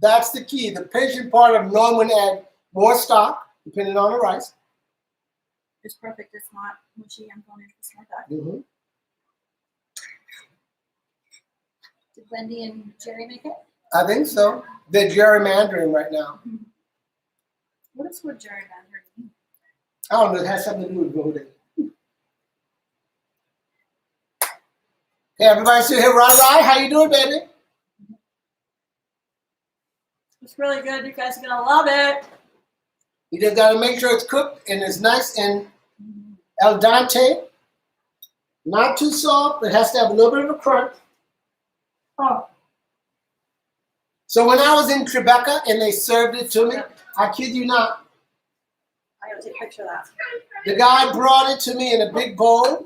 That's the key. The patient part of knowing when to add more stock, depending on the rice. It's perfect. It's not mushy. I'm going to just like that. Mm-hmm. Did Wendy and Jerry make it? I think so. They're gerrymandering right now. What is word gerrymandering mean? I don't know. It has something to do with voting. Hey, everybody still here? Right? How you doing, baby? It's really good. You guys are gonna love it. You just got to make sure it's cooked and it's nice and al dente. Not too soft. It has to have a little bit of a crunch. Oh, So when I was in Tribeca and they served it to me, I kid you not, I gotta take a picture of that. the guy brought it to me in a big bowl.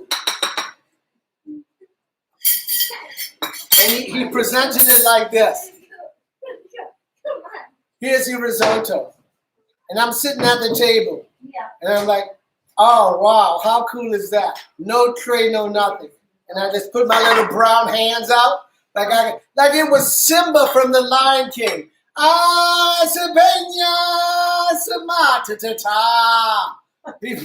And he presented it like this. Here's your risotto. And I'm sitting at the table. Yeah. And I'm like, oh, wow, how cool is that? No tray, no nothing. And I just put my little brown hands out like it was Simba from the Lion King. Ah, Sabenya, Samatata. He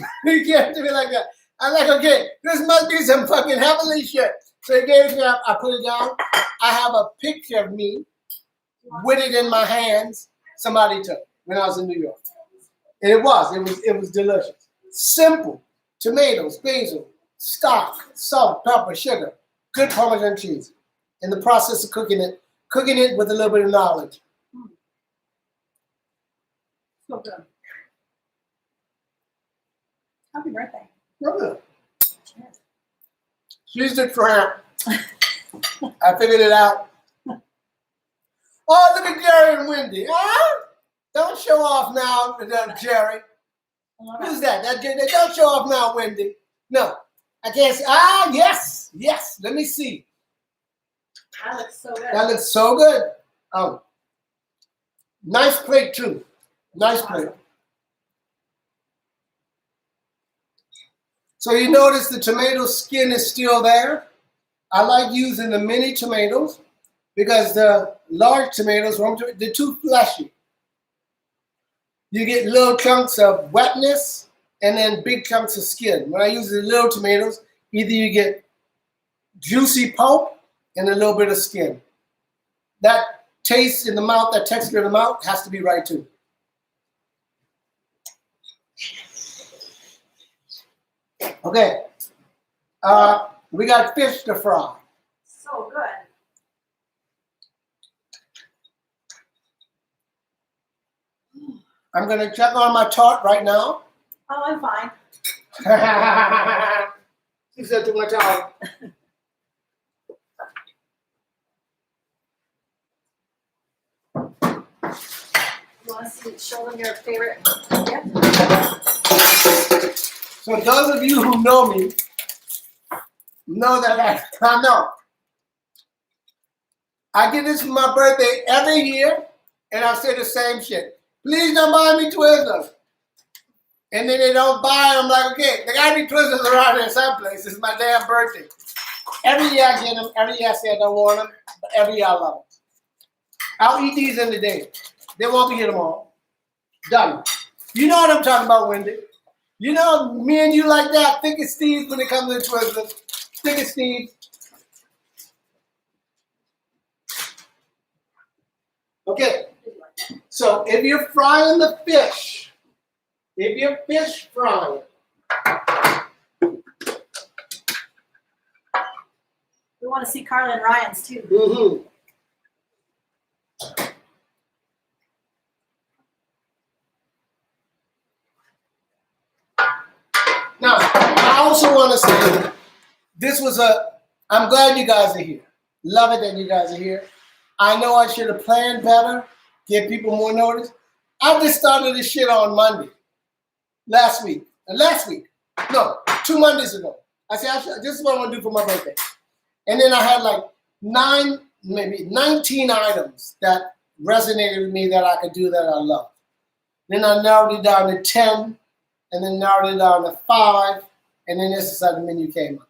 gave it to me like that. I'm like, okay, this must be some fucking heavenly shit. So he gave it to me, I put it down. I have a picture of me with it in my hands. Somebody took when I was in New York. And it was delicious. Simple. Tomatoes, basil, stock, salt, pepper, sugar, good Parmesan cheese. In the process of cooking it with a little bit of knowledge. So good. Happy birthday. Good. Cheers. She's the tramp. I figured it out. Oh, look at Jerry and Wendy. Huh? Don't show off now, Jerry. I love Who's it. that? Don't show off now, Wendy. No, I can't see. Ah, yes. Let me see. That looks so good. That looks so good. Nice plate too. Nice plate. So you notice the tomato skin is still there. I like using the mini tomatoes because the large tomatoes, they're too fleshy. You get little chunks of wetness and then big chunks of skin. When I use the little tomatoes, either you get juicy pulp and a little bit of skin. That taste in the mouth, that texture in the mouth has to be right too. Okay. We got fish to fry. So good. I'm going to check on my tart right now. Oh, I'm fine. She said too much out. You want to show them your favorite gift? So those of you who know me know that I know. I get this for my birthday every year, and I say the same shit. Please don't buy me Twizzlers. And then they don't buy them. I'm like, okay, there gotta be Twizzlers around here someplace. It's my damn birthday. Every year I get them. Every year I say I don't want them, but every year I love them. I'll eat these in the day. They won't be here tomorrow. Done. You know what I'm talking about, Wendy. You know me and you like that. Thick as Steve when it comes to Twizzlers. Thick as Steve. Okay. So if you're frying the fish, if you're fish frying, We want to see Carla and Ryan's too. mm-hmm. Now, I also want to say I'm glad you guys are here. Love it that you guys are here. I know I should have planned better, give people more notice. I just started this shit on Monday, last week. No, 2 Mondays ago. I said, this is what I want to do for my birthday. And then I had like 19 items that resonated with me that I could do that I love. Then I narrowed it down to 10, and then narrowed it down to 5, and then this is how the menu came up.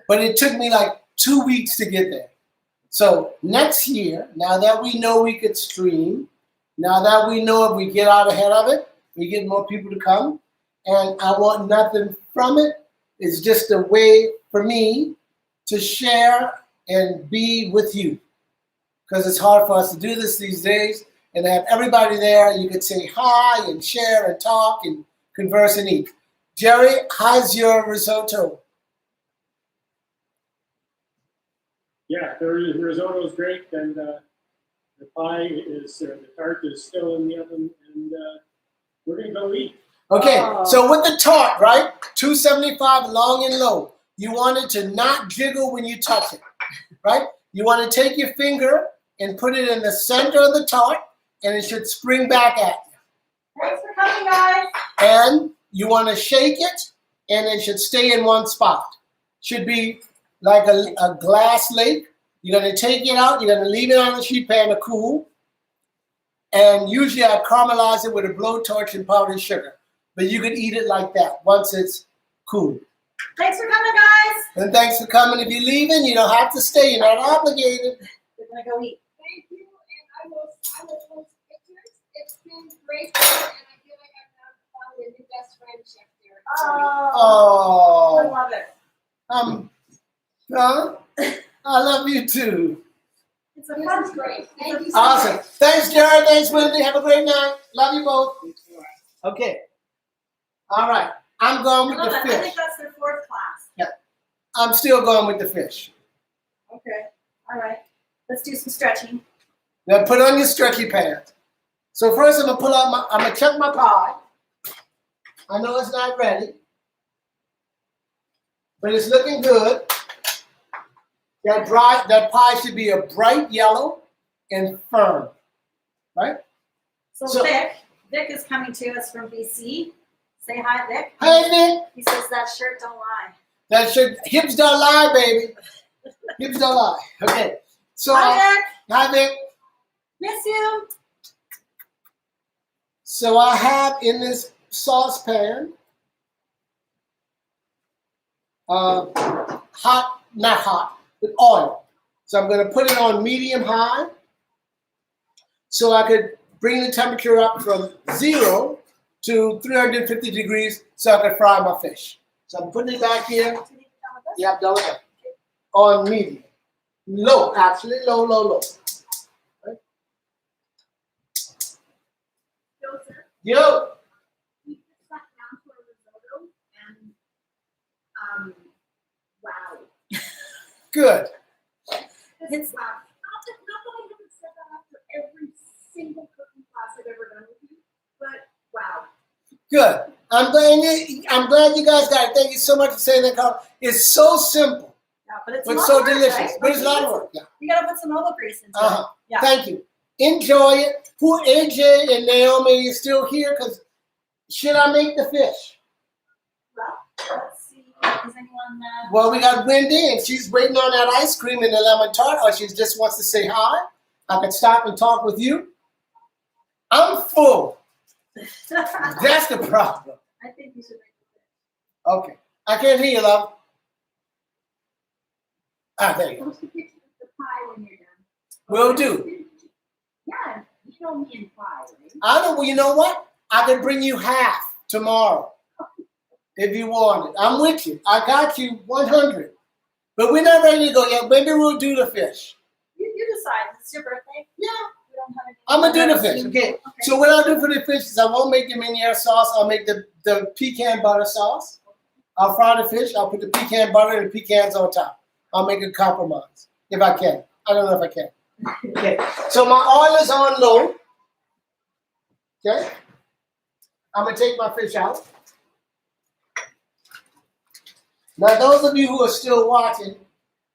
But it took me like 2 weeks to get there. So next year, now that we know we could stream, now that we know if we get out ahead of it, we get more people to come, and I want nothing from it. It's just a way for me to share and be with you. Because it's hard for us to do this these days and have everybody there. You could say hi and share and talk and converse and eat. Jerry, how's your risotto? Yeah, the risotto is great, and the pie is, the tart is still in the oven, and we're going to go eat. Okay, Oh. so with the tart, right? 275 long and low. You want it to not jiggle when you touch it, right? You want to take your finger and put it in the center of the tart, and it should spring back at you. Thanks for coming, guys. And you want to shake it, and it should stay in one spot. Should be like a glass lake. You're going to take it out. You're going to leave it on the sheet pan to cool. And usually I caramelize it with a blowtorch and powdered sugar. But you can eat it like that once it's cool. Thanks for coming, guys. And thanks for coming. If you're leaving, you don't have to stay. You're not obligated. We're gonna go eat. Thank you, and I will post pictures. It's been great, and I feel like I've now found a new best friendship there. Oh, I Oh, love it. I love you too. It's a This fun is great. Thank you so Awesome. much. Thanks, Jared. Thanks, Wendy. Have a great night. Love you both. Okay. All right. I'm going with I love the that. I think fish. that's their 4th class. I'm still going with the fish. Okay. All right. Let's do some stretching. Now put on your stretchy pants. So first I'm gonna check my pie. I know it's not ready, but it's looking good. That pie should be a bright yellow and firm, right? So Vic is coming to us from BC. Say hi, Vic. Hey, Nick. He says that shirt don't lie. That should hips don't lie, baby. Hips don't lie. Okay. So Hi, Vic. hi, Nick. Miss you. So I have in this saucepan not hot, but oil. So I'm going to put it on medium high so I could bring the temperature up from 0 to 350 degrees so I could fry my fish. So I'm putting it back here. Yep, done with that. On medium. Low, actually, low. Right? Joseph, Yo. we just sat down to a risotto, and wow. Good. It's wow. Not that I haven't said that after every single cooking class I've ever done with you, but wow. Good. I'm glad you guys got it. Thank you so much for saying that, Carl. It's so simple, yeah, but it's but a lot so of work, delicious. right? But it's a lot of work. Yeah. You gotta put some olive grease into Uh-huh. it. Yeah. Thank you. Enjoy it. Poor AJ and Naomi is still here because should I make the fish? Well, let's see. Is anyone? Well, we got Wendy and she's waiting on that ice cream and the lemon tart, or she just wants to say hi. I could stop and talk with you. I'm full. That's the problem. I think you should make the fish. Okay. I can't hear you, love. Ah, there you go. Post a picture of the pie when you're done. Will do. Yeah, you know me in pie, right? I don't. Well, you know what? I could bring you half tomorrow if you want it. I'm with you. I got you 100. But we're not ready to go yet. Maybe we'll do the fish. You decide. It's your birthday. Yeah. We don't have any. I'm gonna do the fish. Okay. So what I'll do for the fish is I won't make the miniere sauce. I'll make the pecan butter sauce. I'll fry the fish. I'll put the pecan butter and the pecans on top. I'll make a compromise if I can. I don't know if I can. Okay. So my oil is on low. Okay. I'm gonna take my fish out. Now, those of you who are still watching,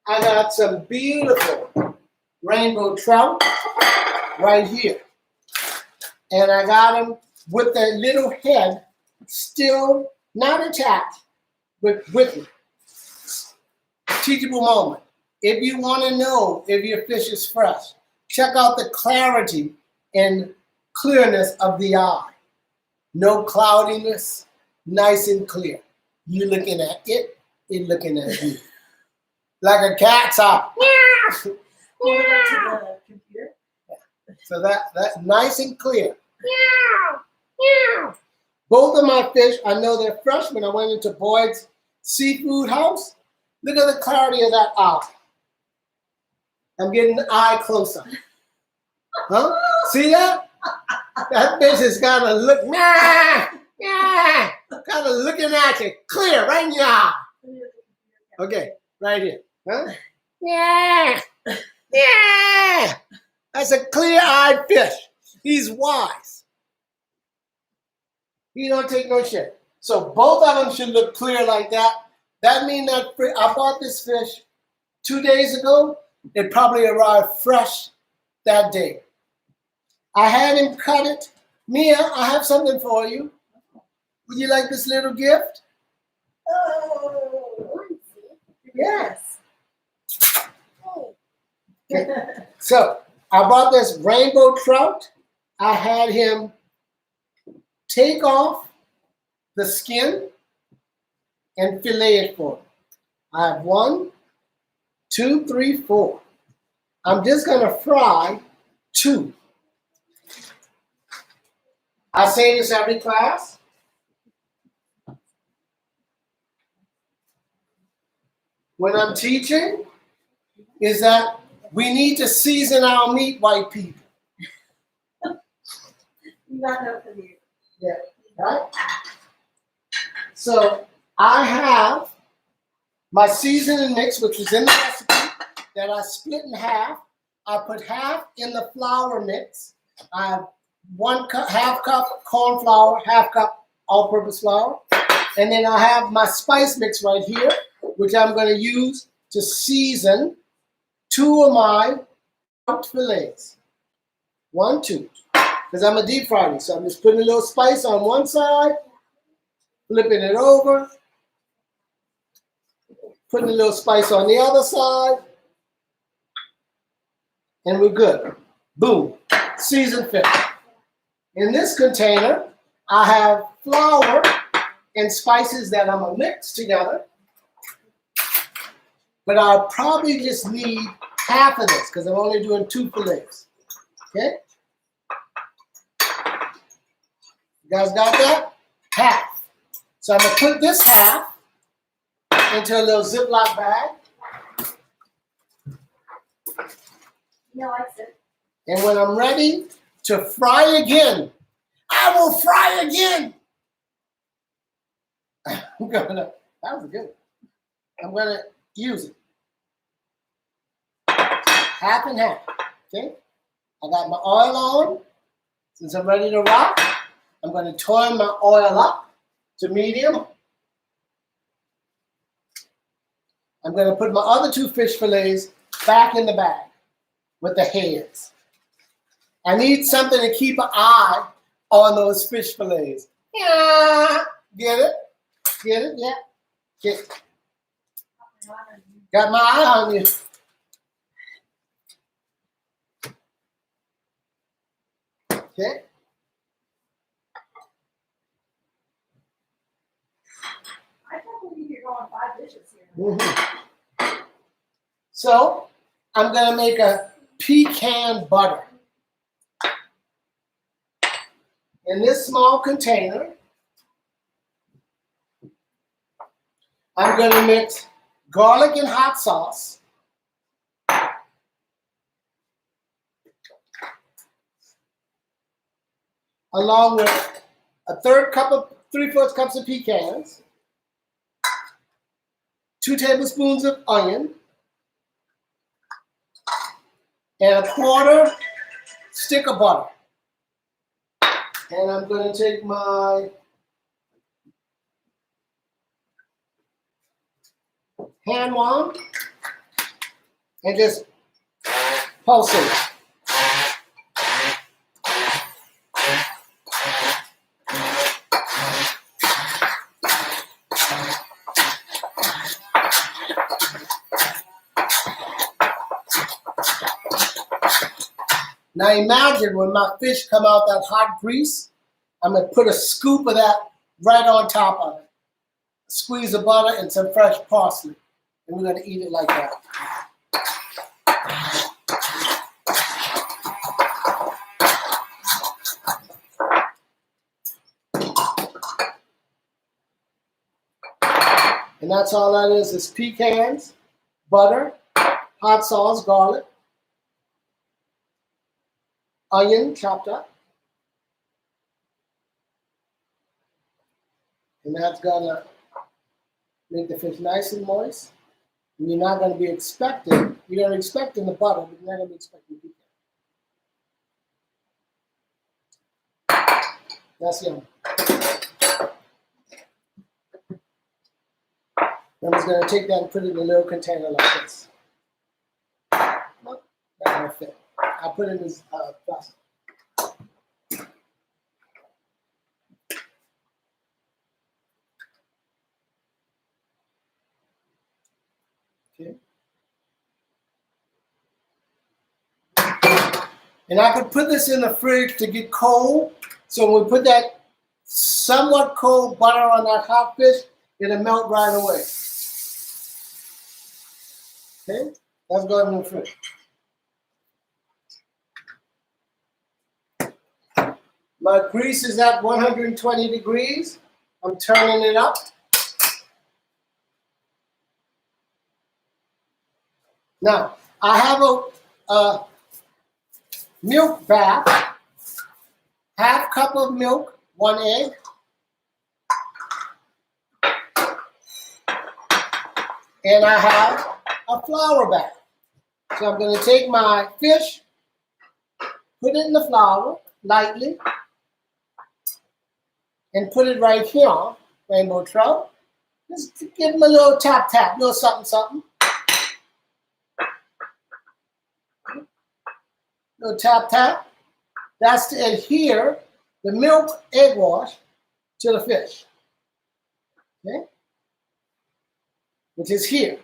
I got some beautiful rainbow trout right here. And I got them with the little head still not attached, but with me. Teachable moment. If you want to know if your fish is fresh, check out the clarity and clearness of the eye. No cloudiness, nice and clear. You looking at it, it looking at you. Like a cat's eye. Hold it up to the computer. So that's nice and clear. Both of my fish, I know they're fresh. When I went into Boyd's seafood house, look at the clarity of that eye. I'm getting the eye closer. Huh? See that? That fish is kind of look, kind of looking at you, clear right in your eye. Okay, right here. Huh? Yeah. That's a clear-eyed fish. He's wise. He don't take no shit. So both of them should look clear like that. That means that I bought this fish 2 days ago. It probably arrived fresh that day. I had him cut it. Mia, I have something for you. Would you like this little gift? Oh, Yes. So I bought this rainbow trout. I had him take off the skin and fillet it for me. I have 1, 2, 3, 4. I'm just gonna fry 2. I say this every class. When I'm teaching, is that we need to season our meat, white people. Not help for you. Yeah, right? So I have my seasoning mix, which is in the recipe, that I split in half. I put half in the flour mix. I have 1 cup, half cup corn flour, half cup all-purpose flour. And then I have my spice mix right here, which I'm going to use to season 2 of my trout fillets. 1, 2. Because I'm a deep fryer, so I'm just putting a little spice on one side, flipping it over, putting a little spice on the other side, and we're good. Boom, seasoned fish. In this container, I have flour and spices that I'm gonna mix together, but I'll probably just need half of this because I'm only doing 2 fillets, okay? You guys got that? Half. So I'm gonna put this half into a little Ziploc bag. No, I said. And when I'm ready to fry again, I will fry again. That was good. I'm gonna use it. Half and half, okay? I got my oil on. Since I'm ready to rock, I'm gonna turn my oil up to medium. I'm gonna put my other 2 fish fillets back in the bag with the heads. I need something to keep an eye on those fish fillets. Yeah, get it? Get it? Yeah. Get it. Got my eye on you. Okay. I can't believe you're going 5 dishes here. Mm-hmm. So I'm gonna make a pecan butter. In this small container, I'm gonna mix garlic and hot sauce, along with a 3/4 cups of pecans, 2 tablespoons of onion, and a 1/4 stick of butter. And I'm going to take my hand wand and just pulse it. Now imagine when my fish come out that hot grease, I'm gonna put a scoop of that right on top of it. Squeeze of butter and some fresh parsley. And we're gonna eat it like that. And that's all that is pecans, butter, hot sauce, garlic, onion chopped up. And that's gonna make the fish nice and moist. And you're not gonna be expecting, you're gonna be expecting the butter, but you're not gonna be expecting pecan. That's yum. I'm just gonna take that and put it in a little container like this. Nope, that won't fit. I'll put it in this plastic. Okay. And I could put this in the fridge to get cold. So when we put that somewhat cold butter on that hot fish, it'll melt right away. Okay, let's go in the fridge. My grease is at 120 degrees. I'm turning it up. Now, I have a milk bath, half cup of milk, 1 egg. And I have a flour bath. So I'm going to take my fish, put it in the flour lightly, and put it right here, rainbow trout. Just give them a little tap, a little something, something. Little tap. That's to adhere the milk egg wash to the fish. Okay? Which is here.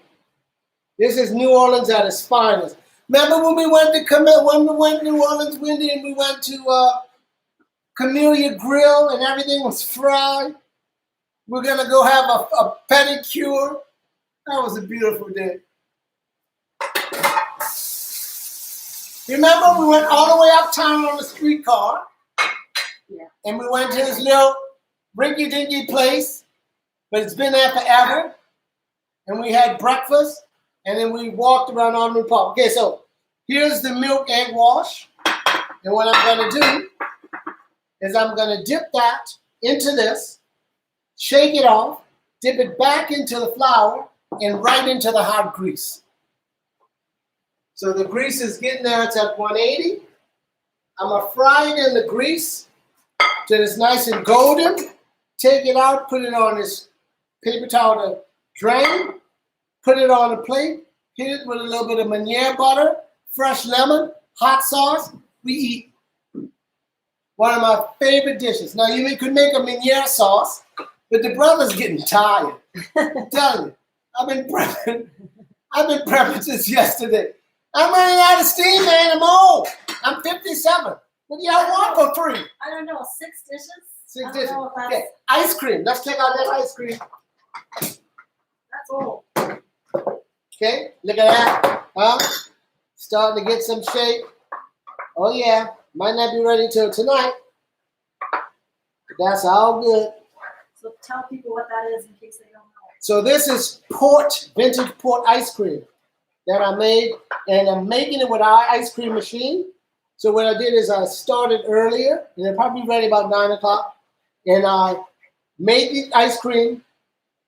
This is New Orleans at its finest. Remember when we went to New Orleans, Wendy, and we went to Camellia Grill and everything was fried? We're gonna go have a pedicure. That was a beautiful day. Remember we went all the way uptown on the streetcar? Yeah. And we went to this little rinky-dinky place, but it's been there forever. And we had breakfast, and then we walked around Alderman Park. Okay, so here's the milk egg wash. And what I'm gonna do is I'm gonna dip that into this, shake it off, dip it back into the flour, and right into the hot grease. So the grease is getting there, it's at 180. I'm gonna fry it in the grease till it's nice and golden. Take it out, put it on this paper towel to drain, put it on a plate, hit it with a little bit of Meunier butter, fresh lemon, hot sauce. We eat. One of my favorite dishes. Now you could make a Meunier sauce, but the brother's getting tired. I'm telling you, I've been prepping since yesterday. I'm running out of steam, man. I'm old. I'm 57. What do y'all want for free? I don't know, 6 dishes? 6 dishes. Okay, ice cream. Let's check out that ice cream. That's old. Okay, look at that. Huh? Starting to get some shape. Oh yeah, might not be ready till tonight. But that's all good. So tell people what that is in case they don't know. So this is vintage port ice cream that I made, and I'm making it with our ice cream machine. So what I did is I started earlier, and it'll probably be ready about 9 o'clock, and I made the ice cream,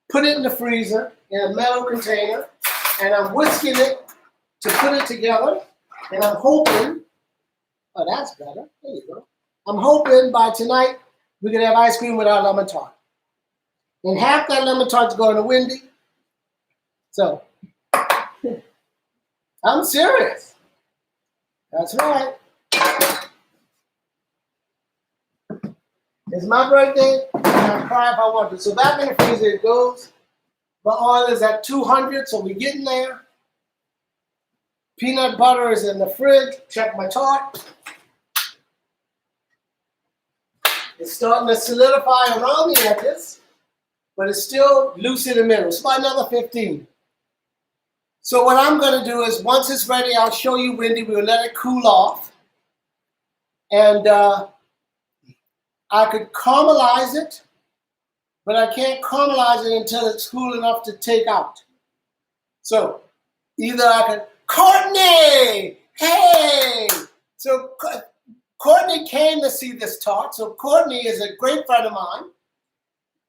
put it in the freezer in a metal container, and I'm whisking it to put it together, and I'm hoping, oh, that's better. There you go. I'm hoping by tonight we can have ice cream without lemon tart. And half that lemon tart's going to Wendy. So, I'm serious. That's right. It's my birthday, and I'll cry if I want to. So back in the freezer it goes. My oil is at 200, so we're getting there. Peanut butter is in the fridge. Check my tart. It's starting to solidify around the edges, but it's still loose in the middle. It's about another 15. So what I'm going to do is, once it's ready, I'll show you, Wendy. We'll let it cool off. And I could caramelize it, but I can't caramelize it until it's cool enough to take out. So either I could, Courtney, hey! So Courtney came to see this tart. So Courtney is a great friend of mine.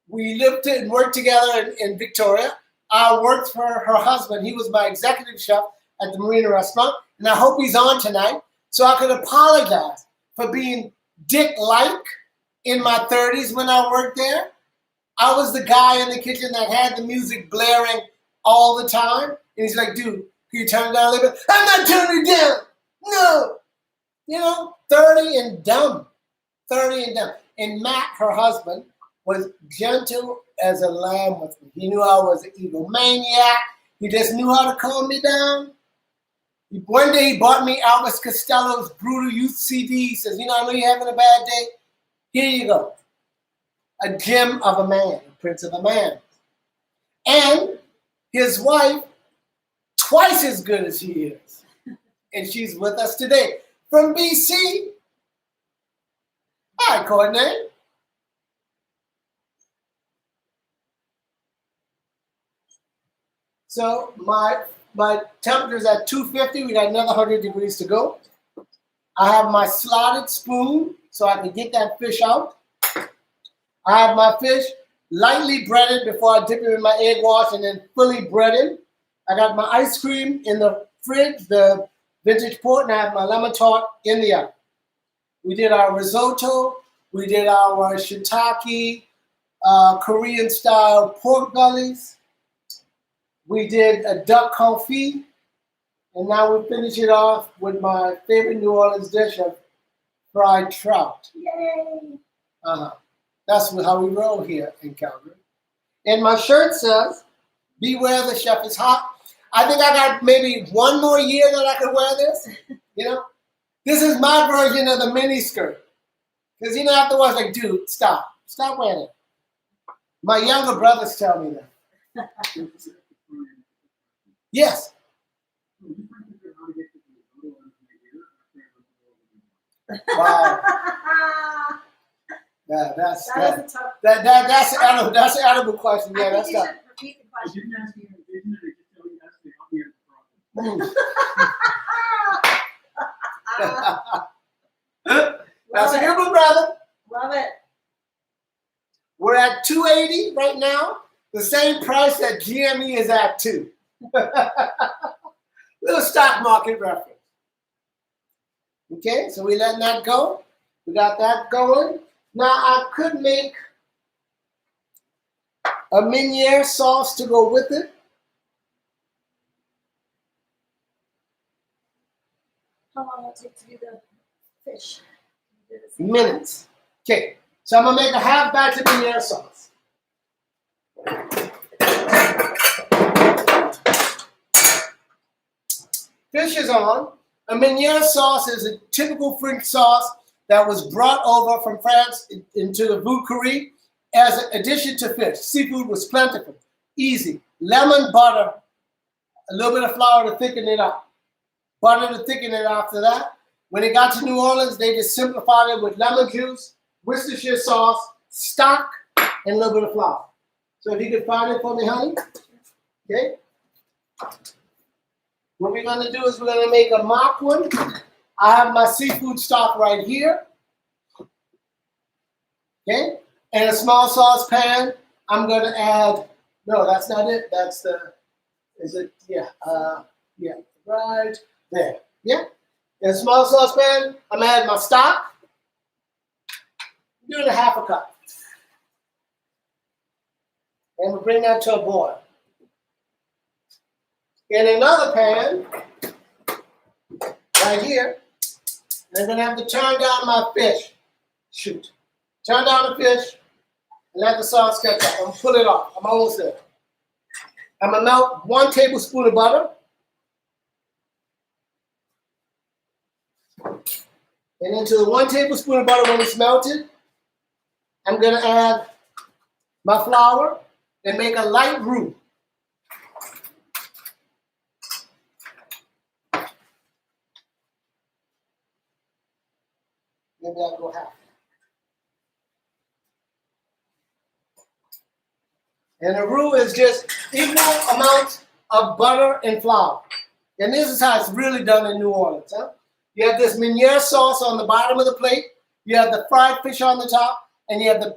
We lived and worked together in Victoria. I worked for her husband. He was my executive chef at the Marina restaurant. And I hope he's on tonight so I could apologize for being dick-like in my 30s when I worked there. I was the guy in the kitchen that had the music blaring all the time. And he's like, dude, can you turn it down a little bit? I'm not turning it down. No. You know, 30 and dumb. 30 and dumb. And Matt, her husband, was gentle as a lamb with me. He knew I was an egomaniac. He just knew how to calm me down. One day he bought me Elvis Costello's Brutal Youth CD. He says, you know, I know you're having a bad day. Here you go. A gem of a man, a prince of a man. And his wife, twice as good as he is. And she's with us today. From BC. Hi, Courtney. So my temperature is at 250. We got another 100 degrees to go. I have my slotted spoon so I can get that fish out. I have my fish lightly breaded before I dip it in my egg wash and then fully breaded. I got my ice cream in the fridge, the vintage port, and I have my lemon tart in the oven. We did our risotto. We did our shiitake, Korean style pork bellies. We did a duck confit, and now we finish it off with my favorite New Orleans dish of fried trout. Yay! That's how we roll here in Calgary. And my shirt says, beware the chef is hot. I think I got maybe one more year that I could wear this. You know, this is my version of the mini skirt. Because you know, afterwards, like, dude, stop wearing it. My younger brothers tell me that. Yes. Wow. Yeah, that's an edible question. Yeah, that's tough. Repeat the I question. didn't ask you in vision, I just tell you that's the obvious problem. That's a good one, brother. Love it. We're at 280 right now, the same price that GME is at too. Little stock market reference. Okay, so we letting that go. We got that going. Now I could make a Meunier sauce to go with it. How long will it take to do the fish? Minutes. Okay, so I'm gonna make a half batch of Meunier sauce. Fish is on. A Meunier sauce is a typical French sauce that was brought over from France into the Vauquerie as an addition to fish. Seafood was plentiful, easy. Lemon, butter, a little bit of flour to thicken it up. Butter to thicken it after that. When it got to New Orleans, they just simplified it with lemon juice, Worcestershire sauce, stock, and a little bit of flour. So if you could find it for me, honey. Okay. What we're going to do is we're going to make a mock one. I have my seafood stock right here. Okay. And a small saucepan, I'm going to add, no, that's not it. That's the, is it? Yeah. Yeah. Right there. Yeah. In a small saucepan, I'm going to add my stock. I'm doing a half a cup. And we'll bring that to a boil. In another pan, right here, I'm going to have to turn down my fish. Shoot. Turn down the fish and let the sauce catch up. I'm going to pull it off. I'm almost there. I'm going to melt 1 tablespoon of butter. And into the 1 tablespoon of butter when it's melted, I'm gonna add my flour and make a light roux. Maybe I'll go half. And the roux is just equal amounts of butter and flour. And this is how it's really done in New Orleans. Huh? You have this Meunier sauce on the bottom of the plate. You have the fried fish on the top. And you have the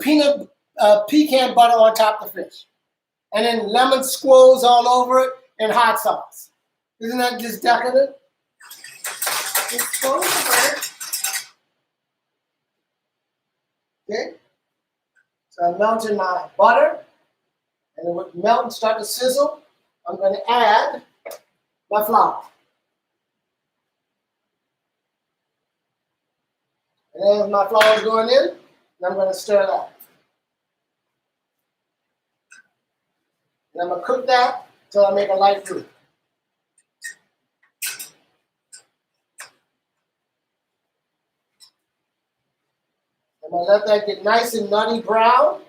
pecan butter on top of the fish. And then lemon squoze all over it and hot sauce. Isn't that just decadent? It's going to work. Okay. So I'm melting my butter. And it would melt and start to sizzle. I'm going to add my flour. And as my flour is going in, I'm going to stir that. And I'm going to cook that until I make a light roux. I'm going to let that get nice and nutty brown.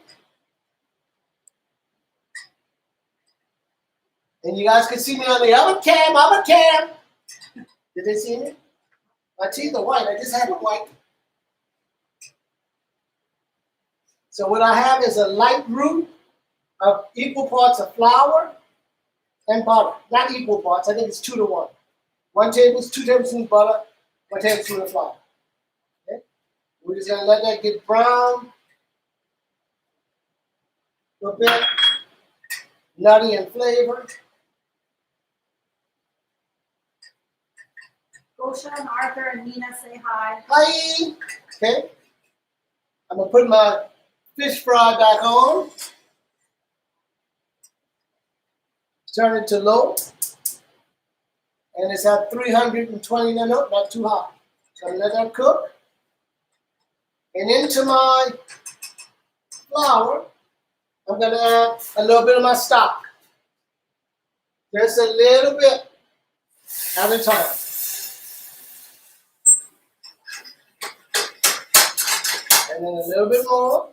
And you guys can see me on the other cam. Did they see me? My teeth are white. I just had them white. So what I have is a light roux of equal parts of flour and butter. Not equal parts. I think it's 2 to 1. 2 tablespoons butter, 1 tablespoon of flour. Okay? We're just going to let that get brown a bit, nutty in flavor. Gosha and Arthur and Nina say hi. Hi. Okay. I'm going to put my fish fry back on. Turn it to low. And it's at 320, no, not too hot. So let that cook. And into my flour, I'm going to add a little bit of my stock. Just a little bit at a time. And then a little bit more.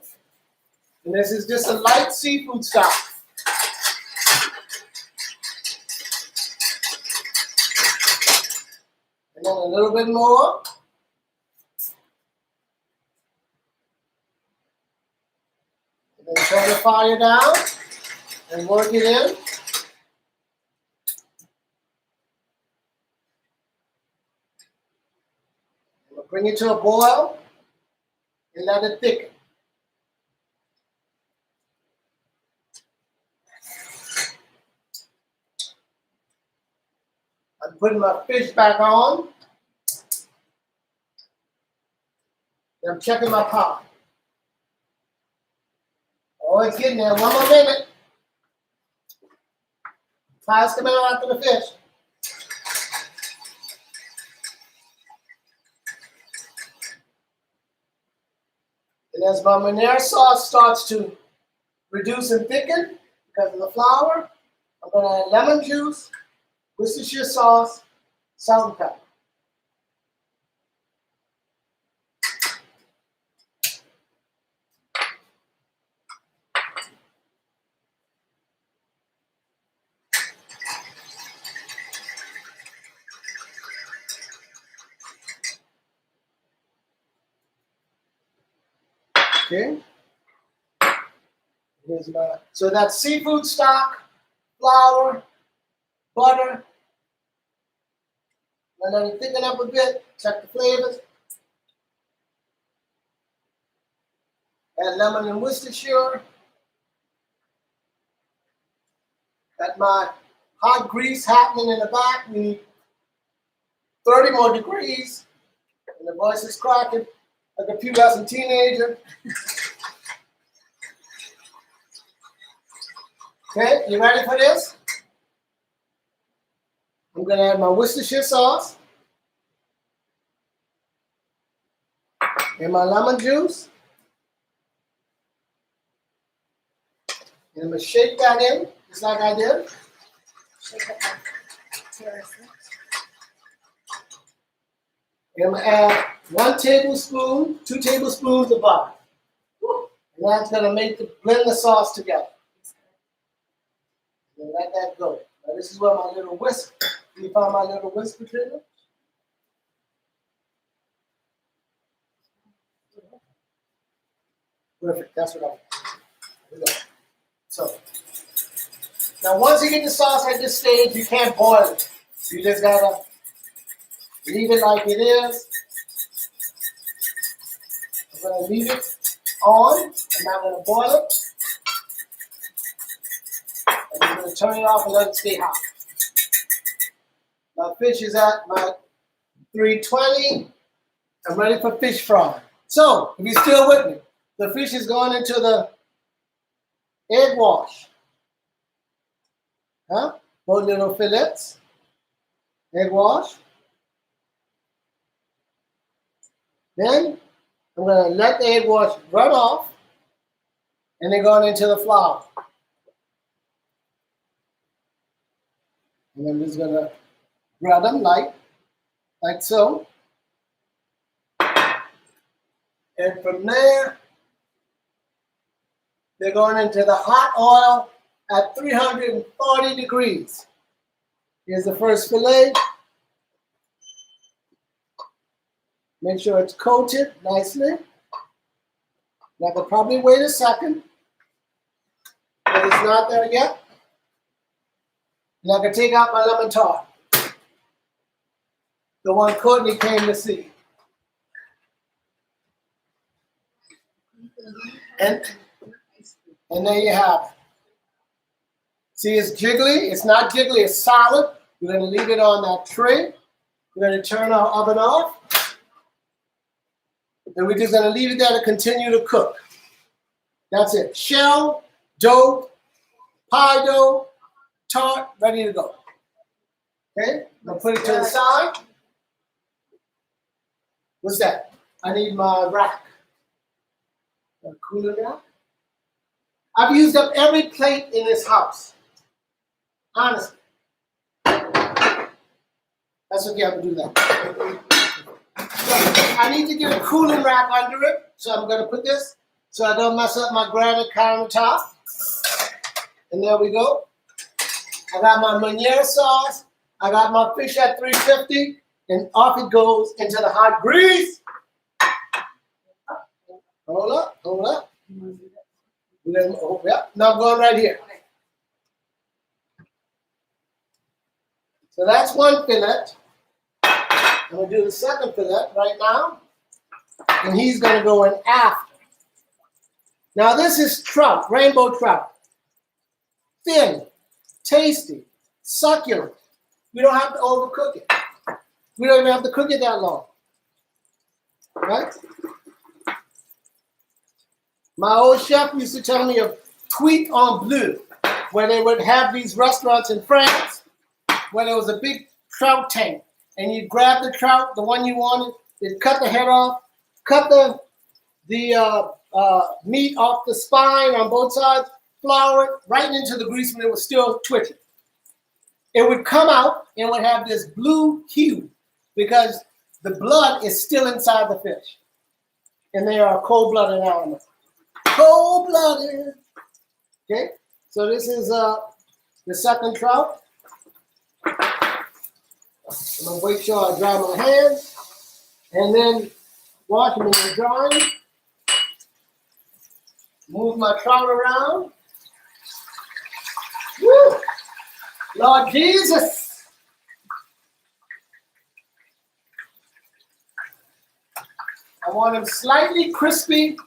And this is just a light seafood stock. And then a little bit more. And then turn the fire down and work it in. We'll bring it to a boil and let it thicken. I'm putting my fish back on. And I'm checking my pot. Oh, it's getting there. 1 more minute. Fire's coming out after the fish. And as my Meunier sauce starts to reduce and thicken because of the flour, I'm going to add lemon juice, Worcestershire sauce, salt and pepper. Okay. Here's my, so that's seafood stock, flour, butter. I let it thicken up a bit, check the flavors. Add lemon and Worcestershire. Got my hot grease happening in the back. We need 30 more degrees. And the voice is cracking like a pubescent teenager. Okay, you ready for this? I'm going to add my Worcestershire sauce and my lemon juice. And I'm going to shake that in, just like I did. Shake it up. Seriously. I'm gonna add 1 tablespoon, 2 tablespoons of butter. And that's gonna blend the sauce together. And let that go. Now this is where my little whisk. Can you find my little whisk, Patricia? Perfect. That's what I want. Here we go. So now once you get the sauce at this stage, you can't boil it. You just gotta leave it like it is. I'm gonna leave it on. I'm not gonna boil it. And I'm gonna turn it off and let it stay hot. My fish is at my 320. I'm ready for fish fry. So, if you're still with me, the fish is going into the egg wash. Huh? Both little fillets. Egg wash. Then, I'm going to let the egg wash run off. And they're going into the flour. And I'm just going to grab them like so. And from there, they're going into the hot oil at 340 degrees. Here's the first fillet. Make sure it's coated nicely. I could probably wait a second, but it's not there yet. And I can take out my lemon tart, the one Courtney came to see. And there you have it. See, it's jiggly. It's not jiggly, it's solid. We're going to leave it on that tray. We're going to turn our oven off. And we're just going to leave it there to continue to cook. That's it. Shell, dough, pie dough, tart, ready to go. Okay? I'm going to put it to the side. What's that? I need my rack. A cooler rack. I've used up every plate in this house. Honestly. That's okay, I'm going to do that. So I need to get a cooling rack under it. So I'm going to put this so I don't mess up my granite countertop. And there we go. I got my Meunier sauce. I got my fish at 350. And off it goes into the hot grease. Hold up, hold up. Yep, now I'm going right here. So that's one fillet. I'm going to do the second fillet right now. And he's going to go in after. Now this is trout, rainbow trout. Thin, tasty, succulent. We don't have to overcook it. We don't even have to cook it that long. Right? My old chef used to tell me of cuit en bleu, where they would have these restaurants in France where there was a big trout tank. And you'd grab the trout, the one you wanted, you'd cut the head off, cut the meat off the spine on both sides, flour it right into the grease when it was still twitching. It would come out and would have this blue hue because the blood is still inside the fish. And they are a cold-blooded animal. Cold-blooded. Okay, so this is the second trout. I'm going to make sure I dry my hands and then wash them in the drying. Move my trout around. Woo! Lord Jesus. I want them slightly crispy,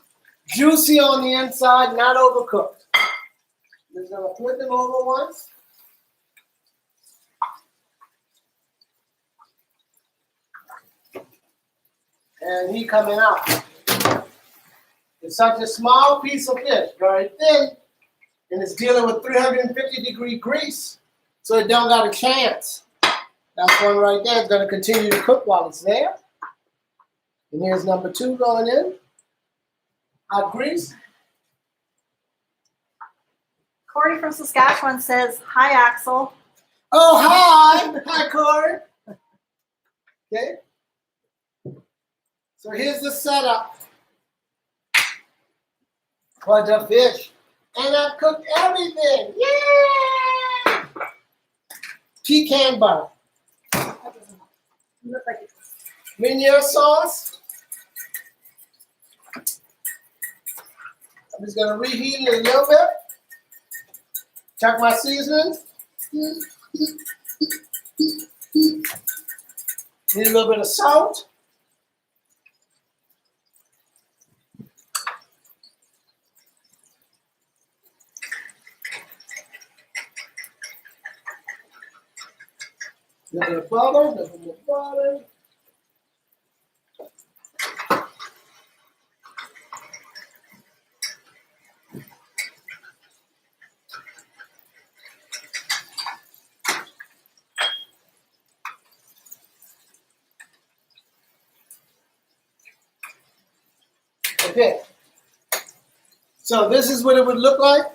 juicy on the inside, not overcooked. I'm just going to flip them over once. And he coming out. It's such a small piece of fish, very thin, and it's dealing with 350-degree grease, so it don't got a chance. That's one right there. It's going to continue to cook while it's there. And here's number 2 going in. Hot grease. Corey from Saskatchewan says, "Hi, Axel." Oh, hi. Hi, Corey. Okay. So here's the setup for the fish. And I've cooked everything. Yay! Pecan butter. You look like it's Minier sauce. I'm just gonna reheat it a little bit. Check my seasonings. Need a little bit of salt. A little bit of butter, a little bit of butter. Okay. So this is what it would look like.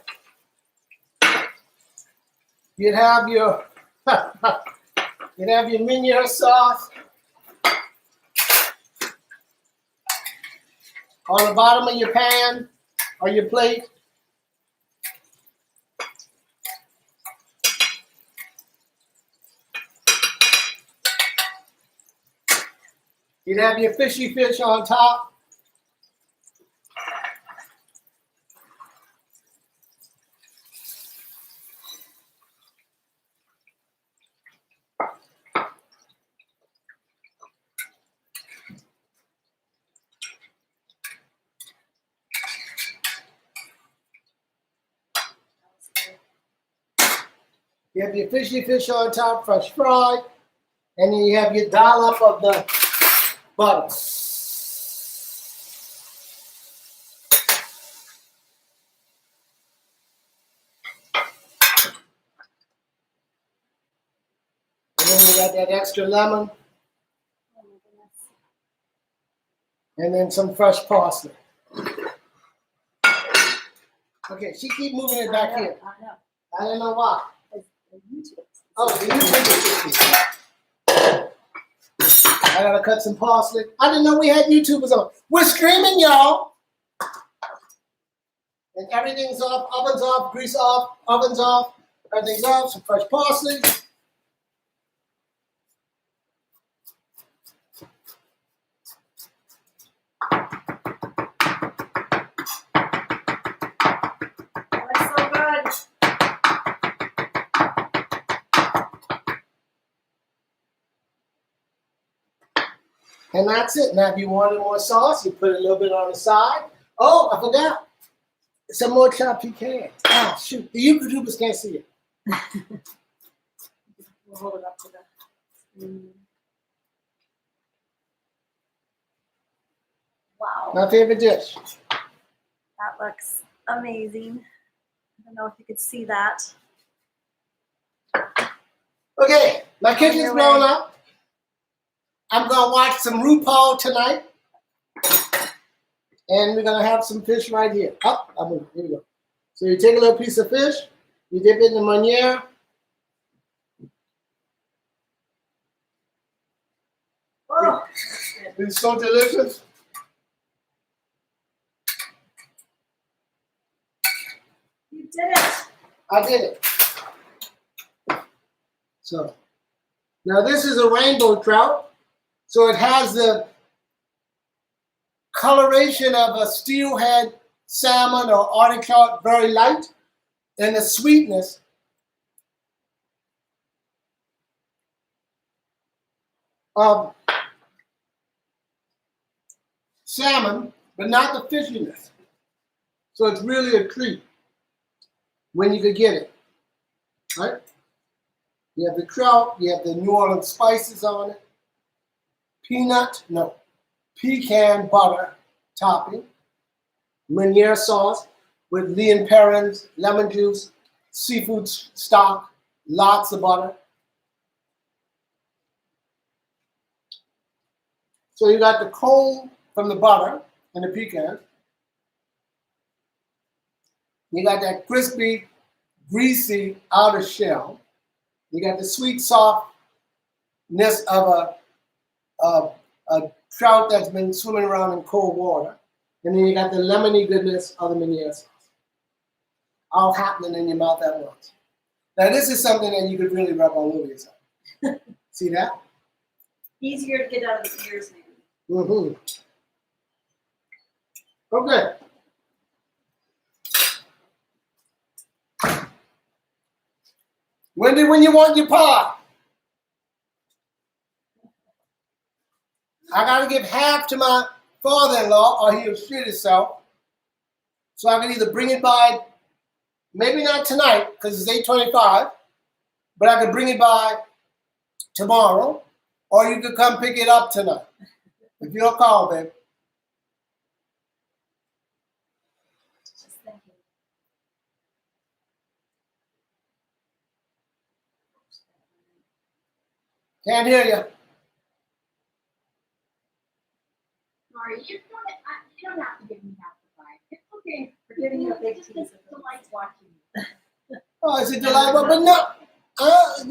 You'd have your minier sauce on the bottom of your pan or your plate. You'd have your fishy fish on top. You have your fishy fish on top, fresh fried, and then you have your dollop of the butter. And then you got that extra lemon, oh my goodness. and then some fresh parsley. Okay, she keep moving it back here. I know. I don't know why. YouTube. Oh, the YouTube. I gotta cut some parsley. I didn't know we had YouTubers on. We're streaming, y'all. And everything's off, ovens off, grease off, ovens off, everything's off, some fresh parsley. That looks so good. And that's it. Now, if you wanted more sauce, you put a little bit on the side. Oh, I forgot. Some more chopped pecan. Ah, shoot. The YouTubers can't see it. We'll hold it up to the. Wow, My favorite dish. that looks amazing. I don't know if you could see that. Okay, my kitchen's your blown way. up. I'm gonna watch some RuPaul tonight. And we're gonna have some fish right here. Oh, here we go. So you take a little piece of fish, you dip it in the Meunier. Oh, It's so delicious. you did it. I did it. So now this is a rainbow trout. So it has the coloration of a steelhead salmon or artichoke, very light, and the sweetness of salmon, but not the fishiness. So it's really a treat when you could get it, right? You have the trout, you have the New Orleans spices on it, pecan butter topping, Meunier sauce with Lea & Perrins, lemon juice, seafood stock, lots of butter. So you got the cold from the butter and the pecan. You got that crispy, greasy outer shell. You got the sweet softness of a trout that's been swimming around in cold water. And then you got the lemony goodness of the Meunier sauce. All happening in your mouth at once. Now this is something that you could really rub all over yourself. See that? Easier to get out of the ears, maybe. Mm-hmm. Okay. Wendy, when you want your pie? I gotta give half to my father-in-law or he'll shit himself. So I can either bring it by, maybe not tonight, because it's 8:25, but I could bring it by tomorrow, or you could come pick it up tonight. If you'll call, babe. Just thinking. Can't hear you. Sorry, you don't have to give me half the pie. It's okay. We're giving you a big Just piece of it. delight watching you. Oh, it's a delight, but no,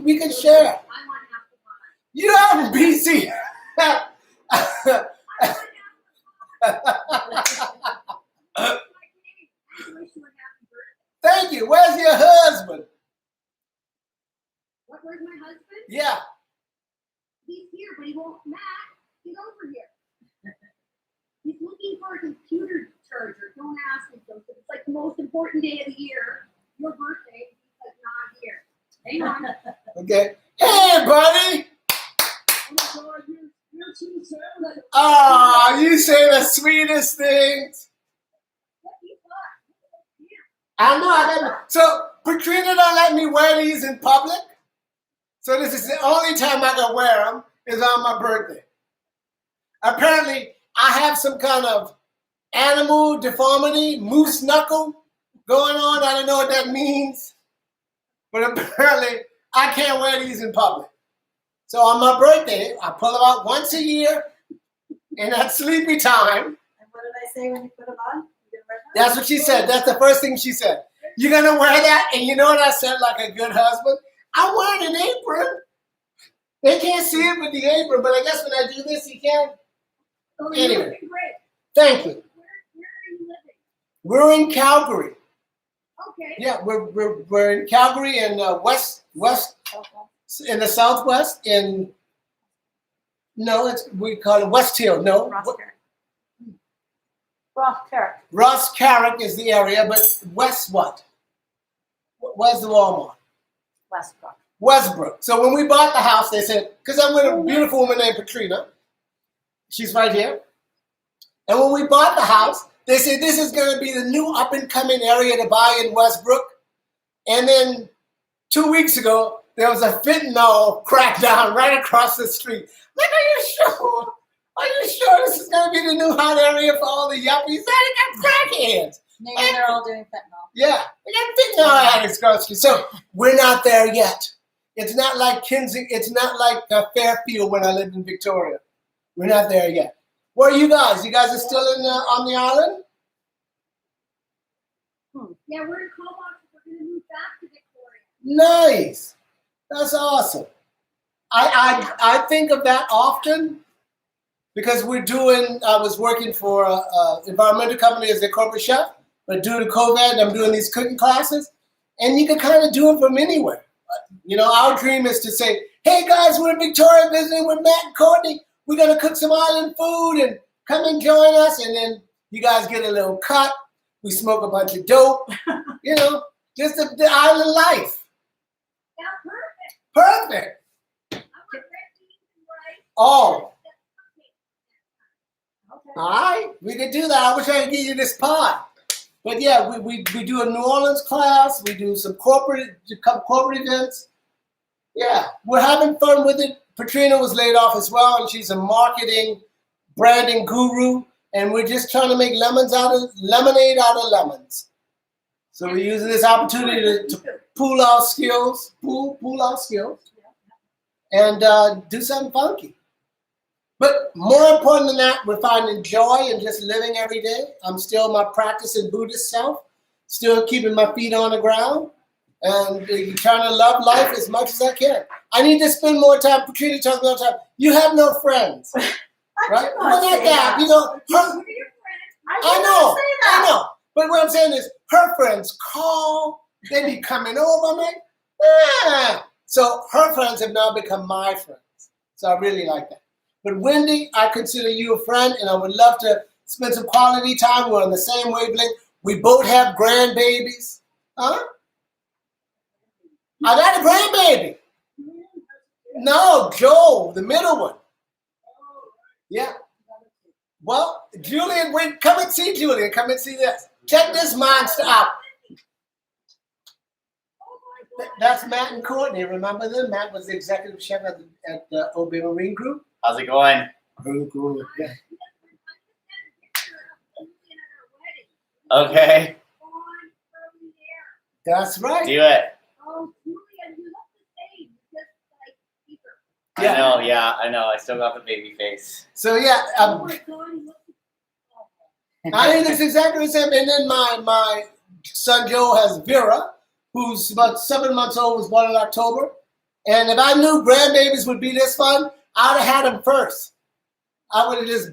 we can share. I want half the pie. You have BC. I want half the pie. I wish you a happy birthday. Thank you. Where's your husband? Where's my husband? Yeah. He's here, but he won't. Matt, get over here. He's looking for a computer charger. Don't ask me something. It's like the most important day of the year. Your birthday. He's like not here. Hang on. Okay. Hey, buddy. Oh my God, you're too sad. Oh, you say the sweetest things. What you got? I know. So, Patrina don't let me wear these in public. So this is the only time I can wear them is on my birthday. Apparently, I have some kind of animal deformity, moose knuckle going on. I don't know what that means. But apparently, I can't wear these in public. So on my birthday, I pull them out once a year in that sleepy time. And what did I say when you put them on? You gonna wear them? That's what she said. That's the first thing she said. You're going to wear that? And you know what I said like a good husband? I'm wearing an apron. They can't see it with the apron, but I guess when I do this, you can. Oh, you're Anyway. looking great. Thank you. Where are you living? We're in Calgary. Okay. Yeah, we're in Calgary in west in the southwest we call it West Hill. No, Ross Carrick. Ross Carrick is the area, but west what? Where's the Walmart? Westbrook. Westbrook. So when we bought the house, they said, because I'm with a beautiful woman named Patrina. She's right here. And when we bought the house, they said this is going to be the new up-and-coming area to buy in Westbrook. And then 2 weeks ago, there was a fentanyl crackdown right across the street. Like, are you sure? Are you sure this is going to be the new hot area for all the yuppies? They got crackheads. Maybe they're all doing fentanyl. Yeah, we got fentanyl addicts across the street. So we're not there yet. It's not like It's not like Fairfield when I lived in Victoria. We're not there yet. Where are you guys? You guys are still on the island? Yeah, we're in Comox. We're going to move back to Victoria. Nice. That's awesome. I think of that often because I was working for an environmental company as a corporate chef, but due to COVID, I'm doing these cooking classes, and you can kind of do them from anywhere. You know, our dream is to say, hey guys, we're in Victoria visiting with Matt and Courtney. We're going to cook some island food and come and join us. And then you guys get a little cut. We smoke a bunch of dope. You know, just the island life. Yeah, perfect. Perfect. I want red beans and rice. Oh, Okay. all right. We could do that. I wish I could give you this pie. But yeah, we do a New Orleans class. We do some corporate events. Yeah, we're having fun with it. Patrina was laid off as well, and she's a marketing, branding guru. And we're just trying to make lemonade out of lemons. So we're using this opportunity to pool our skills, and do something funky. But more important than that, we're finding joy in just living every day. I'm still my practicing Buddhist self, still keeping my feet on the ground, and trying to love life as much as I can. I need to spend more time. Patrina tells me all the time, you have no friends. right? did Well, not not say that, you know, her, We're your friends. I did not say that. I know. But what I'm saying is, her friends call, they be coming over. I'm like, ah. So her friends have now become my friends. So I really like that. But Wendy, I consider you a friend, and I would love to spend some quality time. We're on the same wavelength. We both have grandbabies. Huh? I got a grandbaby. No, Joe, the middle one. Yeah. Well, Julian, wait, come and see Julian. Come and see this. Check this monster out. That's Matt and Courtney. Remember them? Matt was the executive chef at the OB Marine Group. How's it going? Yeah. Okay, That's right. do it. Oh, Julian, you look the same. You're just like Peter. Yeah. I know. I still got the baby face. So yeah, Oh my God, he looks. I think it's exactly the same. And then my son Joe has Vera, who's about 7 months old, was born in October. And if I knew grandbabies would be this fun, I'd have had them first. I would have just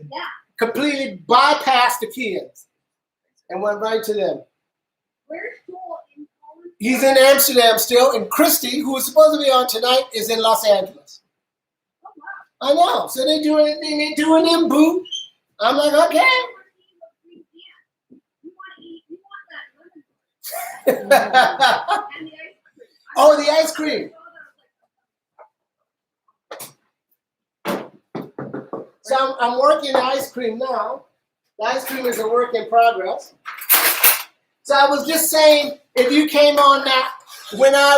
completely bypassed the kids and went right to them. Where's Joel in Poland? He's in Amsterdam still, and Christy, who is supposed to be on tonight, is in Los Angeles. Oh wow. I know. So they're doing them, boo. I'm like, okay. You want that lemon and the ice cream. Oh, the ice cream. So I'm working the ice cream now. The ice cream is a work in progress. So I was just saying, if you came on that when I